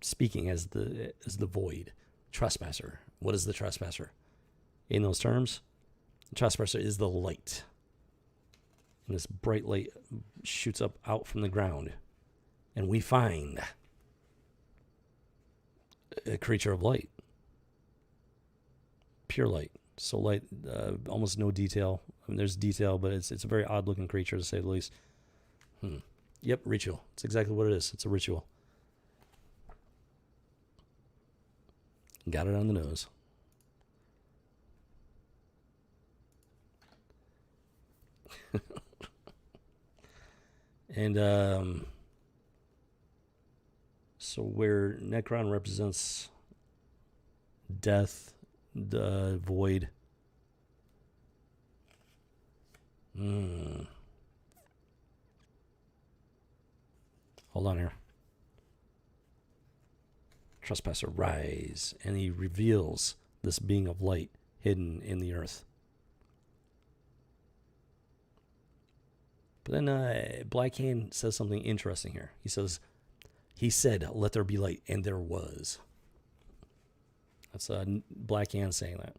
Speaking as the void. Trespasser. What is the trespasser? In those terms, the trespasser is the light. And this bright light shoots up out from the ground. And we find a creature of light. Pure light. So light, almost no detail. I mean, there's detail, but it's a very odd looking creature to say the least. Yep, ritual. It's exactly what it is. It's a ritual. Got it on the nose. And so where Necron represents death, the void. Hold on here. Trespasser, rise. And he reveals this being of light hidden in the earth. But then Black Hand says something interesting here. He said, let there be light, and there was. That's Black Hand saying that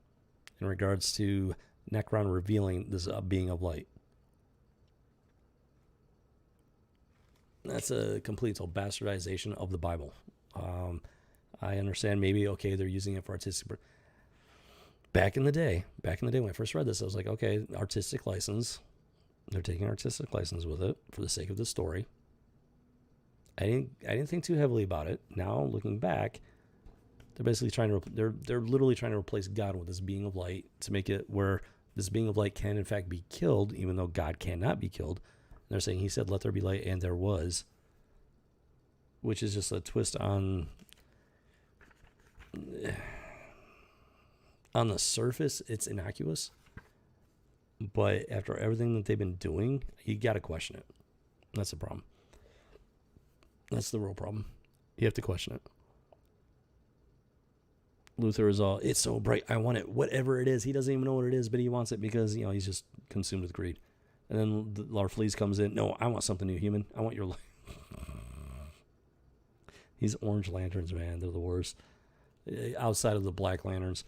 in regards to Necron revealing this being of light. That's a complete bastardization of the Bible. I understand maybe, okay, they're using it for artistic. Back in the day when I first read this, I was like, okay, artistic license. They're taking artistic license with it for the sake of the story. I didn't think too heavily about it. Now looking back, they're basically they're literally trying to replace God with this being of light to make it where this being of light can in fact be killed, even though God cannot be killed. And they're saying he said, let there be light, and there was, which is just a twist on the surface. It's innocuous. But after everything that they've been doing, you got to question it. That's the problem. That's the real problem. You have to question it. Luther is all, it's so bright, I want it, whatever it is. He doesn't even know what it is, but he wants it because, he's just consumed with greed. And then Larfleeze comes in, no, I want something new, human. I want your life. These orange lanterns, man, they're the worst. Outside of the black lanterns.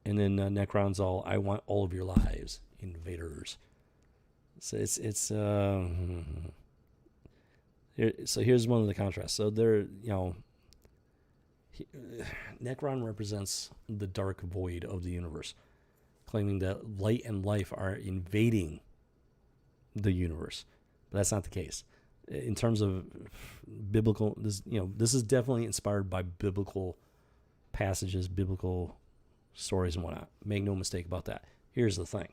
And then Necron's all, I want all of your lives, invaders. So so here's one of the contrasts. So Necron represents the dark void of the universe, claiming that light and life are invading the universe. But that's not the case. In terms of biblical, this is definitely inspired by biblical passages, biblical stories and whatnot. Make no mistake about that. Here's the thing.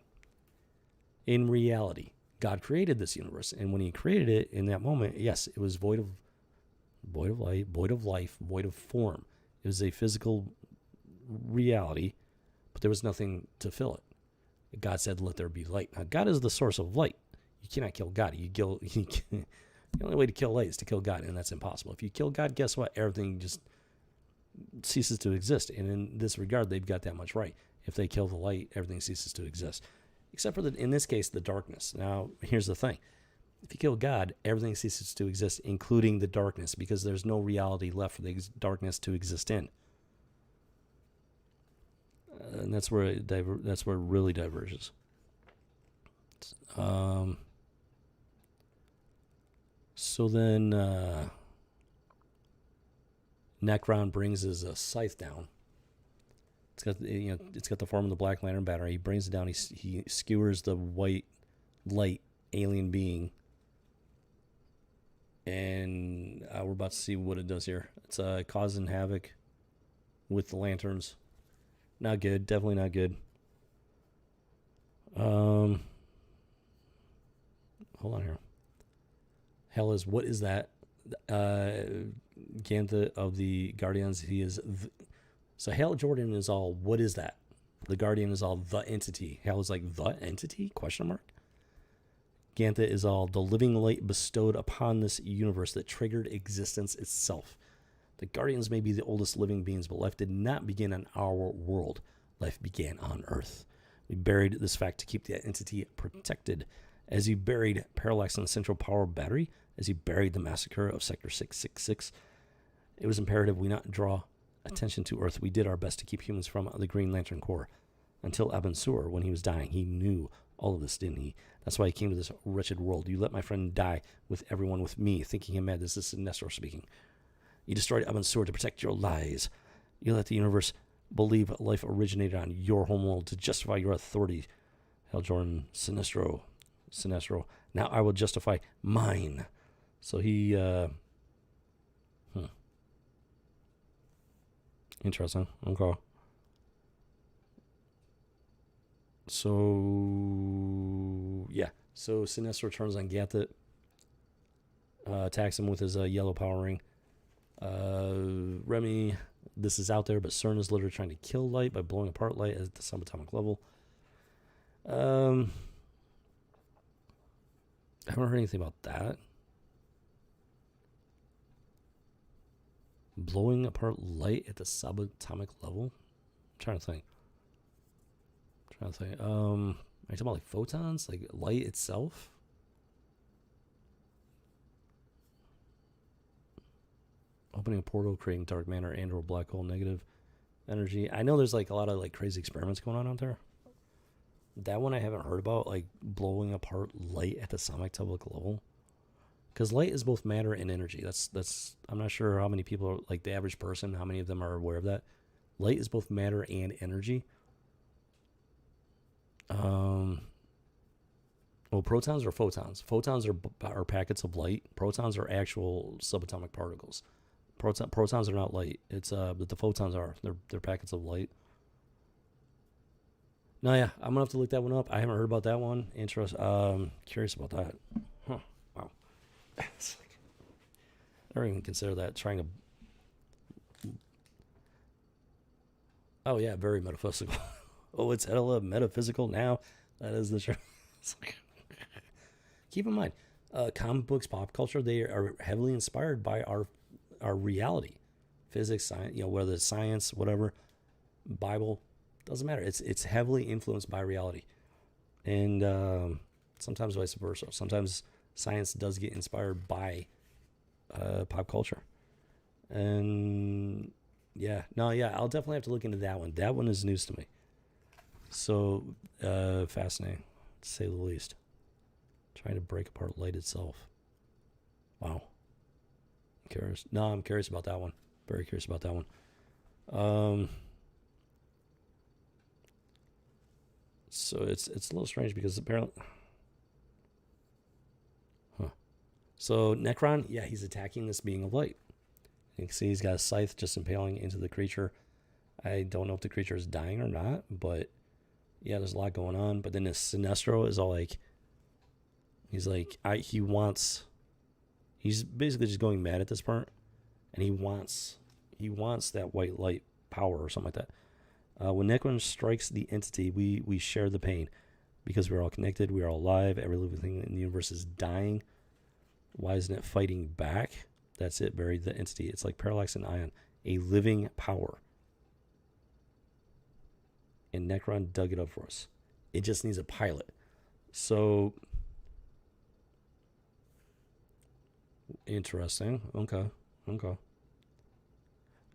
In reality, God created this universe, and when he created it in that moment, yes, it was void of light, void of life, void of form. It was a physical reality, but there was nothing to fill it. God said, let there be light. Now, God is the source of light. You cannot kill God. The only way to kill light is to kill God, and that's impossible. If you kill God, guess what? Everything just ceases to exist. And in this regard, they've got that much right. If they kill the light, everything ceases to exist. Except for, in this case, the darkness. Now, here's the thing. If you kill God, everything ceases to exist, including the darkness, because there's no reality left for the darkness to exist in. And that's where it really diverges. So then Necron brings his scythe down. It's got the form of the Black Lantern battery. He brings it down. He skewers the white light alien being, And we're about to see what it does here. It's causing havoc with the lanterns. Not good. Definitely not good. Hold on here. Hell is, what is that? Ganthet of the Guardians. He is. So Hal Jordan is all, what is that? The Guardian is all the entity. Hal is like, the entity? Question mark. Ganthet is all the living light bestowed upon this universe that triggered existence itself. The Guardians may be the oldest living beings, but life did not begin on our world. Life began on Earth. We buried this fact to keep the entity protected. As you buried Parallax in the Central Power Battery, as you buried the massacre of Sector 666, it was imperative we not draw attention to Earth. We did our best to keep humans from the Green Lantern Corps. Until Abin Sur, when he was dying, he knew all of this, didn't he? That's why he came to this wretched world. You let my friend die with everyone with me, thinking him mad. This is Sinestro speaking. You destroyed Abin Sur to protect your lies. You let the universe believe life originated on your homeworld to justify your authority. Hal Jordan, Sinestro. Now I will justify mine. So he, Interesting. Okay. So, yeah. So Sinestro turns on Ganthet, attacks him with his yellow power ring. Remy, this is out there, but CERN is literally trying to kill light by blowing apart light at the subatomic level. I haven't heard anything about that. Blowing apart light at the subatomic level? I'm trying to think. Are you talking about like photons? Like light itself? Opening a portal, creating dark matter and or black hole negative energy. I know there's like a lot of like crazy experiments going on out there. That one I haven't heard about, like blowing apart light at the subatomic level. Because light is both matter and energy. That's I'm not sure how many people are, like the average person, how many of them are aware of that. Light is both matter and energy. Well, protons are photons. Photons are packets of light. Protons are actual subatomic particles. Protons are not light. It's but the photons are. They're packets of light. No, yeah, I'm gonna have to look that one up. I haven't heard about that one. Curious about that. Huh. Wow. It's like, I don't even consider that trying to. Oh yeah, very metaphysical. Oh, it's hella metaphysical now. That is the truth. Like, keep in mind, comic books, pop culture, they are heavily inspired by our reality, physics, science. You know, whether it's science, whatever, Bible, doesn't matter. It's heavily influenced by reality, and sometimes vice versa. Sometimes science does get inspired by pop culture, and yeah, I'll definitely have to look into that one. That one is news to me. So fascinating, to say the least. Trying to break apart light itself. Wow. I'm curious. No, I'm curious about that one. Very curious about that one. So it's a little strange because apparently. So Necron, yeah, he's attacking this being of light. You can see he's got a scythe just impaling into the creature. I don't know if the creature is dying or not, but yeah, there's a lot going on. But then this Sinestro is all like, he's basically just going mad at this part, and he wants that white light power or something like that. When Necron strikes the entity, we share the pain because we're all connected, we are all alive. Every living thing in the universe is dying. Why isn't it fighting back? That's it. Buried the entity. It's like Parallax and Ion, a living power. And Necron dug it up for us. It just needs a pilot. So interesting. Okay.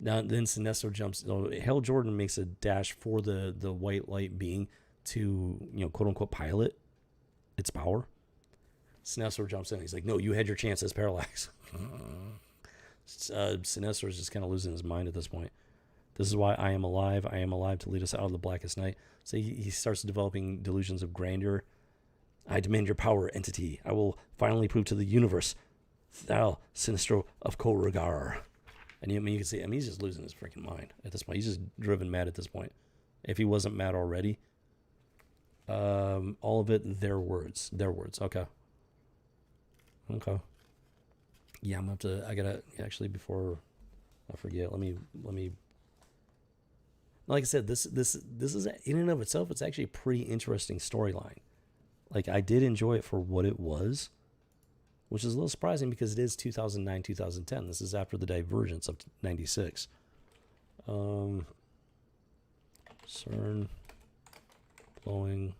Now then Sinestro jumps. Hal Jordan makes a dash for the white light being to, quote unquote pilot its power. Sinestro jumps in. He's like, "No, you had your chance as Parallax." Sinestro is just kind of losing his mind at this point. This is why I am alive. I am alive to lead us out of the blackest night. So he starts developing delusions of grandeur. I demand your power, entity. I will finally prove to the universe Thou Sinistro of Korugar. And you can see, he's just losing his freaking mind at this point. He's just driven mad at this point. If he wasn't mad already. All of it, their words. Okay. Yeah, I gotta, actually, before I forget, let me, like I said, this is, in and of itself, it's actually a pretty interesting storyline. Like, I did enjoy it for what it was, which is a little surprising because it is 2009, 2010. This is after the divergence of 96. CERN blowing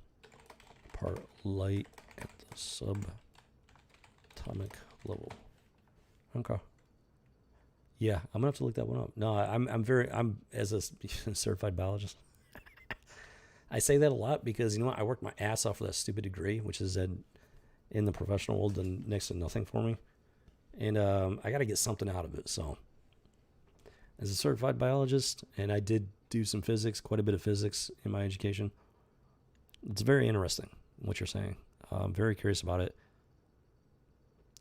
apart light at the subatomic level. Okay. Yeah, I'm gonna have to look that one up. No, I'm as a certified biologist. I say that a lot because, you know what, I worked my ass off for that stupid degree, which is in the professional world done next to nothing for me. And I got to get something out of it. So as a certified biologist, and I did do some physics, quite a bit of physics in my education. It's very interesting what you're saying. I'm very curious about it.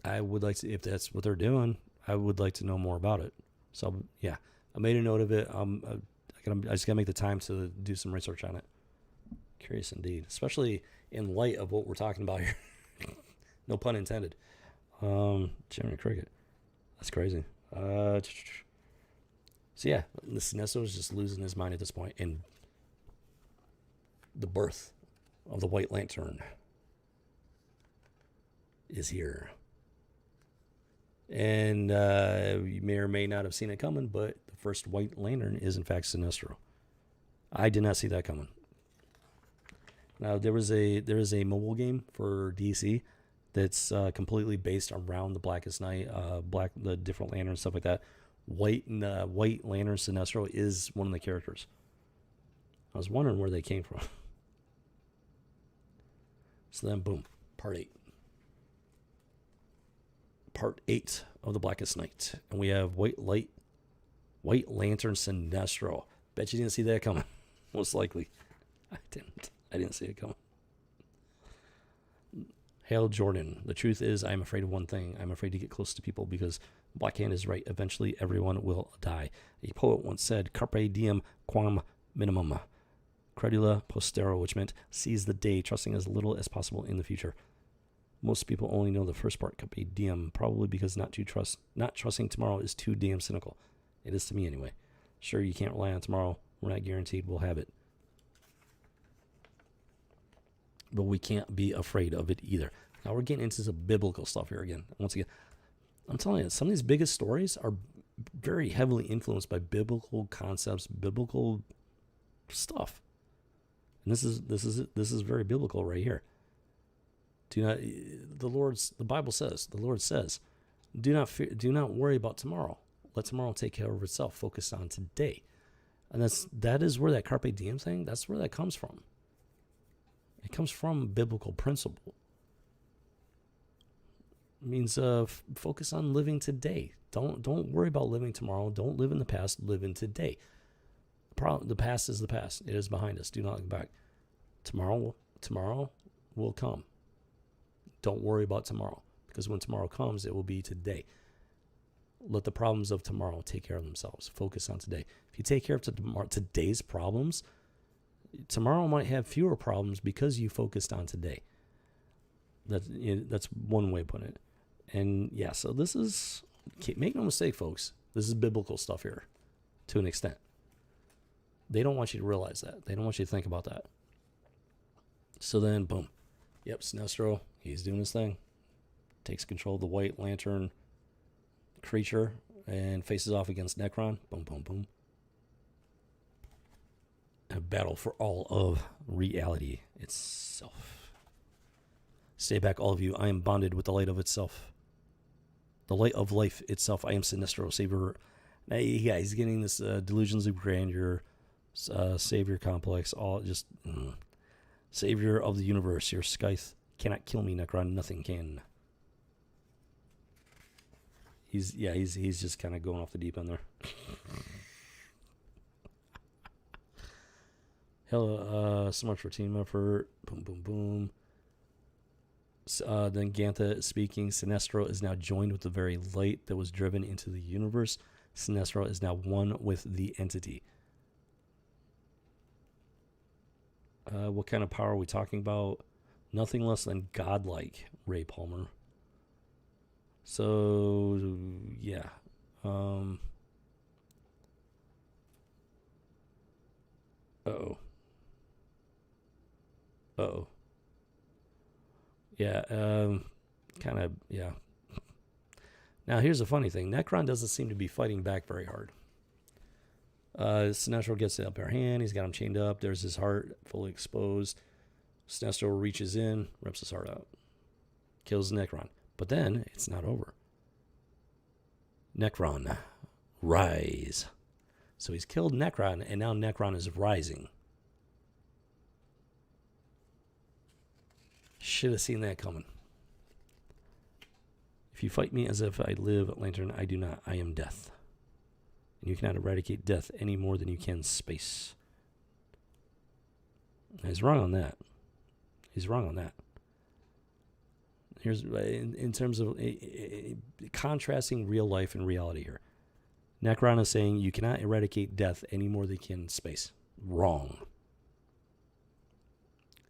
I would like to, if that's what they're doing, I would like to know more about it. So yeah, I made a note of it. I just gotta make the time to do some research on it. Curious indeed, especially in light of what we're talking about here. No pun intended. Jiminy Cricket. That's crazy. So yeah, Sinestro is just losing his mind at this point. And the birth of the White Lantern is here. And you may or may not have seen it coming, but the first White Lantern is in fact Sinestro. I did not see that coming. Now there is a mobile game for DC that's completely based around the Blackest Night, the different lanterns, stuff like that. White Lantern Sinestro is one of the characters. I was wondering where they came from. So then, boom, part 8. Part 8 of the Blackest Night, and we have White Lantern Sinestro. Bet you didn't see that coming. Most likely, I didn't see it coming. Hail Jordan. The truth is, I am afraid of one thing. I'm afraid to get close to people because Black Hand is right. Eventually, everyone will die. A poet once said, "Carpe diem quam minimum. Credula postero," which meant seize the day, trusting as little as possible in the future. Most people only know the first part, carpe diem, probably because not trusting tomorrow is too damn cynical. It is to me anyway. Sure, you can't rely on tomorrow. We're not guaranteed we'll have it. But we can't be afraid of it either. Now we're getting into some biblical stuff here again. Once again, I'm telling you, some of these biggest stories are very heavily influenced by biblical concepts, biblical stuff. And this is very biblical right here. The Bible says, the Lord says, do not worry about tomorrow. Let tomorrow take care of itself. Focus on today. And that is where that carpe diem thing, that's where that comes from. It comes from biblical principle. It means focus on living today. Don't worry about living tomorrow. Don't live in the past. Live in today. The past is the past. It is behind us. Do not look back. Tomorrow will come. Don't worry about tomorrow, because when tomorrow comes, it will be today. Let the problems of tomorrow take care of themselves. Focus on today. If you take care of today's problems, tomorrow might have fewer problems because you focused on today. That's one way of putting it. And yeah, so this is, make no mistake, folks, this is biblical stuff here to an extent. They don't want you to realize that. They don't want you to think about that. So then, boom. Yep, Sinestro, he's doing his thing. Takes control of the White Lantern creature and faces off against Necron. Boom, boom, boom. A battle for all of reality itself. Stay back, all of you. I am bonded with the light of itself. The light of life itself. I am Sinestro, savior. Now, yeah, he's getting this delusions of grandeur, savior complex, all just savior of the universe. Your scythe cannot kill me, Necron. Nothing can. He's just kind of going off the deep end there. Hell, so much for team effort. Boom, boom, boom. Then Gantha speaking, Sinestro is now joined with the very light that was driven into the universe. Sinestro is now one with the entity. What kind of power are we talking about? Nothing less than godlike, Ray Palmer. So, yeah. Uh-oh. Uh-oh. Yeah, kind of, yeah. Now, here's the funny thing. Necron doesn't seem to be fighting back very hard. Sinestro gets the upper hand. He's got him chained up. There's his heart fully exposed. Sinestro reaches in, rips his heart out. Kills Necron. But then, it's not over. Necron, rise. So he's killed Necron, and now Necron is rising. Should have seen that coming. If you fight me as if I live, Lantern, I do not. I am death. And you cannot eradicate death any more than you can space. He's wrong on that. He's wrong on that. Here's in terms of contrasting real life and reality here. Necron is saying you cannot eradicate death any more than you can space. Wrong.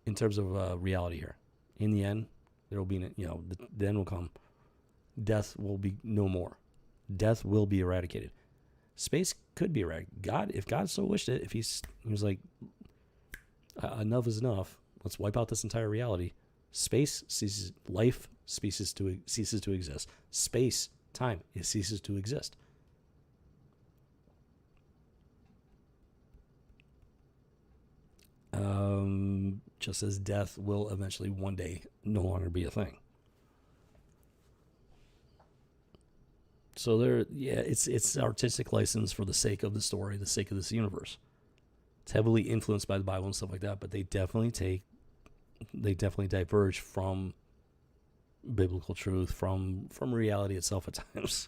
In terms of reality here. In the end, there will be, the end will come. Death will be no more. Death will be eradicated. Space could be eradicated. God, if God so wished it, if he was like, enough is enough, let's wipe out this entire reality. Space ceases, life ceases to exist. Space, time, it ceases to exist. Just as death will eventually one day no longer be a thing. So it's artistic license for the sake of the story, the sake of this universe. It's heavily influenced by the Bible and stuff like that, but they definitely diverge from biblical truth, from reality itself at times.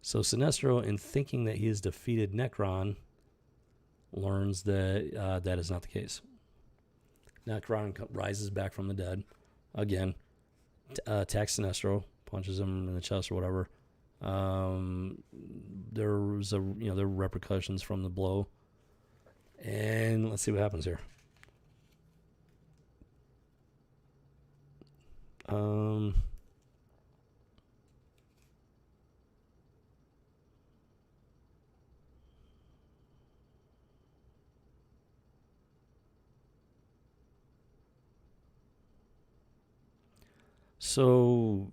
So Sinestro, in thinking that he has defeated Necron, learns that that is not the case. Necron rises back from the dead, again, attacks Sinestro, punches him in the chest or whatever. There were repercussions from the blow, and let's see what happens here. So,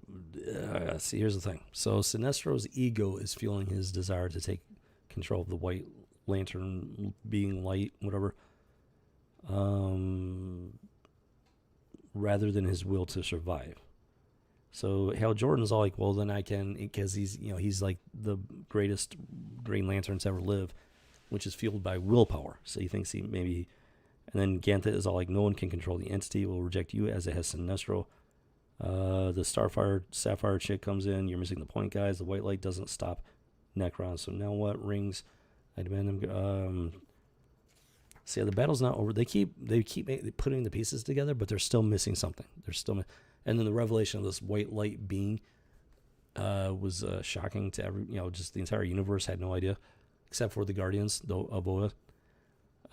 see, here's the thing. So, Sinestro's ego is fueling his desire to take control of the White Lantern, being light, whatever, rather than his will to survive. So, Hal Jordan's all like, well, then I can, because he's like the greatest Green Lanterns ever live, which is fueled by willpower. So, he thinks and then Gantha is all like, no one can control the entity, will reject you as it has Sinestro. The Sapphire chick comes in. You're missing the point, guys. The white light doesn't stop Necron. So now what? Rings. I demand them. See, the battle's not over. They keep putting the pieces together, but they're still missing something. And then the revelation of this white light being was shocking to just the entire universe had no idea, except for the Guardians of Oa.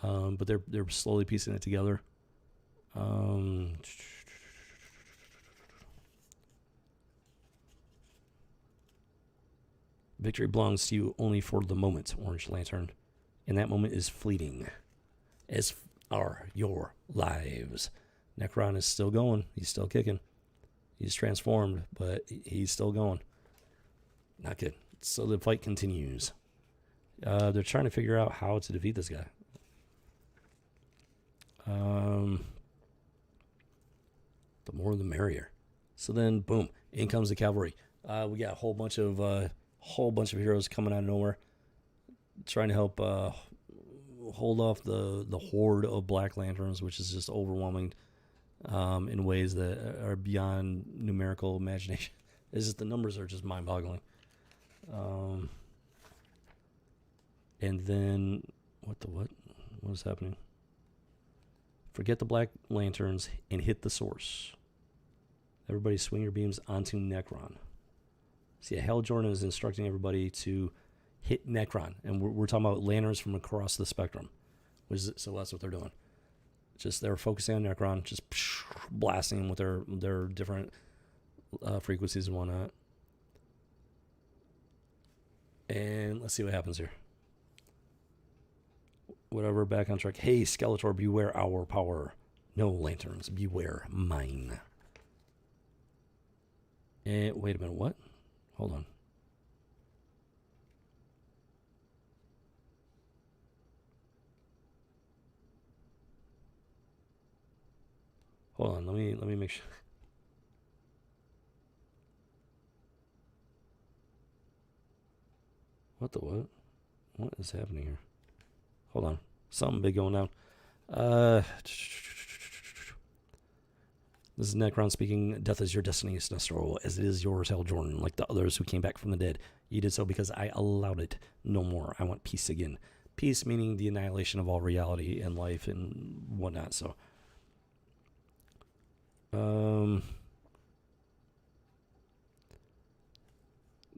But they're slowly piecing it together. Victory belongs to you only for the moment, Orange Lantern. And that moment is fleeting, as are your lives. Necron is still going. He's still kicking. He's transformed, but he's still going. Not good. So the fight continues. They're trying to figure out how to defeat this guy. The more the merrier. So then, boom, in comes the cavalry. We got a whole bunch of heroes coming out of nowhere, trying to help hold off the horde of Black Lanterns, which is just overwhelming in ways that are beyond numerical imagination. It's just the numbers are just mind-boggling. And then what? What is happening? Forget the black lanterns and hit the source. Everybody swing your beams onto Necron. See, Hal Jordan is instructing everybody to hit Necron. And we're talking about lanterns from across the spectrum. So that's what they're doing. Just they're focusing on Necron, just blasting them with their different frequencies and whatnot. And let's see what happens here. Whatever, back on track. Hey, Skeletor, beware our power. No lanterns, beware mine. And wait a minute, what? Hold on. Hold on, let me make sure. What the what? What is happening here? Hold on. Something big going down. This is Necron speaking. Death is your destiny, Sinestro, as it is yours, Hal Jordan, like the others who came back from the dead. You did so because I allowed it. No more. I want peace again. Peace meaning the annihilation of all reality and life and whatnot. So,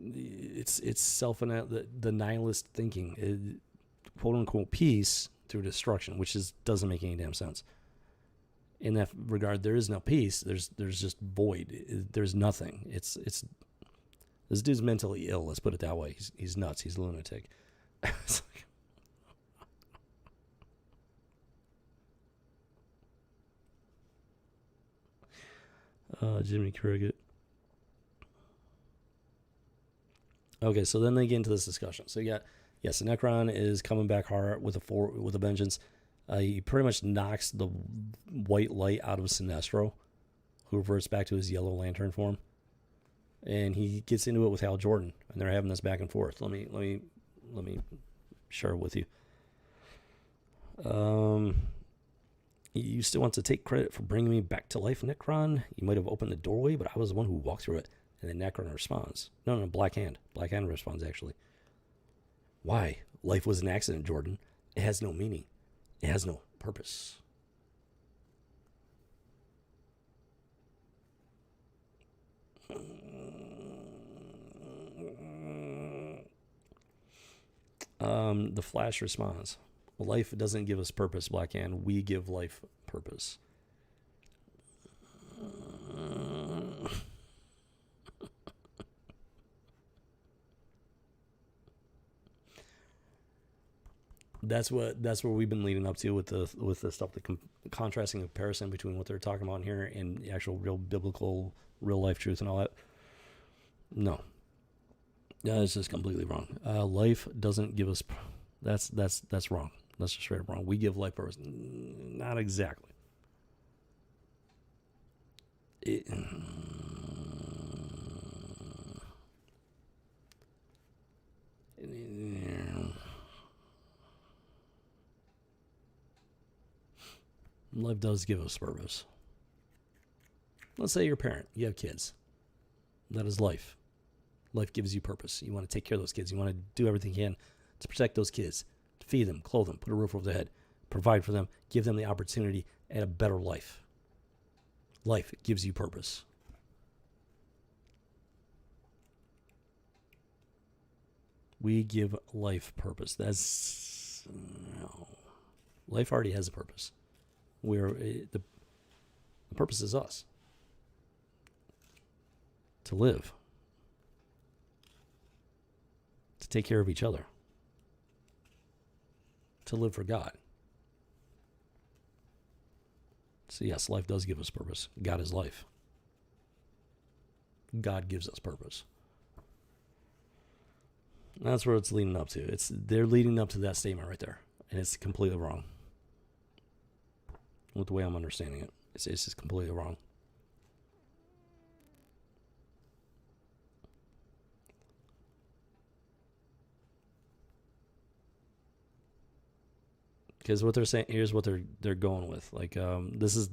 it's the nihilist thinking, quote unquote peace through destruction, which doesn't make any damn sense. In that regard, there is no peace. There's just void. There's nothing. It's this dude's mentally ill. Let's put it that way. He's nuts. He's a lunatic. It's like, Jimmy Cricket. Okay, so then they get into this discussion. So you got, yes, Necron is coming back hard with a vengeance. He pretty much knocks the white light out of Sinestro, who reverts back to his yellow lantern form, and he gets into it with Hal Jordan, and they're having this back and forth. Let me share it with you. You still want to take credit for bringing me back to life, Necron? You might have opened the doorway, but I was the one who walked through it. And then Necron responds. No, Black Hand. Black Hand responds, actually. Why? Life was an accident, Jordan. It has no meaning. It has no purpose. The Flash responds, life doesn't give us purpose, Black Hand. We give life purpose. That's what we've been leading up to with the stuff, the contrasting comparison between what they're talking about here and the actual real biblical, real life truth and all that. No, it's just completely wrong. Life doesn't give us. That's wrong. That's just straight up wrong. We give life purpose. Not exactly. Life does give us purpose. Let's say you're a parent. You have kids. That is life. Life gives you purpose. You want to take care of those kids. You want to do everything you can to protect those kids, to feed them, clothe them, put a roof over their head, provide for them, give them the opportunity at a better life. Life gives you purpose. We give life purpose. That's no. Life already has a purpose. The purpose is us. To live. To take care of each other. To live for God. So yes, life does give us purpose. God is life. God gives us purpose. That's where it's leading up to. They're leading up to that statement right there. And it's completely wrong. With the way I'm understanding it. It's just completely wrong. Because what they're saying, here's what they're going with. Like, this is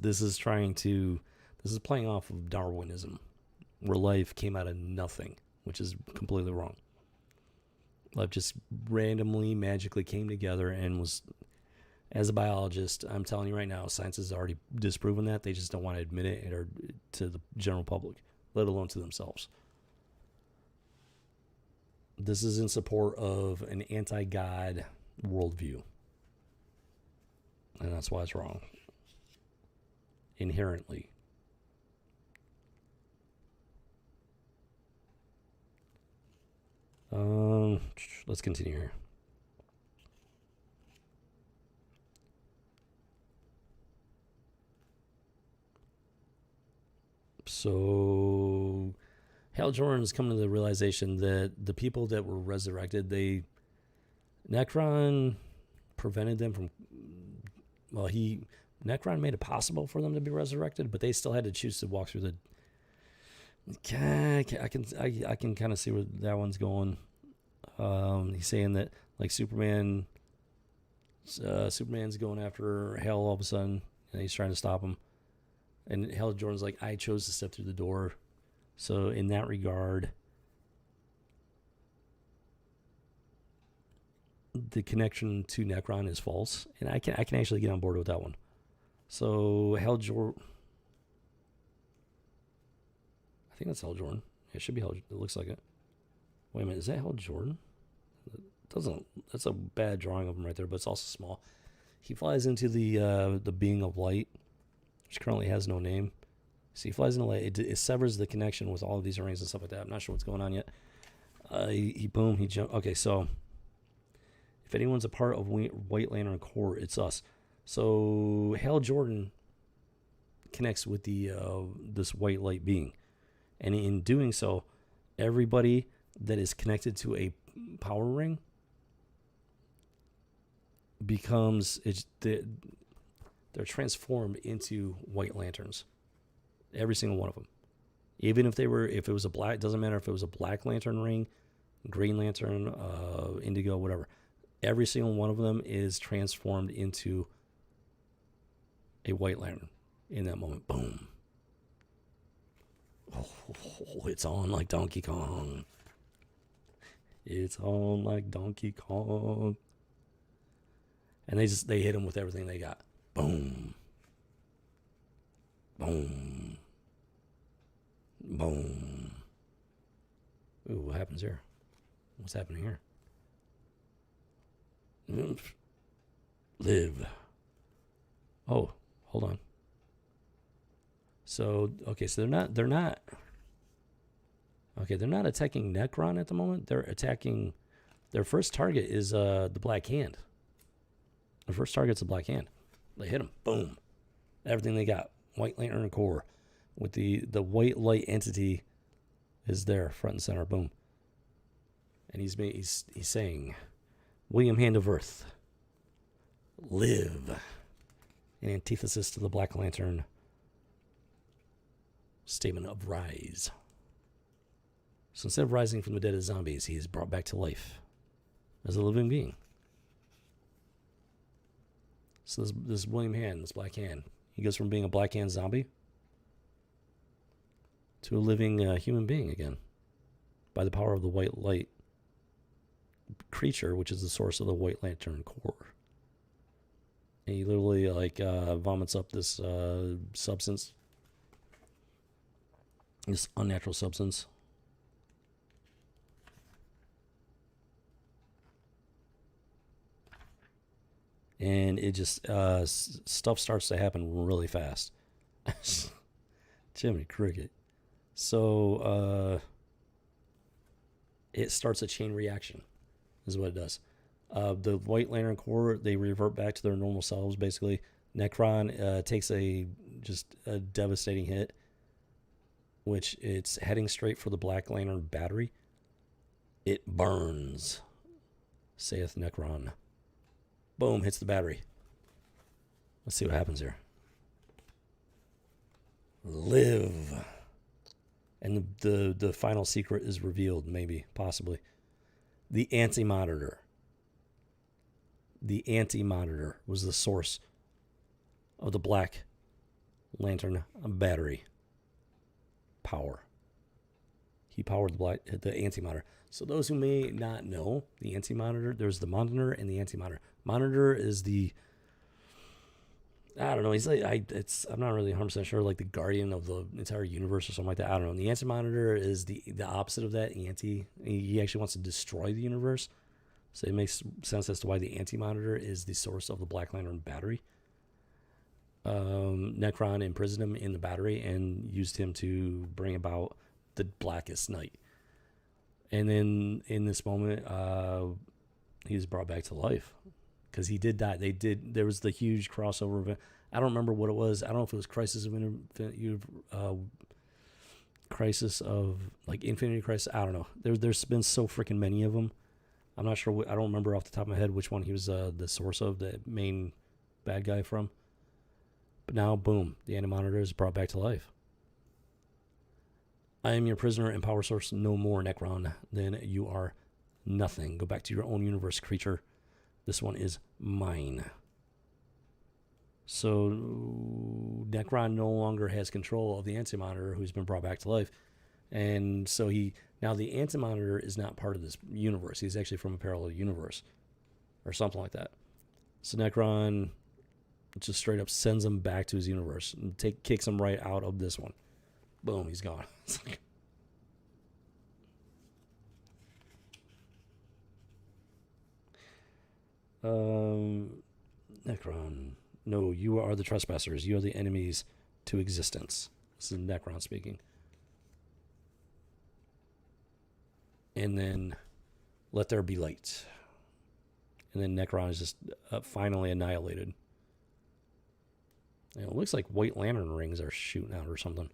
playing off of Darwinism, where life came out of nothing, which is completely wrong. Life just randomly, magically came together and was As a biologist, I'm telling you right now, science has already disproven that. They just don't want to admit it or to the general public, let alone to themselves. This is in support of an anti-God worldview. And that's why it's wrong. Inherently. Let's continue here. So Hal Jordan's coming to the realization that the people that were resurrected, Necron prevented them from, Necron made it possible for them to be resurrected, but they still had to choose to walk through the, I can kind of see where that one's going. He's saying that like Superman's going after Hal all of a sudden, and he's trying to stop him. And Hal Jordan's like, I chose to step through the door. So in that regard, the connection to Necron is false. And I can actually get on board with that one. So Hal Jordan, I think that's Hal Jordan. It should be Hal. It looks like it. Wait a minute, is that Hal Jordan? That's a bad drawing of him right there, but it's also small. He flies into the being of light, which currently has no name. So he flies into light. It severs the connection with all of these rings and stuff like that. I'm not sure what's going on yet. He jumped. Okay, so if anyone's a part of White Lantern Corps, it's us. So Hal Jordan connects with this white light being, and in doing so, everybody that is connected to a power ring becomes they're transformed into White Lanterns. Every single one of them. Even if it was a black, doesn't matter if it was a Black Lantern ring, Green Lantern, Indigo, whatever. Every single one of them is transformed into a White Lantern in that moment. Boom. Oh, it's on like Donkey Kong. It's on like Donkey Kong. And they hit him with everything they got. Boom. Boom. Boom. Ooh, what happens here? What's happening here? Live. Oh, hold on. So, okay, so they're not attacking Necron at the moment. They're attacking, their first target is the Black Hand. The first target's the Black Hand. They hit him. Boom. Everything they got. White Lantern Corps with the white light entity is there, front and center. Boom. And he's saying, William Hand of Earth, live. In antithesis to the Black Lantern statement of rise. So instead of rising from the dead as zombies, he is brought back to life as a living being. So this William Hand, this Black Hand, he goes from being a Black Hand zombie to a living human being again by the power of the white light creature, which is the source of the White Lantern Corps. And he literally vomits up this substance, this unnatural substance. And it just stuff starts to happen really fast. Jiminy Cricket. So it starts a chain reaction, is what it does. The White Lantern Corps, they revert back to their normal selves, basically. Necron takes a devastating hit, which it's heading straight for the Black Lantern battery. It burns, saith Necron. Boom, hits the battery. Let's see what happens here. Live. And the final secret is revealed, maybe, possibly. The Anti-Monitor. The Anti-Monitor was the source of the Black Lantern battery power. He powered the Anti-Monitor. So those who may not know the Anti-Monitor, there's the Monitor and the Anti-Monitor. Monitor is the I don't know. He's like I'm not really 100% sure. Like the guardian of the entire universe or something like that. I don't know. The Anti-Monitor is the opposite of that. He actually wants to destroy the universe. So it makes sense as to why the Anti-Monitor is the source of the Black Lantern battery. Necron imprisoned him in the battery and used him to bring about the Blackest Night. And then in this moment, he was brought back to life because he did die. There was the huge crossover event. I don't remember what it was. I don't know if it was Crisis of like Infinity Crisis. I don't know. There's been so freaking many of them. I'm not sure. I don't remember off the top of my head which one he was the source of, the main bad guy from. But now, boom, the Anti-Monitor is brought back to life. I am your prisoner and power source no more, Necron. Then you are nothing. Go back to your own universe, creature. This one is mine. So Necron no longer has control of the Anti-Monitor, who's been brought back to life. And so now the Anti-Monitor is not part of this universe. He's actually from a parallel universe or something like that. So Necron just straight up sends him back to his universe and kicks him right out of this one. Boom, he's gone. Necron. No, you are the trespassers. You are the enemies to existence. This is Necron speaking. And then let there be light. And then Necron is just finally annihilated. And it looks like White Lantern rings are shooting out or something.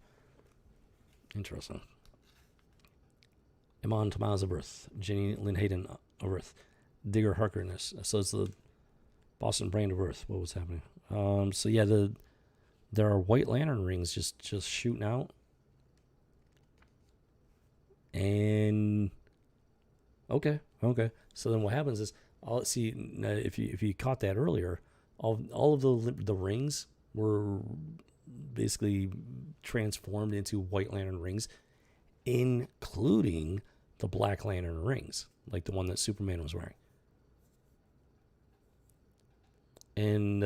Interesting. Iman Tamaz of Earth. Jenny Lynn Hayden of Earth. Digger Harkness. So it's the Boston Brand of Earth. What was happening? So yeah, there are White Lantern rings just shooting out. And okay. So then what happens is, if you caught that earlier, all of the rings were basically transformed into White Lantern rings, including the Black Lantern rings, like the one that Superman was wearing. And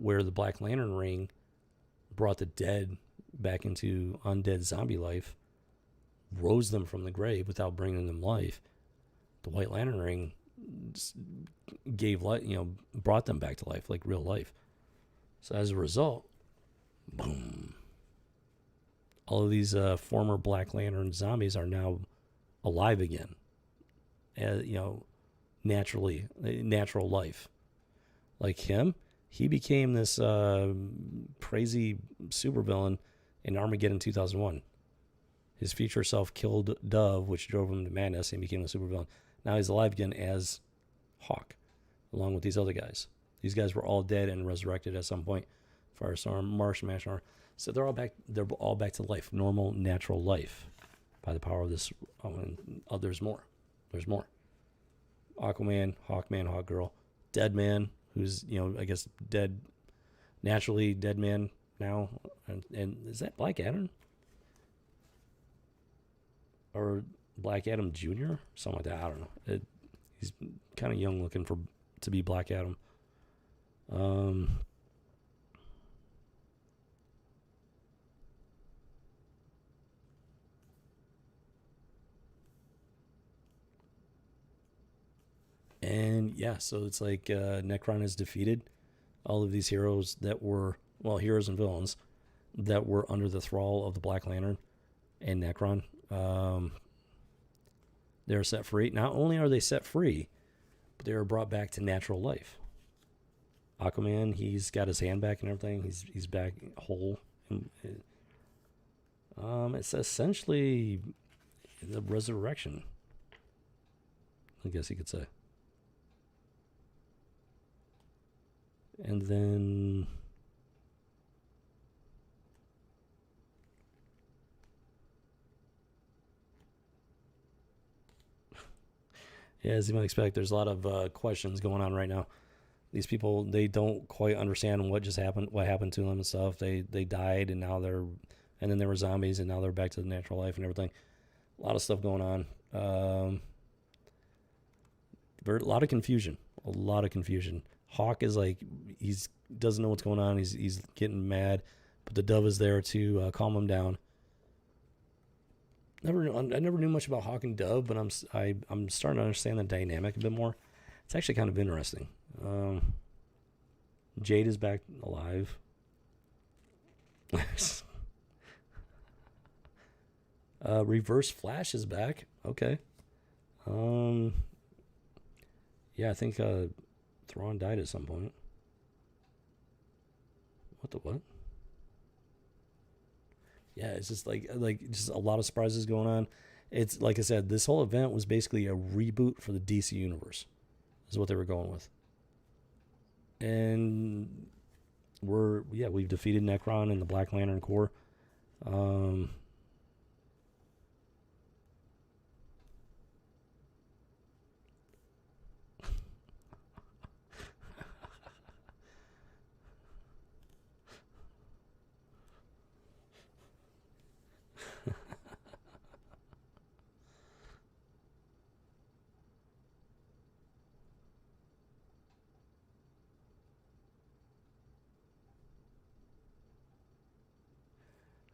where the Black Lantern ring brought the dead back into undead zombie life, rose them from the grave without bringing them life, the White Lantern ring gave life, brought them back to life, like real life. So as a result, boom, all of these former Black Lantern zombies are now alive again. Natural life. Like him, he became this crazy supervillain in Armageddon 2001. His future self killed Dove, which drove him to madness, and he became a supervillain. Now he's alive again as Hawk, along with these other guys. These guys were all dead and resurrected at some point. Firestorm, Martian Manhunter. So they're all back. They're all back to life, normal, natural life, by the power of this. There's more. There's more. Aquaman, Hawkman, Hawkgirl, Deadman, who's I guess dead, naturally dead man now, and is that Black Adam or Black Adam Jr. something like that? I don't know. He's kind of young looking to be Black Adam. And yeah, so it's like Necron has defeated all of these heroes that were, heroes and villains that were under the thrall of the Black Lantern and Necron. They're set free. Not only are they set free, but they are brought back to natural life. Aquaman, he's got his hand back and everything. He's back whole. And, it's essentially the resurrection, I guess you could say. And then yeah, as you might expect, there's a lot of questions going on right now. These people, they don't quite understand what just happened, what happened to them and stuff. They died, and then there were zombies, and now they're back to the natural life and everything. A lot of stuff going on. A lot of confusion. Hawk is like, he's doesn't know what's going on. He's getting mad, but the dove is there to calm him down. I never knew much about Hawk and Dove, but I'm starting to understand the dynamic a bit more. It's actually kind of interesting. Jade is back alive. Reverse Flash is back. Okay. Yeah, I think Thrawn died at some point. What the what? Yeah, it's just like just a lot of surprises going on. It's like I said, this whole event was basically a reboot for the DC universe. Is what they were going with. And we've defeated Necron and the Black Lantern Corps.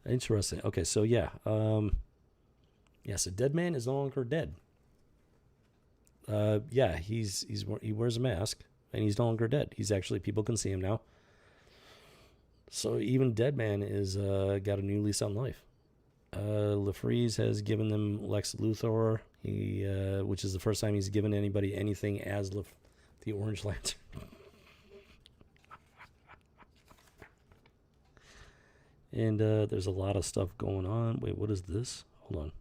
Interesting. Okay, so yeah. So Deadman is no longer dead. Yeah, he wears a mask and he's no longer dead. He's actually, people can see him now. So even Deadman is got a new lease on life. LaFreeze has given them Lex Luthor, which is the first time he's given anybody anything as the Orange Lantern. And there's a lot of stuff going on. Wait, what is this? Hold on.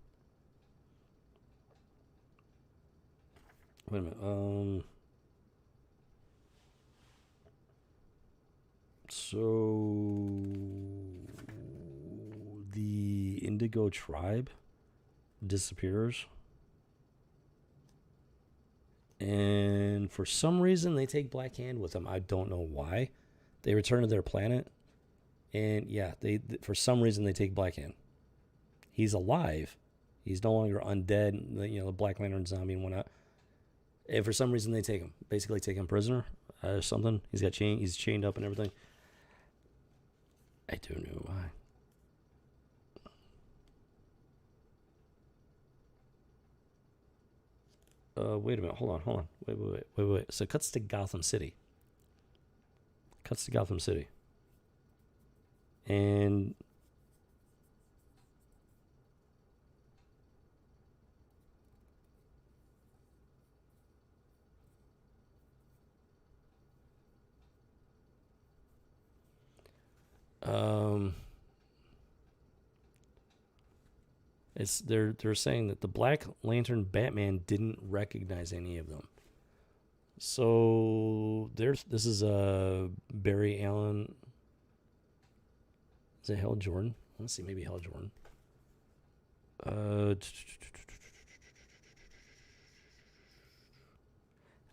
Wait a minute. So the Indigo tribe disappears. And for some reason, they take Black Hand with them. I don't know why. They return to their planet. And yeah, they for some reason they take Black Hand. He's alive. He's no longer undead. The Black Lantern zombie and whatnot. And for some reason they take him. Basically take him prisoner or something. He's chained up and everything. I don't know why. Wait a minute. Hold on. Wait. So it cuts to Gotham City. And they're saying that the Black Lantern Batman didn't recognize any of them. So this is Barry Allen. Is it Hal Jordan? Let's see, maybe Hal Jordan.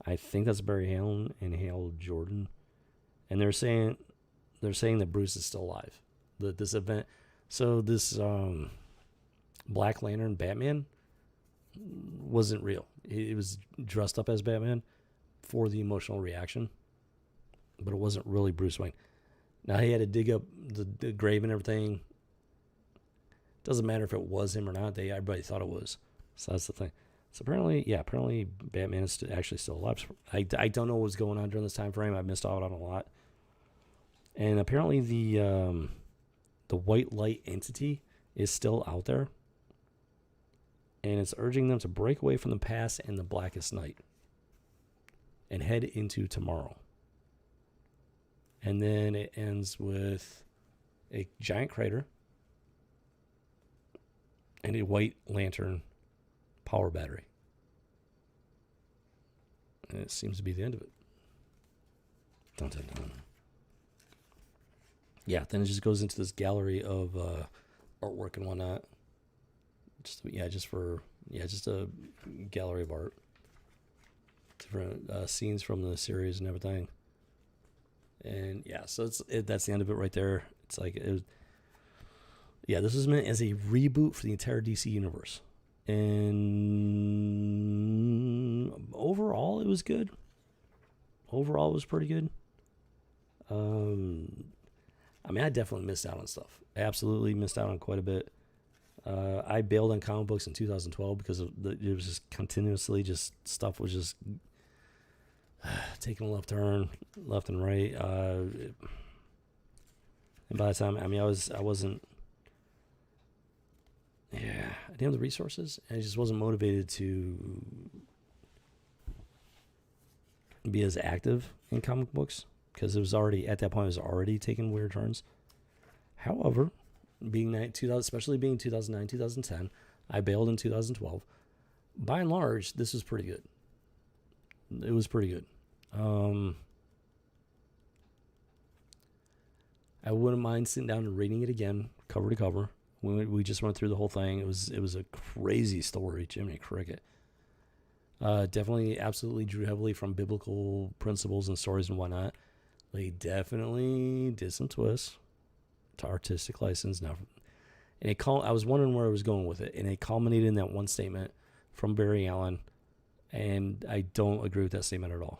I think that's Barry Allen and Hal Jordan, and they're saying that Bruce is still alive. This event, so this Black Lantern Batman wasn't real. It was dressed up as Batman for the emotional reaction, but it wasn't really Bruce Wayne. Now he had to dig up the grave and everything. Doesn't matter if it was him or not. Everybody thought it was. So that's the thing. So apparently Batman is actually still alive. I don't know what's going on during this time frame. I missed out on a lot. And apparently the white light entity is still out there. And it's urging them to break away from the past and the Blackest Night and head into tomorrow. And then it ends with a giant crater and a white lantern power battery. And it seems to be the end of it. Dun, dun, dun. Yeah, then it just goes into this gallery of artwork and whatnot. Just a gallery of art. Different scenes from the series and everything. And yeah, so that's the end of it right there. It's like this was meant as a reboot for the entire DC universe. And overall, it was good. Overall, it was pretty good. I mean, I definitely missed out on stuff. Absolutely missed out on quite a bit. I bailed on comic books in 2012 because it was just continuously just stuff was just taking a left turn, left and right. And by the time, I mean, I wasn't, yeah, I didn't have the resources. I just wasn't motivated to be as active in comic books because it was already, at that point, it was already taking weird turns. However, especially being 2009, 2010, I bailed in 2012. By and large, this was pretty good. It was pretty good. I wouldn't mind sitting down and reading it again, cover to cover. We just went through the whole thing. It was a crazy story, Jiminy Cricket. Definitely, absolutely drew heavily from biblical principles and stories and whatnot. They definitely did some twists to artistic license now, and I was wondering where I was going with it, and it culminated in that one statement from Barry Allen, and I don't agree with that statement at all.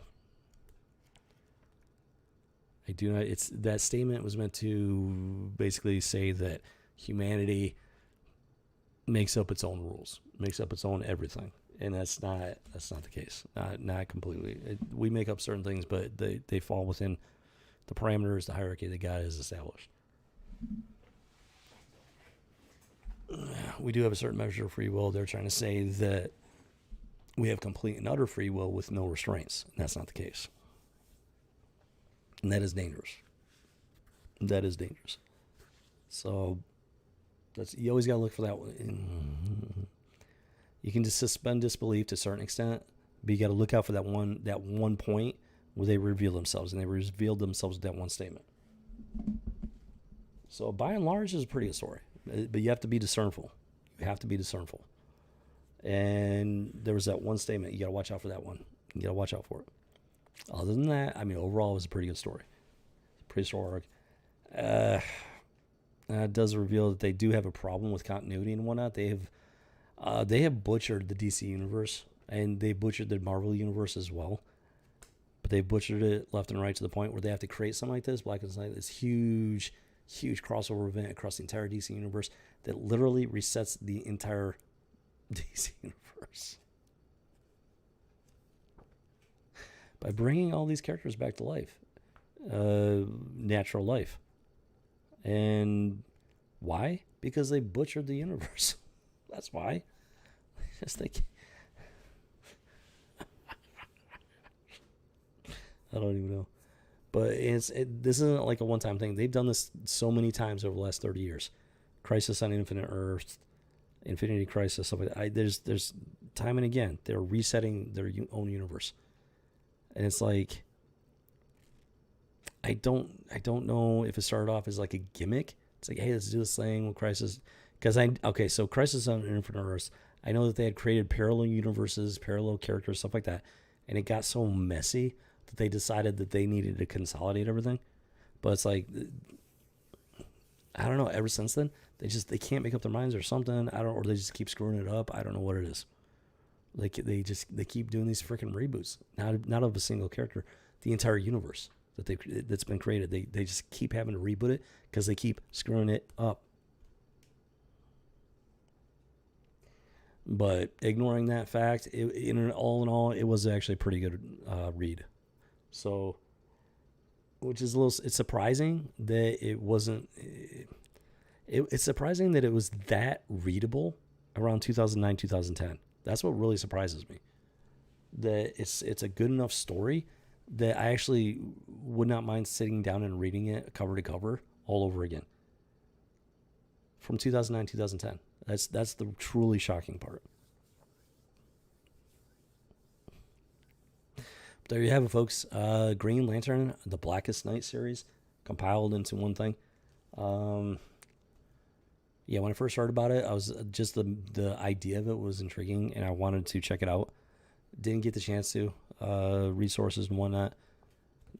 I do not. That statement was meant to basically say that humanity makes up its own rules, makes up its own everything, and that's not the case. Not completely. We make up certain things, but they fall within the parameters, the hierarchy that God has established. We do have a certain measure of free will. They're trying to say that we have complete and utter free will with no restraints, and that's not the case. And that is dangerous. That is dangerous. So you always got to look for that one. You can just suspend disbelief to a certain extent, but you got to look out for that one point where they reveal themselves, and they revealed themselves with that one statement. So by and large, it's a pretty good story, but you have to be discernful. You have to be discernful. And there was that one statement. You got to watch out for that one. You got to watch out for it. Other than that, I mean, overall, it was a pretty good story. Pretty story arc. It does reveal that they do have a problem with continuity and whatnot. They have butchered the DC universe, and they butchered the Marvel universe as well. But they butchered it left and right to the point where they have to create something like this, Blackest Night, this huge crossover event across the entire DC universe that literally resets the entire DC universe by bringing all these characters back to life, natural life. And why? Because they butchered the universe. That's why. Just think. I don't even know. But this isn't like a one-time thing. They've done this so many times over the last 30 years. Crisis on Infinite Earth, Infinity Crisis, stuff like that. There's time and again, they're resetting their own universe. And it's like, I don't know if it started off as like a gimmick. It's like, hey, let's do this thing with Crisis. So Crisis on Infinite Earth, I know that they had created parallel universes, parallel characters, stuff like that. And it got so messy that they decided that they needed to consolidate everything. But it's like, I don't know, ever since then, they can't make up their minds or something. Or they just keep screwing it up. I don't know what it is. Like they keep doing these freaking reboots. Not of a single character, the entire universe that's been created. They just keep having to reboot it because they keep screwing it up. But ignoring that fact, all in all, it was actually a pretty good read. So, which is it's surprising that it wasn't. It's surprising that it was that readable around 2009, 2010. That's what really surprises me. That it's a good enough story that I actually would not mind sitting down and reading it cover to cover all over again. From 2009, 2010. That's the truly shocking part. There you have it, folks. Green Lantern, the Blackest Night series, compiled into one thing. Yeah, when I first heard about it, I was just the idea of it was intriguing, and I wanted to check it out. Didn't get the chance to. Resources and whatnot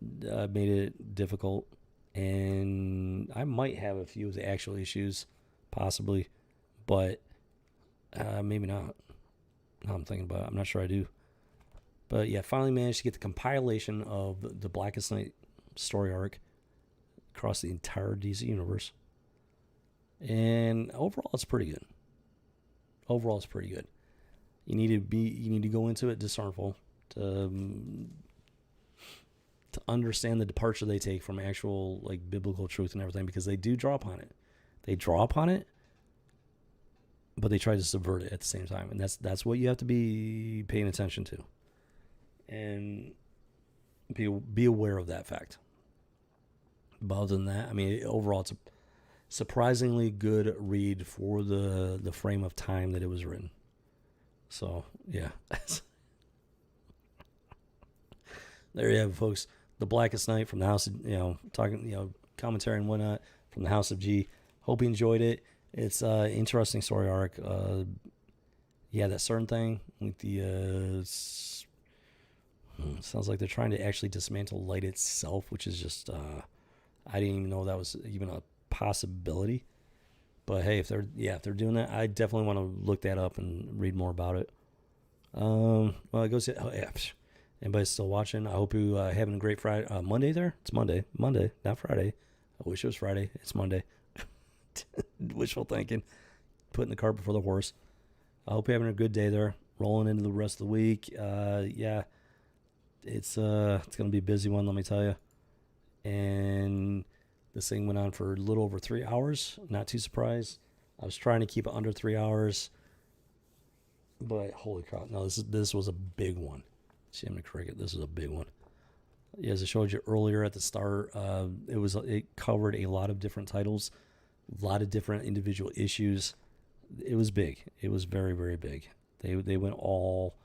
made it difficult, and I might have a few of the actual issues, possibly, but maybe not. Now I'm thinking about it. I'm not sure I do. But yeah, finally managed to get the compilation of the Blackest Night story arc. across the entire DC universe. And overall, it's pretty good. You need to go into it discernful to understand the departure they take from actual like biblical truth and everything, because they do draw upon it. They draw upon it, but they try to subvert it at the same time, and that's what you have to be paying attention to, and be aware of that fact. But other than that, I mean, overall, it's a surprisingly good read for the frame of time that it was written. So yeah, there you have it, folks. The Blackest Night from the House of, talking, commentary and whatnot from the House of G. Hope you enjoyed it. It's an interesting story arc. That certain thing with the sounds like they're trying to actually dismantle light itself, which is just I didn't even know that was even a possibility. But hey, if they're doing that, I definitely want to look that up and read more about it. Well, it goes. Anybody's still watching? I hope you having a great Friday. Monday there? It's Monday, not Friday. I wish it was Friday. It's Monday. Wishful thinking. Putting the cart before the horse. I hope you're having a good day there. Rolling into the rest of the week. It's going to be a busy one, let me tell you. And this thing went on for a little over 3 hours. Not too surprised. I was trying to keep it under 3 hours. But holy cow. No, this was a big one. See, I'm going to cricket. This is a big one. Yeah, as I showed you earlier at the start, it covered a lot of different titles, a lot of different individual issues. It was big. It was very, very big. They went all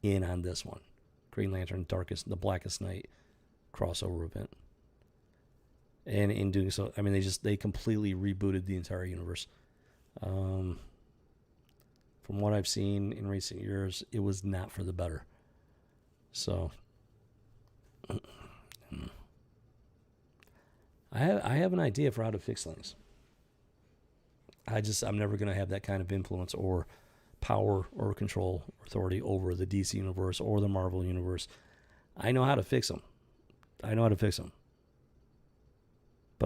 in on this one. Green Lantern, the Blackest Night crossover event. And in doing so, I mean, they completely rebooted the entire universe. From what I've seen in recent years, it was not for the better. So, I have an idea for how to fix things. I'm never going to have that kind of influence or power or control or authority over the DC universe or the Marvel universe. I know how to fix them. But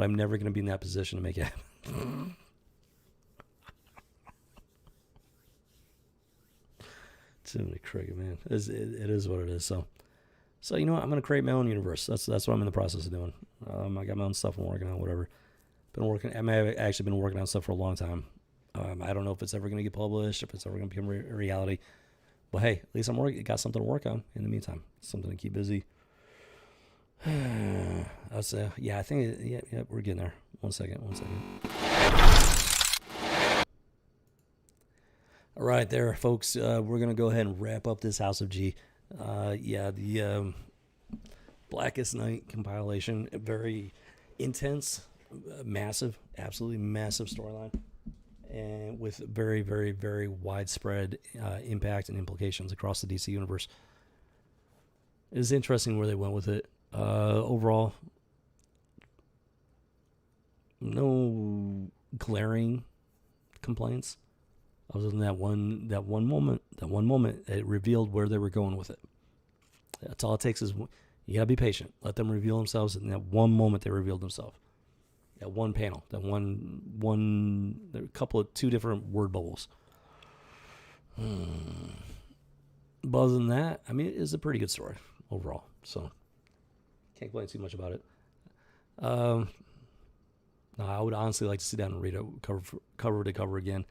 I'm never going to be in that position to make it happen. Too many cricket, man. It is what it is. So you know what? I'm going to create my own universe. That's what I'm in the process of doing. I got my own stuff I'm working on, whatever. I've actually been working on stuff for a long time. I don't know if it's ever going to get published, if it's ever going to become a reality. But hey, at least got something to work on in the meantime. Something to keep busy. I'll say, I think, we're getting there. One second. All right, there, folks. We're going to go ahead and wrap up this House of G. The Blackest Night compilation, very intense, massive, absolutely massive storyline, and with very, very, very widespread impact and implications across the DC universe. It was interesting where they went with it. Overall, no glaring complaints. Other than that one moment, it revealed where they were going with it. That's all it takes is you gotta be patient. Let them reveal themselves. In that one moment, they revealed themselves. That one panel, there were a couple of two different word bubbles. But other than that, I mean, it is a pretty good story overall. So can't complain too much about it. No, I would honestly like to sit down and read it cover to cover again.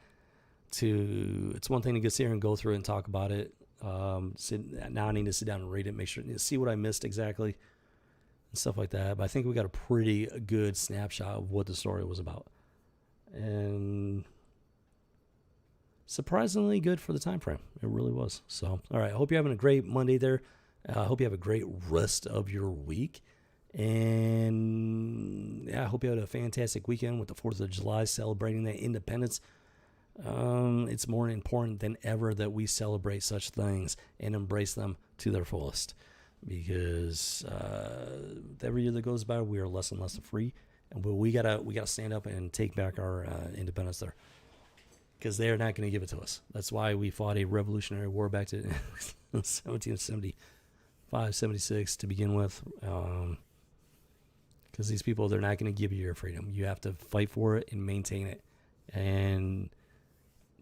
It's one thing to get here and go through it and talk about it. Now I need to sit down and read it, make sure see what I missed exactly and stuff like that. But I think we got a pretty good snapshot of what the story was about, and surprisingly good for the time frame. It really was. So, all right. I hope you're having a great Monday there. I hope you have a great rest of your week. And I hope you had a fantastic weekend with the 4th of July, celebrating that independence. It's more important than ever that we celebrate such things and embrace them to their fullest, because every year that goes by, we are less and less free, and we gotta stand up and take back our independence there, because they are not going to give it to us. That's why we fought a revolutionary war back to 1775, 76 to begin with. Because these people, they're not going to give you your freedom. You have to fight for it and maintain it and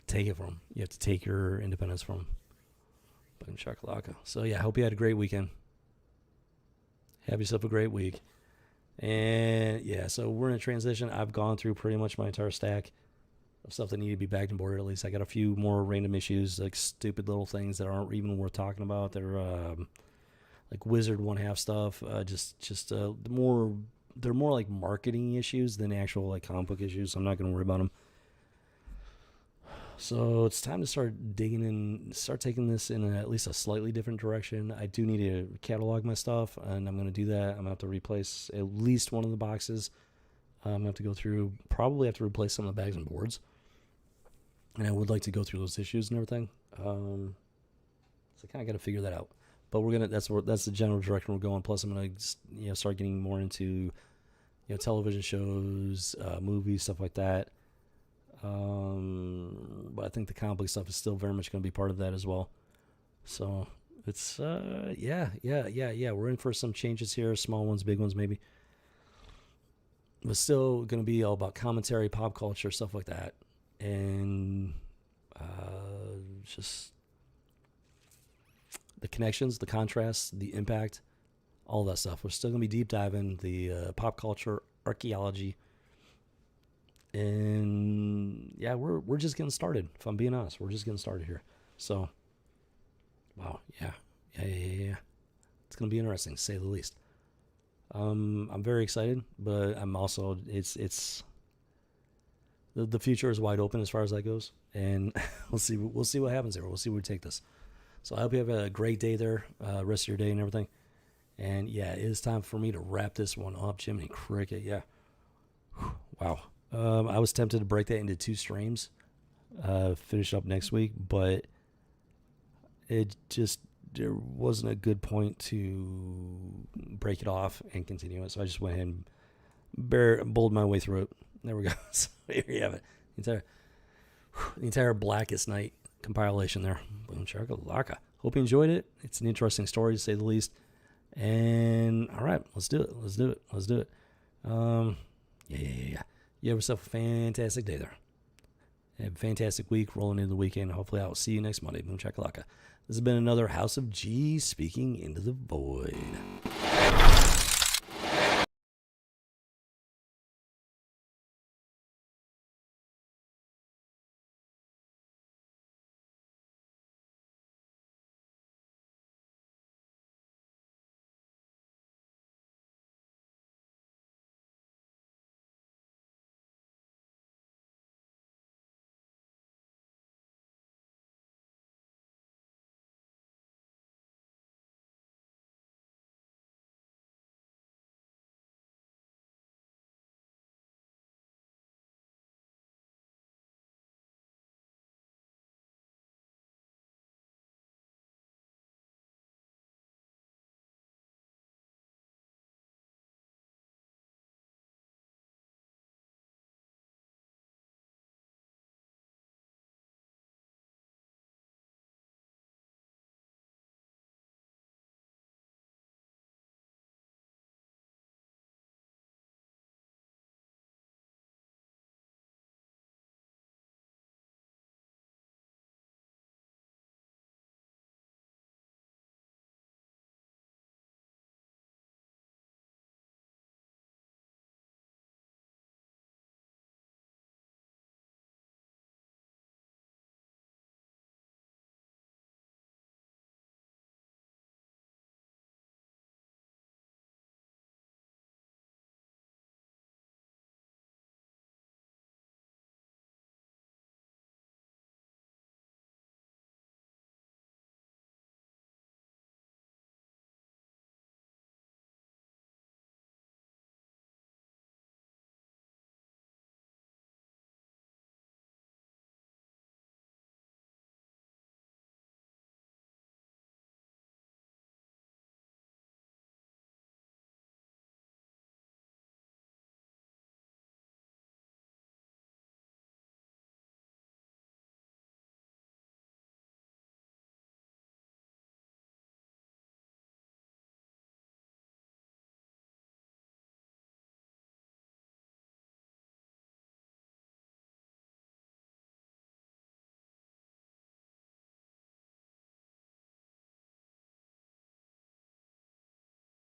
take it from them. You have to take your independence from them. Boom shakalaka. So, yeah, I hope you had a great weekend. Have yourself a great week. And, yeah, so we're in a transition. I've gone through pretty much my entire stack of stuff that need to be backed and boarded at least. I got a few more random issues, like stupid little things that aren't even worth talking about. They're like Wizard 1/2 stuff. They're more like marketing issues than actual like comic book issues. So I'm not going to worry about them. So it's time to start digging in, start taking this in at least a slightly different direction. I do need to catalog my stuff, and I'm going to do that. I'm going to have to replace at least one of the boxes. I'm going to have to go through, probably have to replace some of the bags and boards. And I would like to go through those issues and everything. So I kind of got to figure that out. But we're gonna. That's the general direction we're going. Plus, I'm gonna start getting more into television shows, movies, stuff like that. But I think the comic book stuff is still very much going to be part of that as well. So it's yeah. We're in for some changes here, small ones, big ones, maybe. But still going to be all about commentary, pop culture, stuff like that, and just the connections, the contrasts, the impact, all that stuff. We're still going to be deep diving the pop culture, archaeology, and yeah, we're just getting started. If I'm being honest, we're just getting started here. So, wow, yeah. It's going to be interesting, to say the least. I'm very excited, but I'm also it's the future is wide open as far as that goes, and we'll see what happens there. We'll see where we take this. So I hope you have a great day there, rest of your day and everything. And yeah, it is time for me to wrap this one up. Jiminy Cricket, yeah. Wow. I was tempted to break that into 2 streams, finish up next week, but there wasn't a good point to break it off and continue it. So I just went ahead and bowled my way through it. There we go. So here you have it. The entire Blackest Night compilation there. Boom shakalaka. Hope you enjoyed it. It's an interesting story, to say the least. And all right, let's do it. Yeah. You have yourself a fantastic day there. Have a fantastic week rolling into the weekend. Hopefully I will see you next Monday. Boom shakalaka. This has been another House of G speaking into the void.